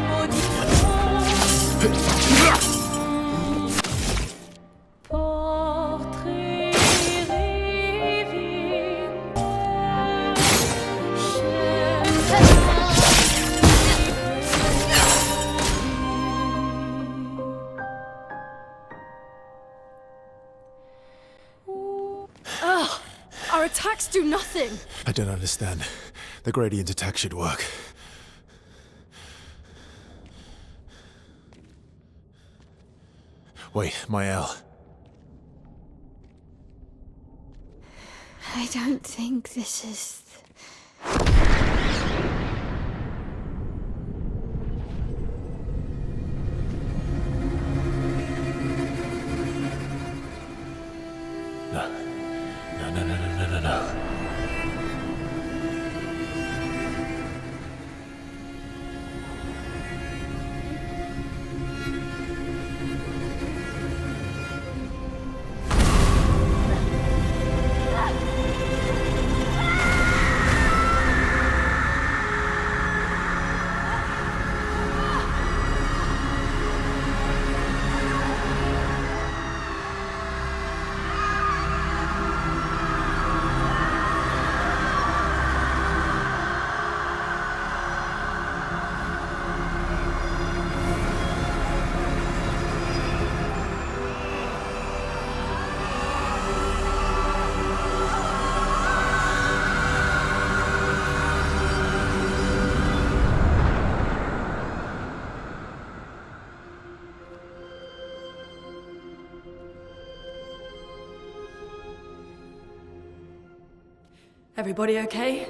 Our attacks do nothing. I don't understand. The gradient attack should work. Wait, Maelle. I don't think this is... No. Everybody okay?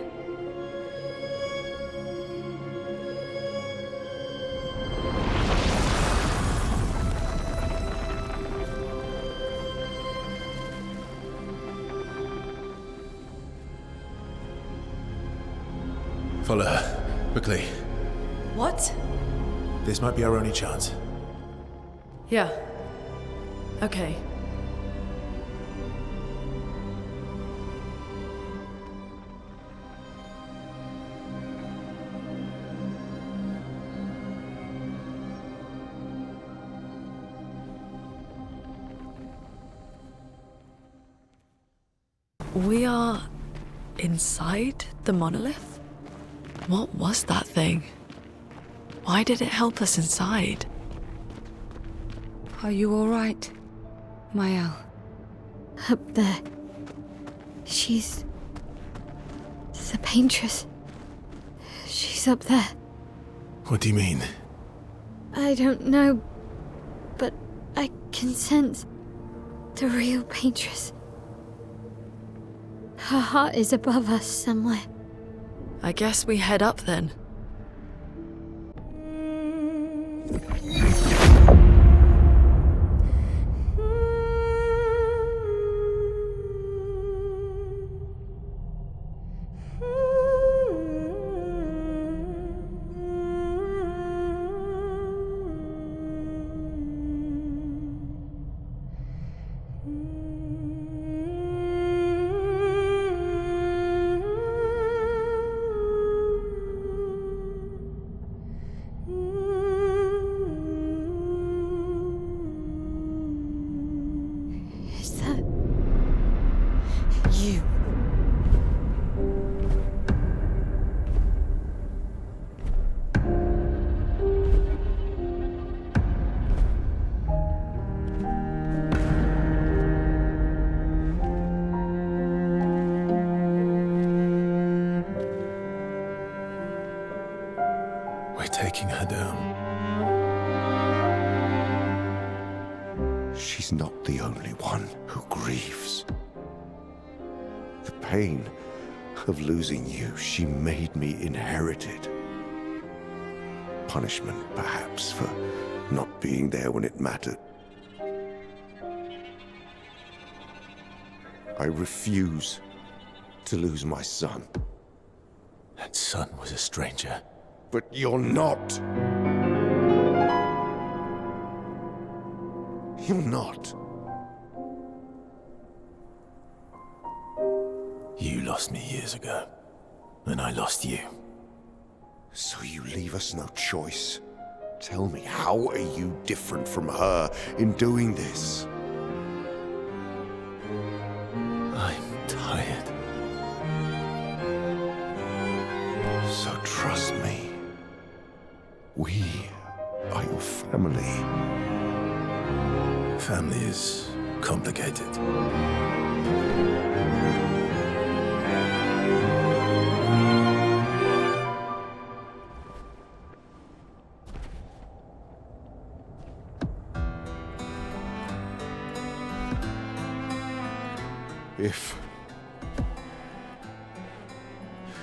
Follow her. Quickly. What? This might be our only chance. Yeah. Okay. We are inside the monolith? What was that thing? Why did it help us inside? Are you all right, Maelle? Up there. She's... the Paintress. She's up there. What do you mean? I don't know, but I can sense the real Paintress. Her heart is above us somewhere. I guess we head up then. Taking her down. She's not the only one who grieves. The pain of losing you, she made me inherit it. Punishment, perhaps, for not being there when it mattered. I refuse to lose my son. That son was a stranger. But you're not. You're not. You lost me years ago, and I lost you. So you leave us no choice. Tell me, how are you different from her in doing this? I'm tired. So trust me. We are your family. Family is complicated. If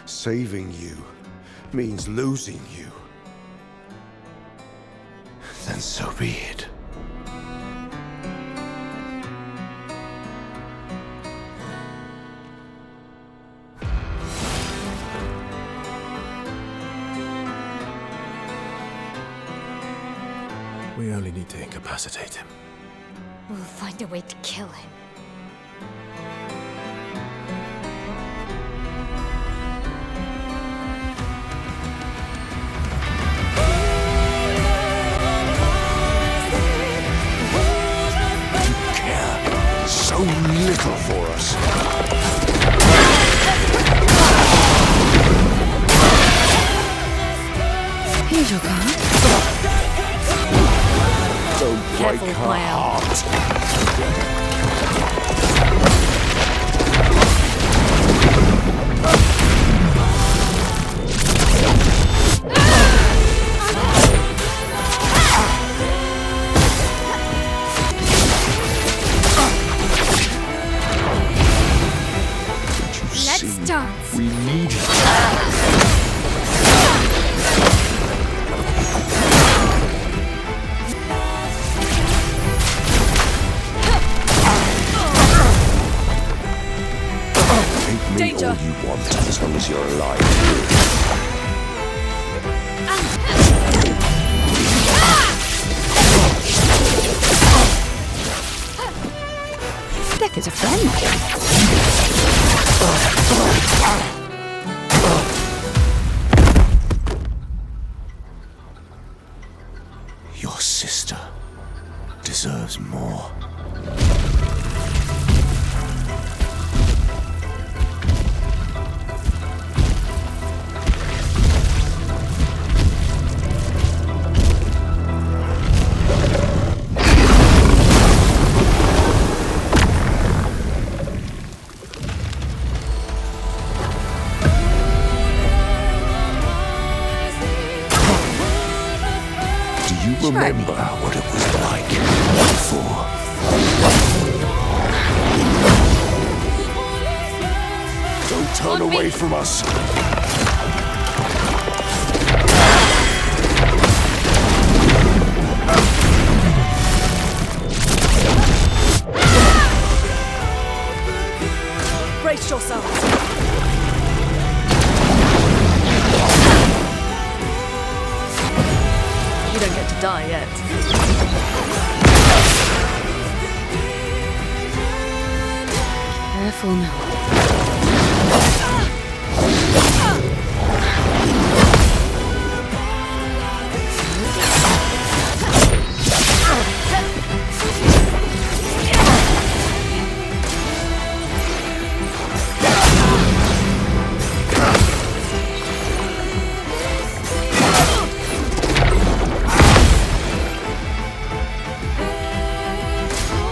saving you means losing you, then so be it. We only need to incapacitate him. We'll find a way to kill him. So little for us. Here's your card. Don't break Careful, her Maelle. heart. Let's dance. We need it. Take me Danger. all you want, as long as you're alive. Deck is a friend. Your sister deserves more. Remember what it was like before. Don't turn away from us. Brace yourselves. You don't get to die yet. Careful now.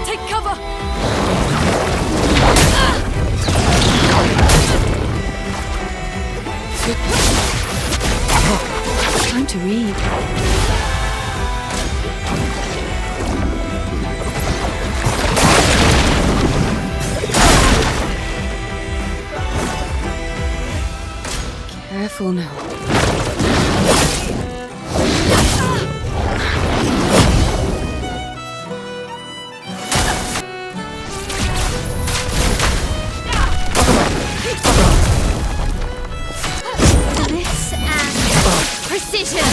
Take cover. Time to read. Careful now. This and precision.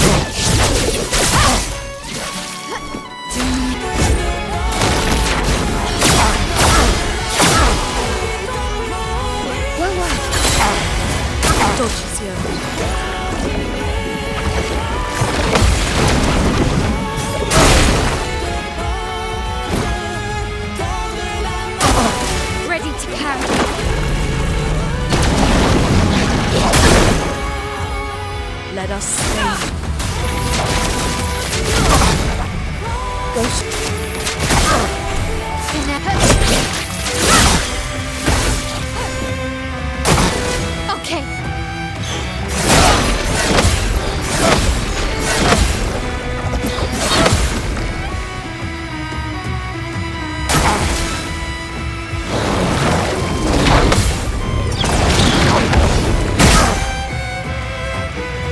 Let us stay. Okay.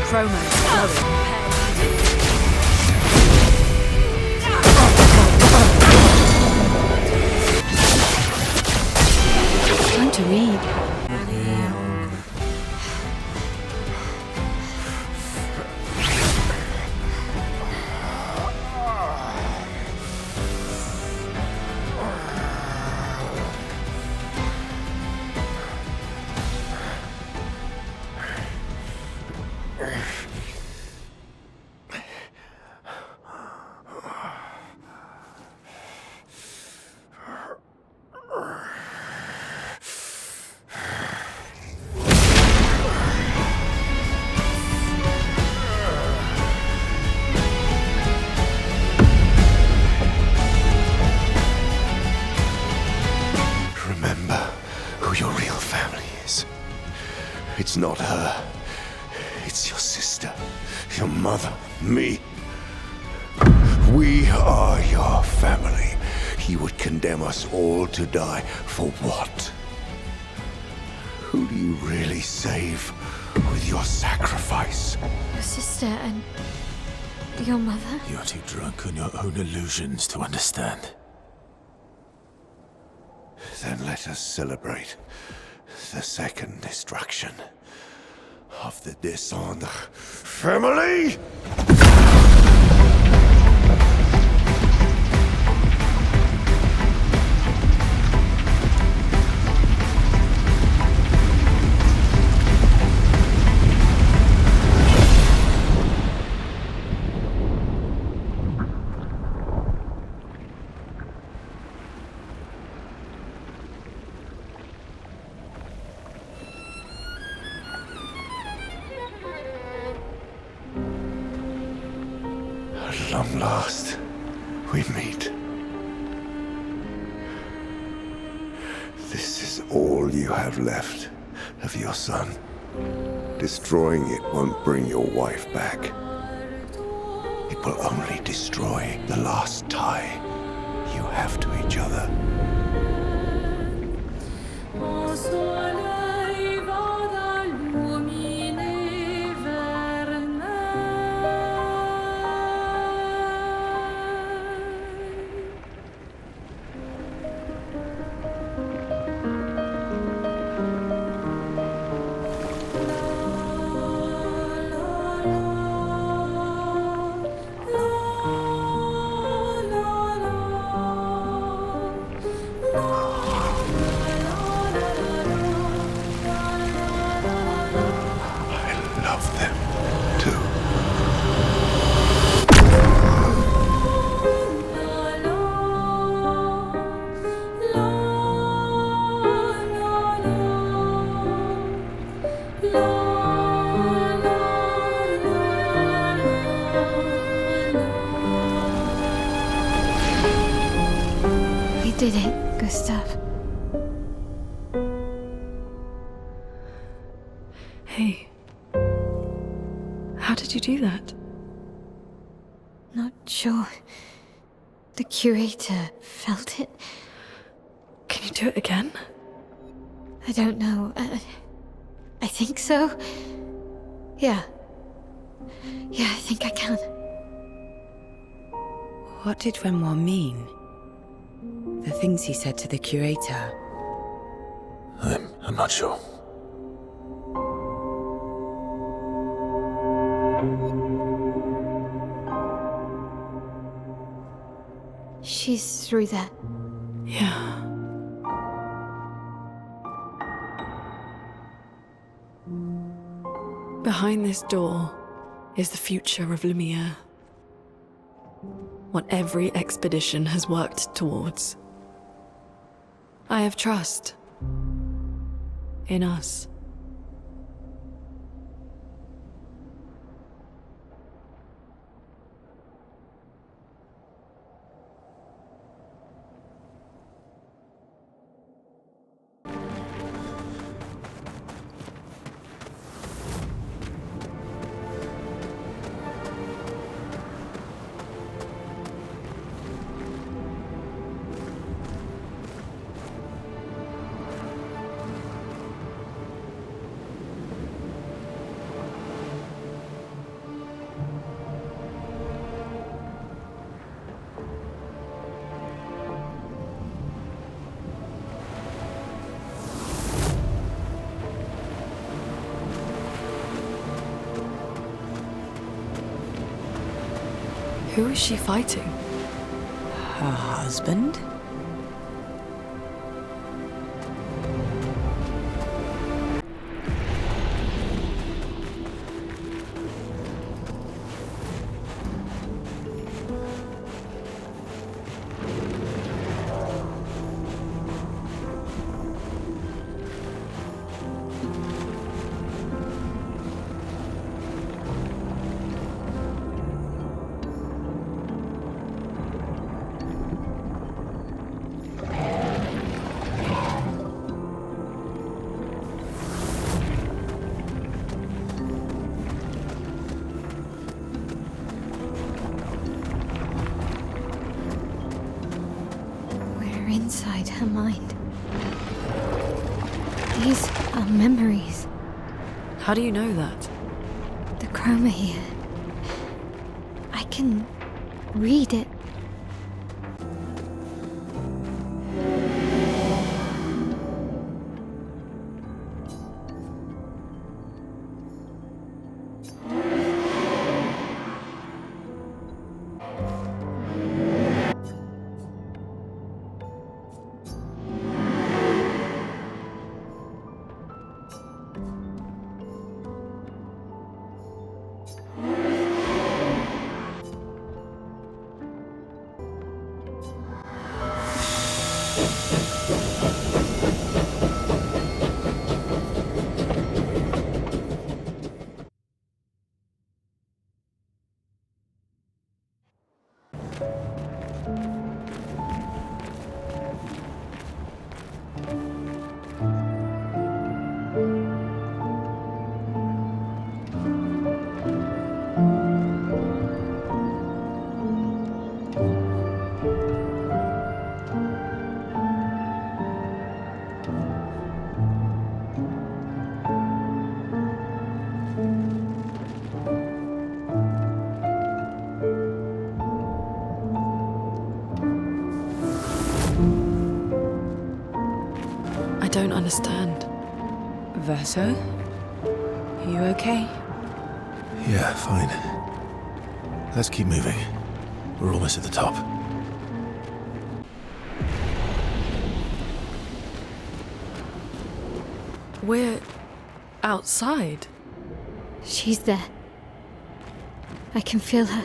Chromo flowing. Time to read. Remember who your real family is. It's not her. It's your sister, your mother, me. We are your family. He would condemn us all to die. For what? Who do you really save with your sacrifice? Your sister and your mother? You're too drunk on your own illusions to understand. Then let us celebrate the second destruction of the Descendre family! At long last, we meet. This is all you have left of your son. Destroying it won't bring your wife back. It will only destroy the last tie you have to each other. Did it, Gustav? Hey. How did you do that? Not sure. The curator felt it. Can you do it again? I don't know. I think so. Yeah. Yeah, I think I can. What did Renoir mean? The things he said to the curator. I'm not sure. She's through there. Yeah. Behind this door is the future of Lumiere. What every expedition has worked towards. I have trust in us. Who is she fighting? Her husband? Inside her mind. These are memories. How do you know that? The chroma here. I can read it. I don't understand. Verso? Are you okay? Yeah, fine. Let's keep moving. We're almost at the top. We're outside. She's there. I can feel her.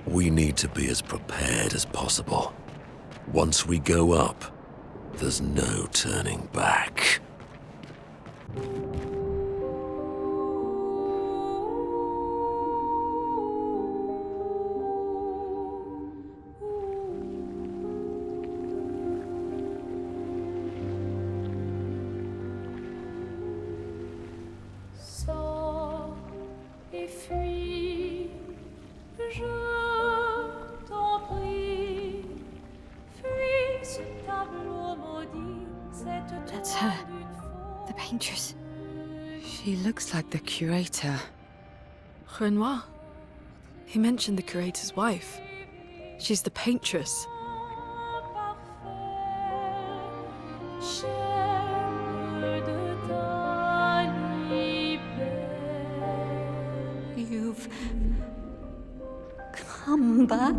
We need to be as prepared as possible. Once we go up, there's no turning back. That's her. The Paintress. She looks like the curator. Renoir. He mentioned the curator's wife. She's the Paintress. You've come back?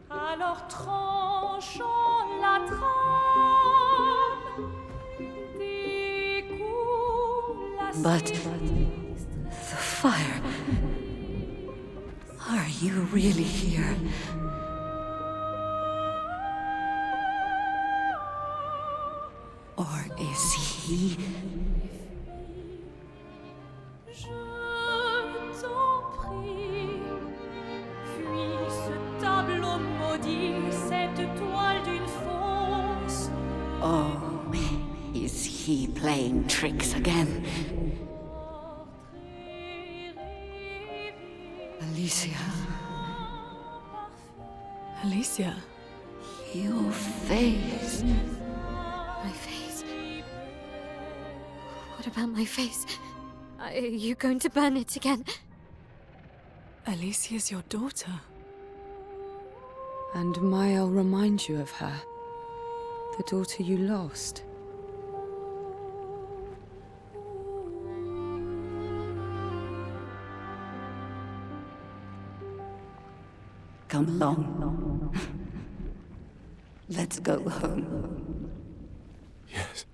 Alors tranchons la trame, découle la But the fire. Are you really here? Or is he? Je t'en prie, fuis ce tableau maudit, cette toile d'une fausse. Oh, is he playing tricks again? Alicia, Alicia. your face. My face. What about my face? Are you going to burn it again? Alicia's your daughter. And Maelle reminds you of her. The daughter you lost. Come along. Let's go home. Yes.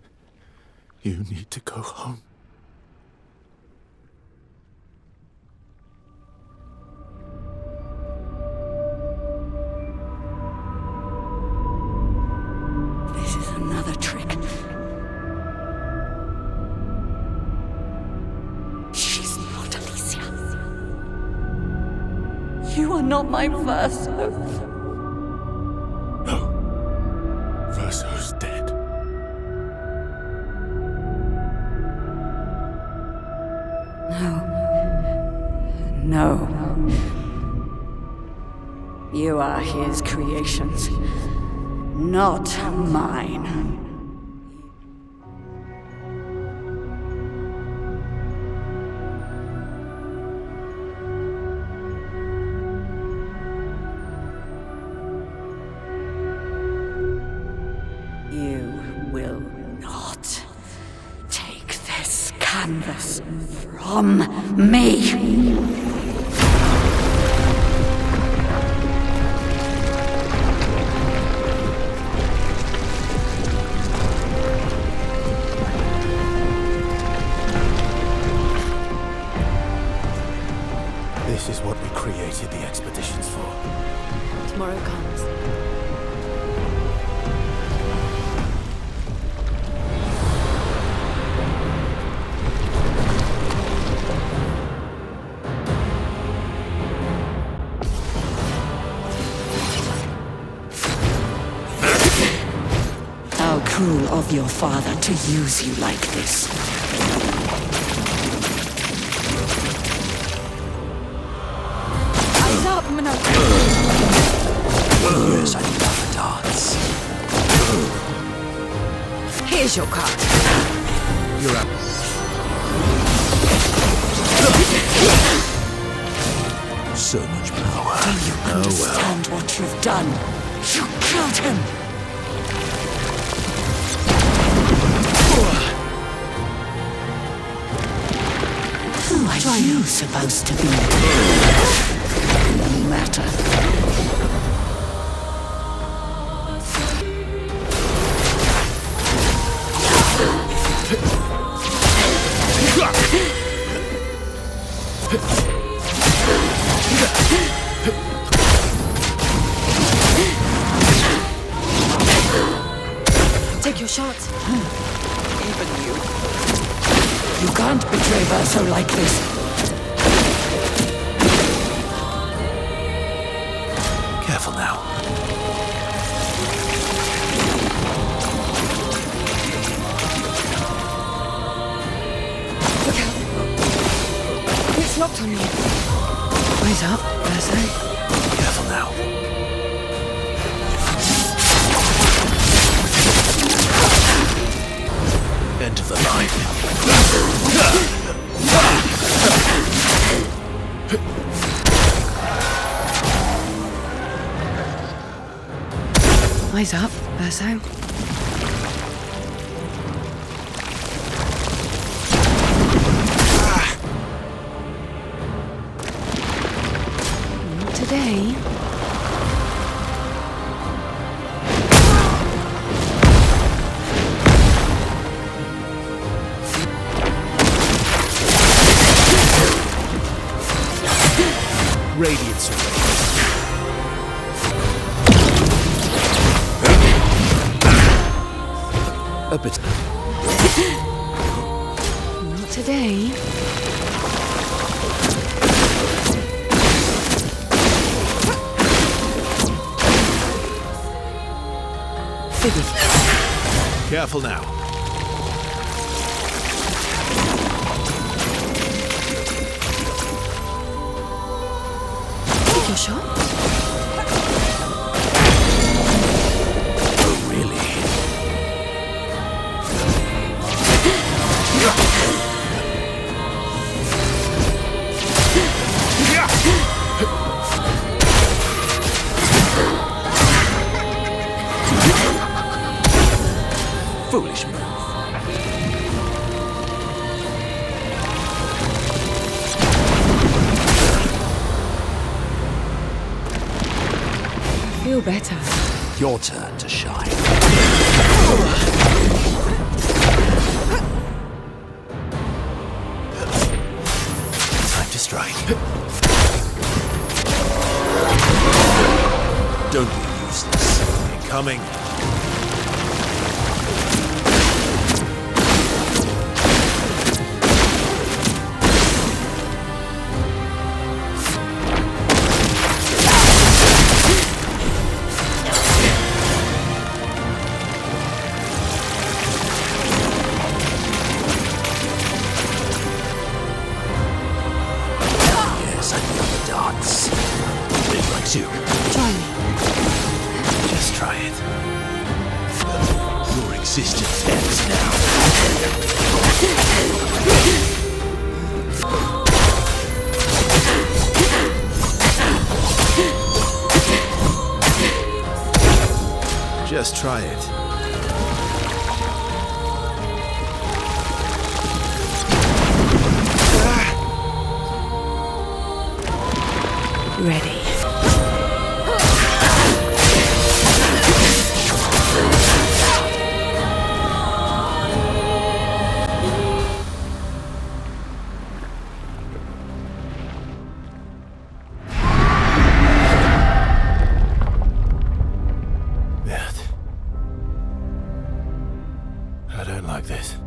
You need to go home. This is another trick. She's not Alicia. You are not my Verso. No. Verso's dead. No. You are his creations, not mine. You will not take this canvas from me. This is what we created the expeditions for. Tomorrow comes. How cruel of your father to use you like this. Eyes up, Monoco! Yes, I love a dance. Here's your card. You're up. So much power. Do you understand what you've done? You killed him! Who are you supposed to be? No matter. Take your shot. Even you. You can't betray Verso like this. Careful now. Look out. It's locked on you. Eyes up, Verso. Careful now. End of the line. Eyes up, Verso. Not today. Radiance away. A bit. Not today. Figgy. Careful now. Take your shot. Oh, really? Foolish move. I feel better. Your turn to shine. Time to strike. Don't be useless. Incoming. Yes, I feel the darts. Big like you. Try me. Just try it. Your existence ends now. Just try it. Ready. I don't like this.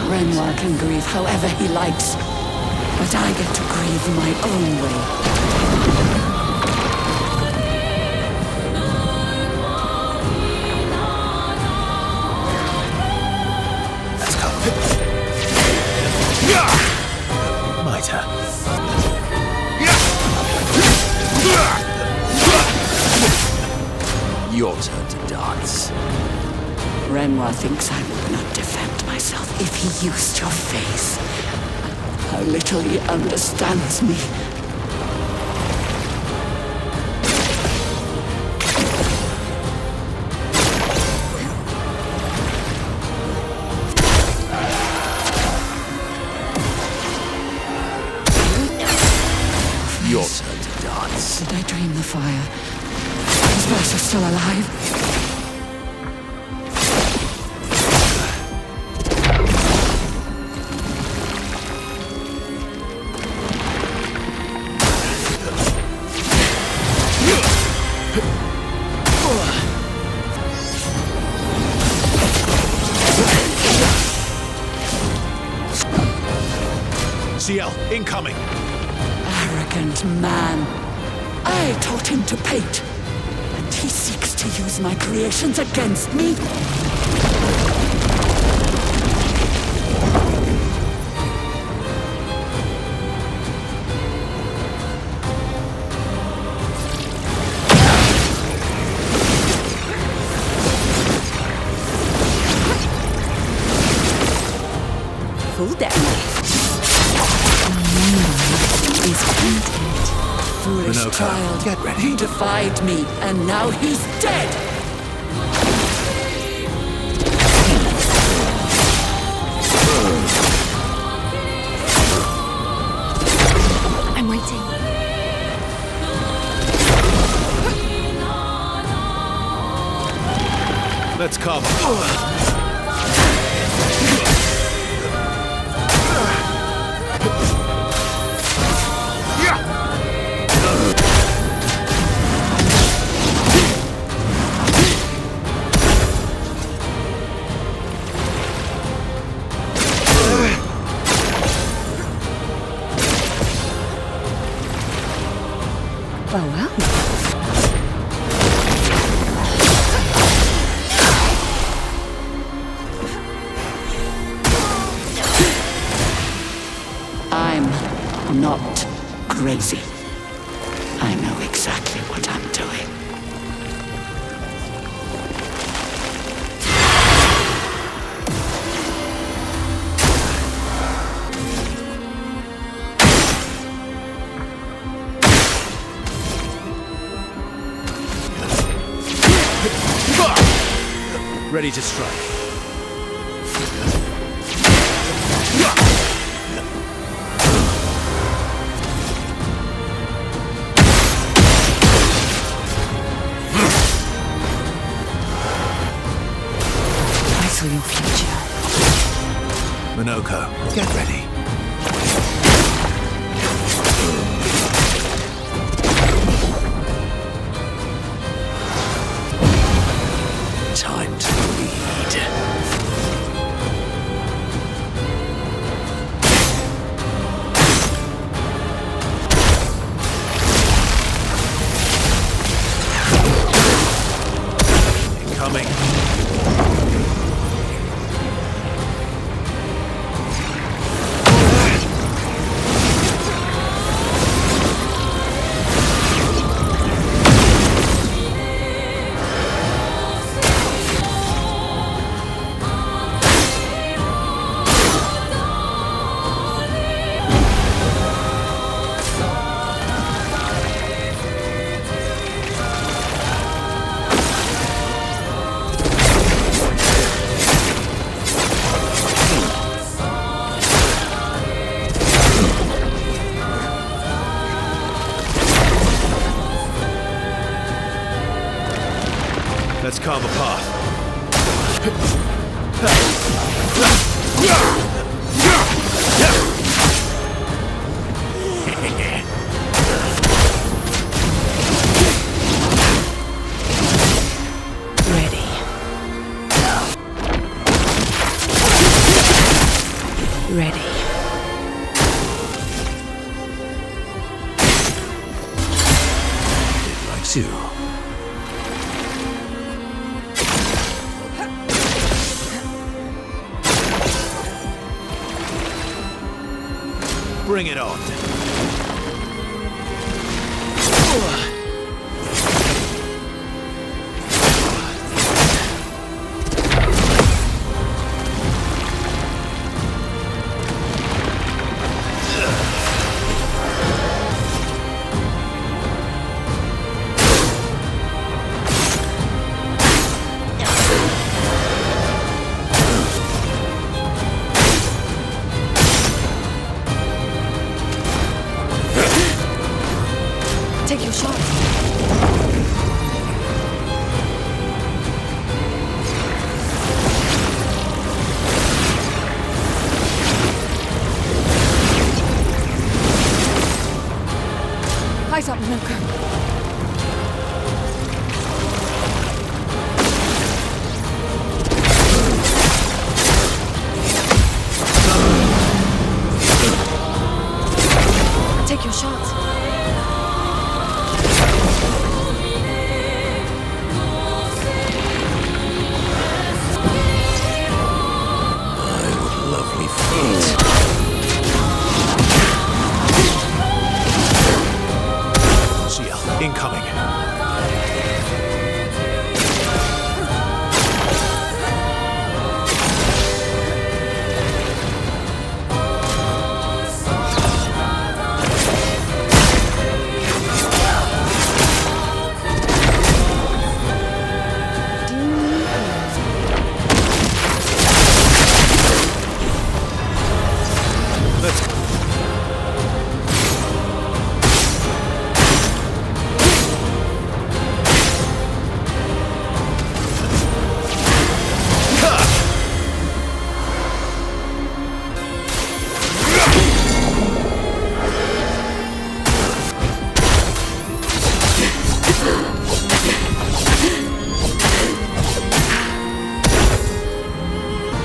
Renoir can grieve however he likes, but I get to grieve my own way. Let's go. My turn. Your turn to dance. Renoir thinks I would not defend myself if he used your face. How little he understands me. Your turn to dance. Did I dream the fire? Is Verso still alive? Sciel, incoming! Arrogant man. I taught him to paint, and he seeks to use my creations against me. pull down. The moonlight is painted. Foolish Monoco, child, get ready. you defied me, and now he's dead! I'm waiting. Let's carve a Oh, well. I'm not crazy. I know exactly what I'm doing. ready to strike. I saw your future. Monoco, get ready. Time to lead. Incoming. Let's carve a path. Ready. Ready. It likes you. Bring it on. Take your shot. Eyes up, Monoco. Take your shot. Lovely feet. Sciel, incoming.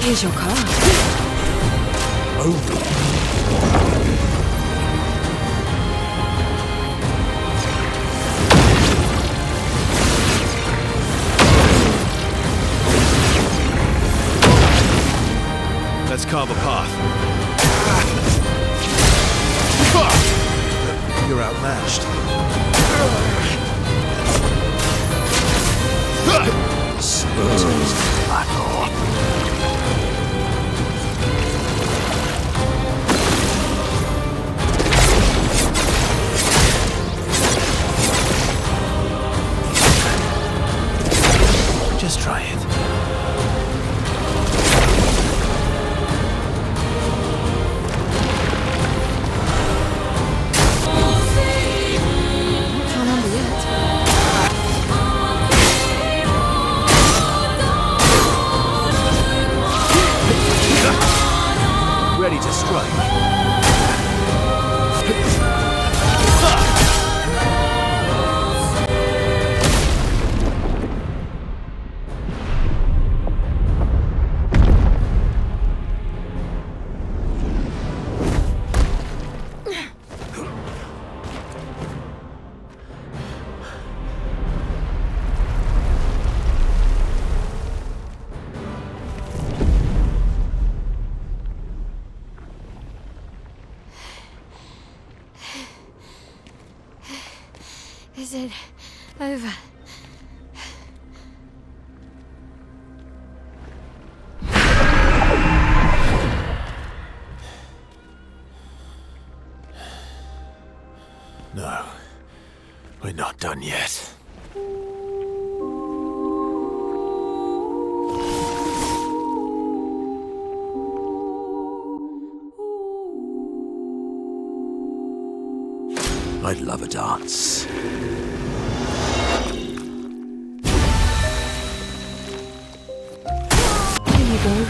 Here's your card. Oh. Let's carve a path. You're outmatched. Just try it. Ready to strike. Is it over? No, we're not done yet. I'd love a dance. Here you go.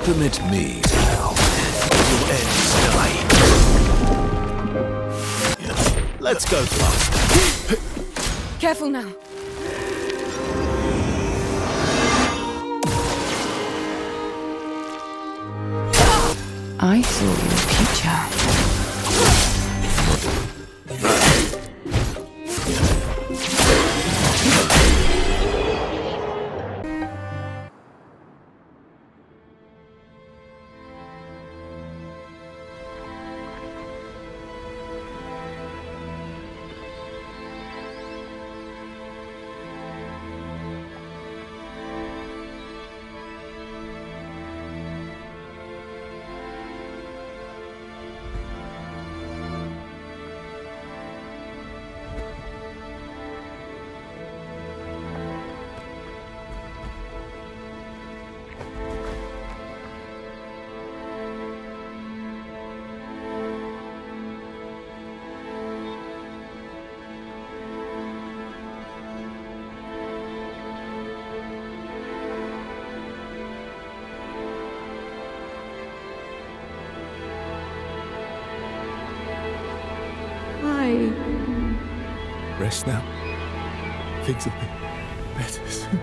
Permit me to help. Your end tonight. Let's go faster. Careful now. I saw your future. Rest now. Things will be better soon.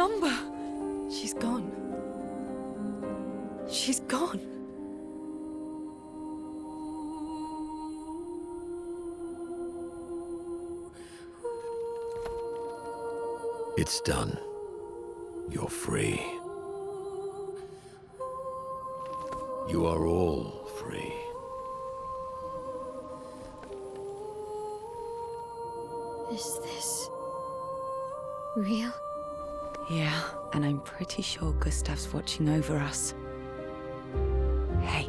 number. She's gone. She's gone. It's done. You're free. You are all free. Is this real? Yeah, and I'm pretty sure Gustav's watching over us. Hey,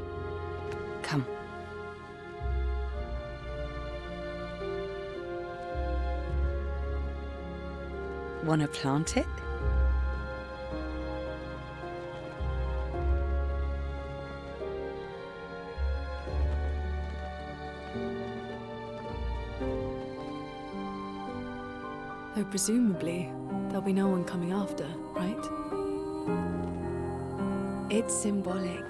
come. Wanna plant it? Though presumably, there'll be no one coming after, right? It's symbolic.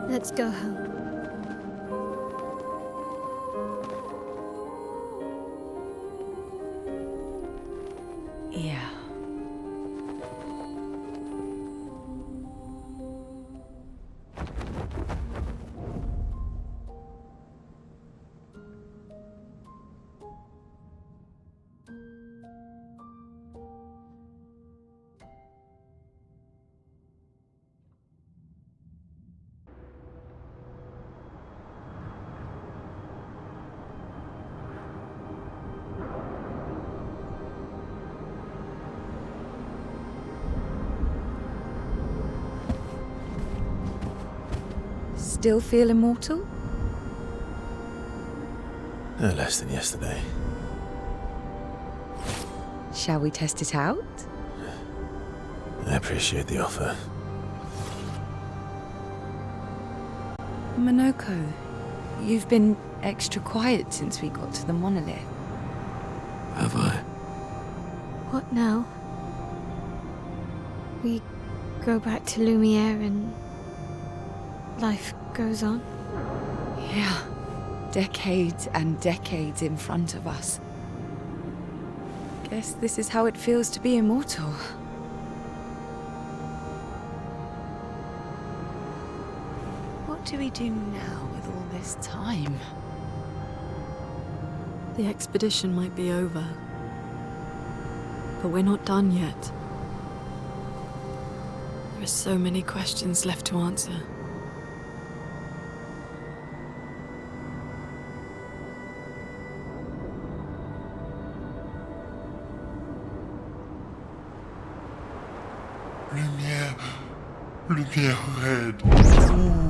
Let's go home. Yeah. Still feel immortal? No less than yesterday. Shall we test it out? I appreciate the offer. Monoco, you've been extra quiet since we got to the Monolith. Have I? What now? We go back to Lumiere and life goes on? Yeah. Decades and decades in front of us. Guess this is how it feels to be immortal. What do we do now with all this time? The expedition might be over, but we're not done yet. There are so many questions left to answer. Lumiere. Lumiere red. Ooh.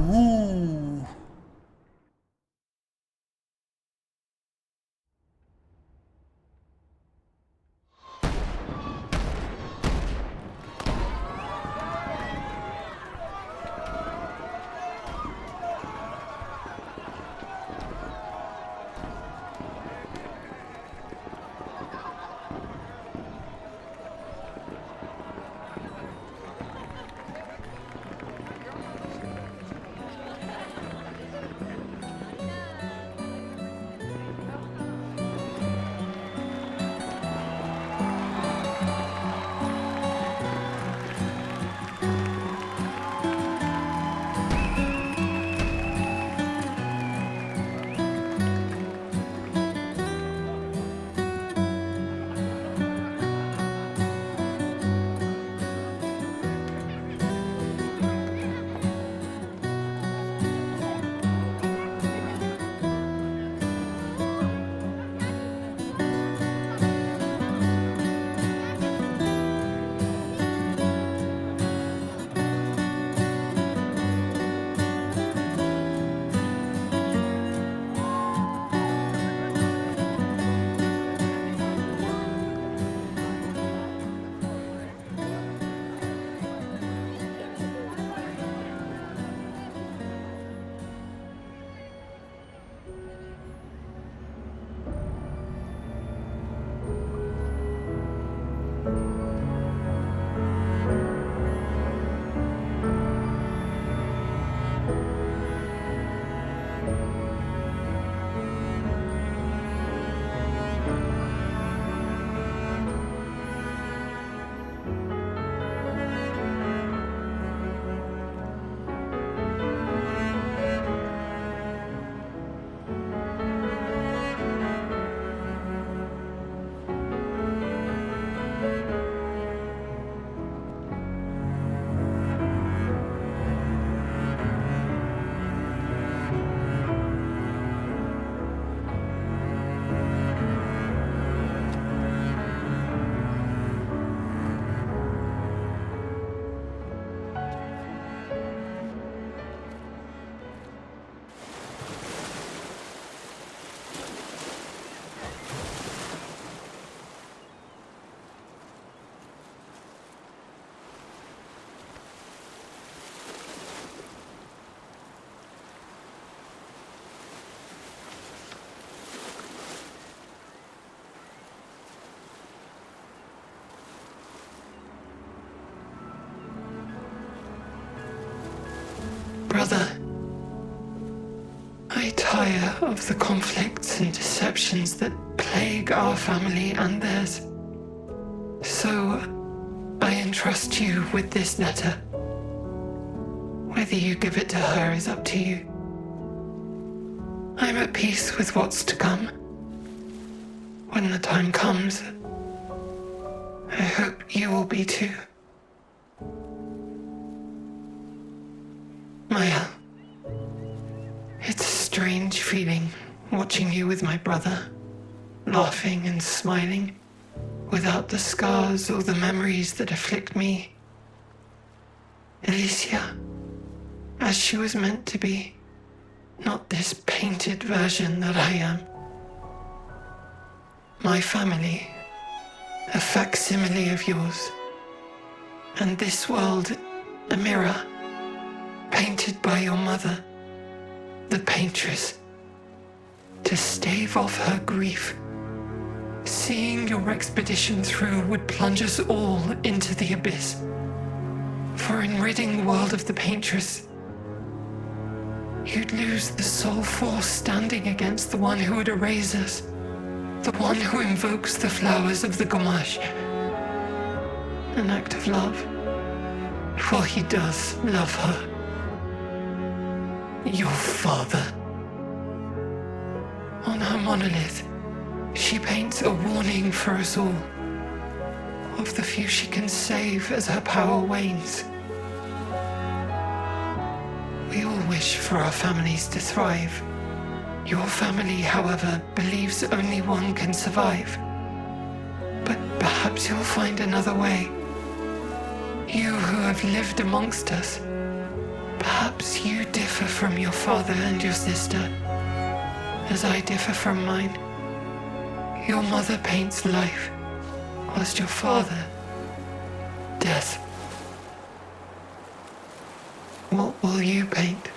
tire of the conflicts and deceptions that plague our family and theirs. So, I entrust you with this letter. Whether you give it to her is up to you. I'm at peace with what's to come. When the time comes, I hope you will be too. Maelle, it's a strange feeling watching you with my brother, laughing and smiling, without the scars or the memories that afflict me. Alicia, as she was meant to be, not this painted version that I am. My family, a facsimile of yours, and this world, a mirror, painted by your mother, the Paintress, to stave off her grief. Seeing your expedition through would plunge us all into the abyss. For in ridding the world of the Paintress, you'd lose the sole force standing against the one who would erase us, the one who invokes the flowers of the gommage. An act of love, for he does love her. Your father. On her monolith, she paints a warning for us all, of the few she can save as her power wanes. We all wish for our families to thrive. Your family, however, believes only one can survive. But perhaps you'll find another way. You who have lived amongst us, perhaps you differ from your father and your sister, as I differ from mine. Your mother paints life, whilst your father, death. What will you paint?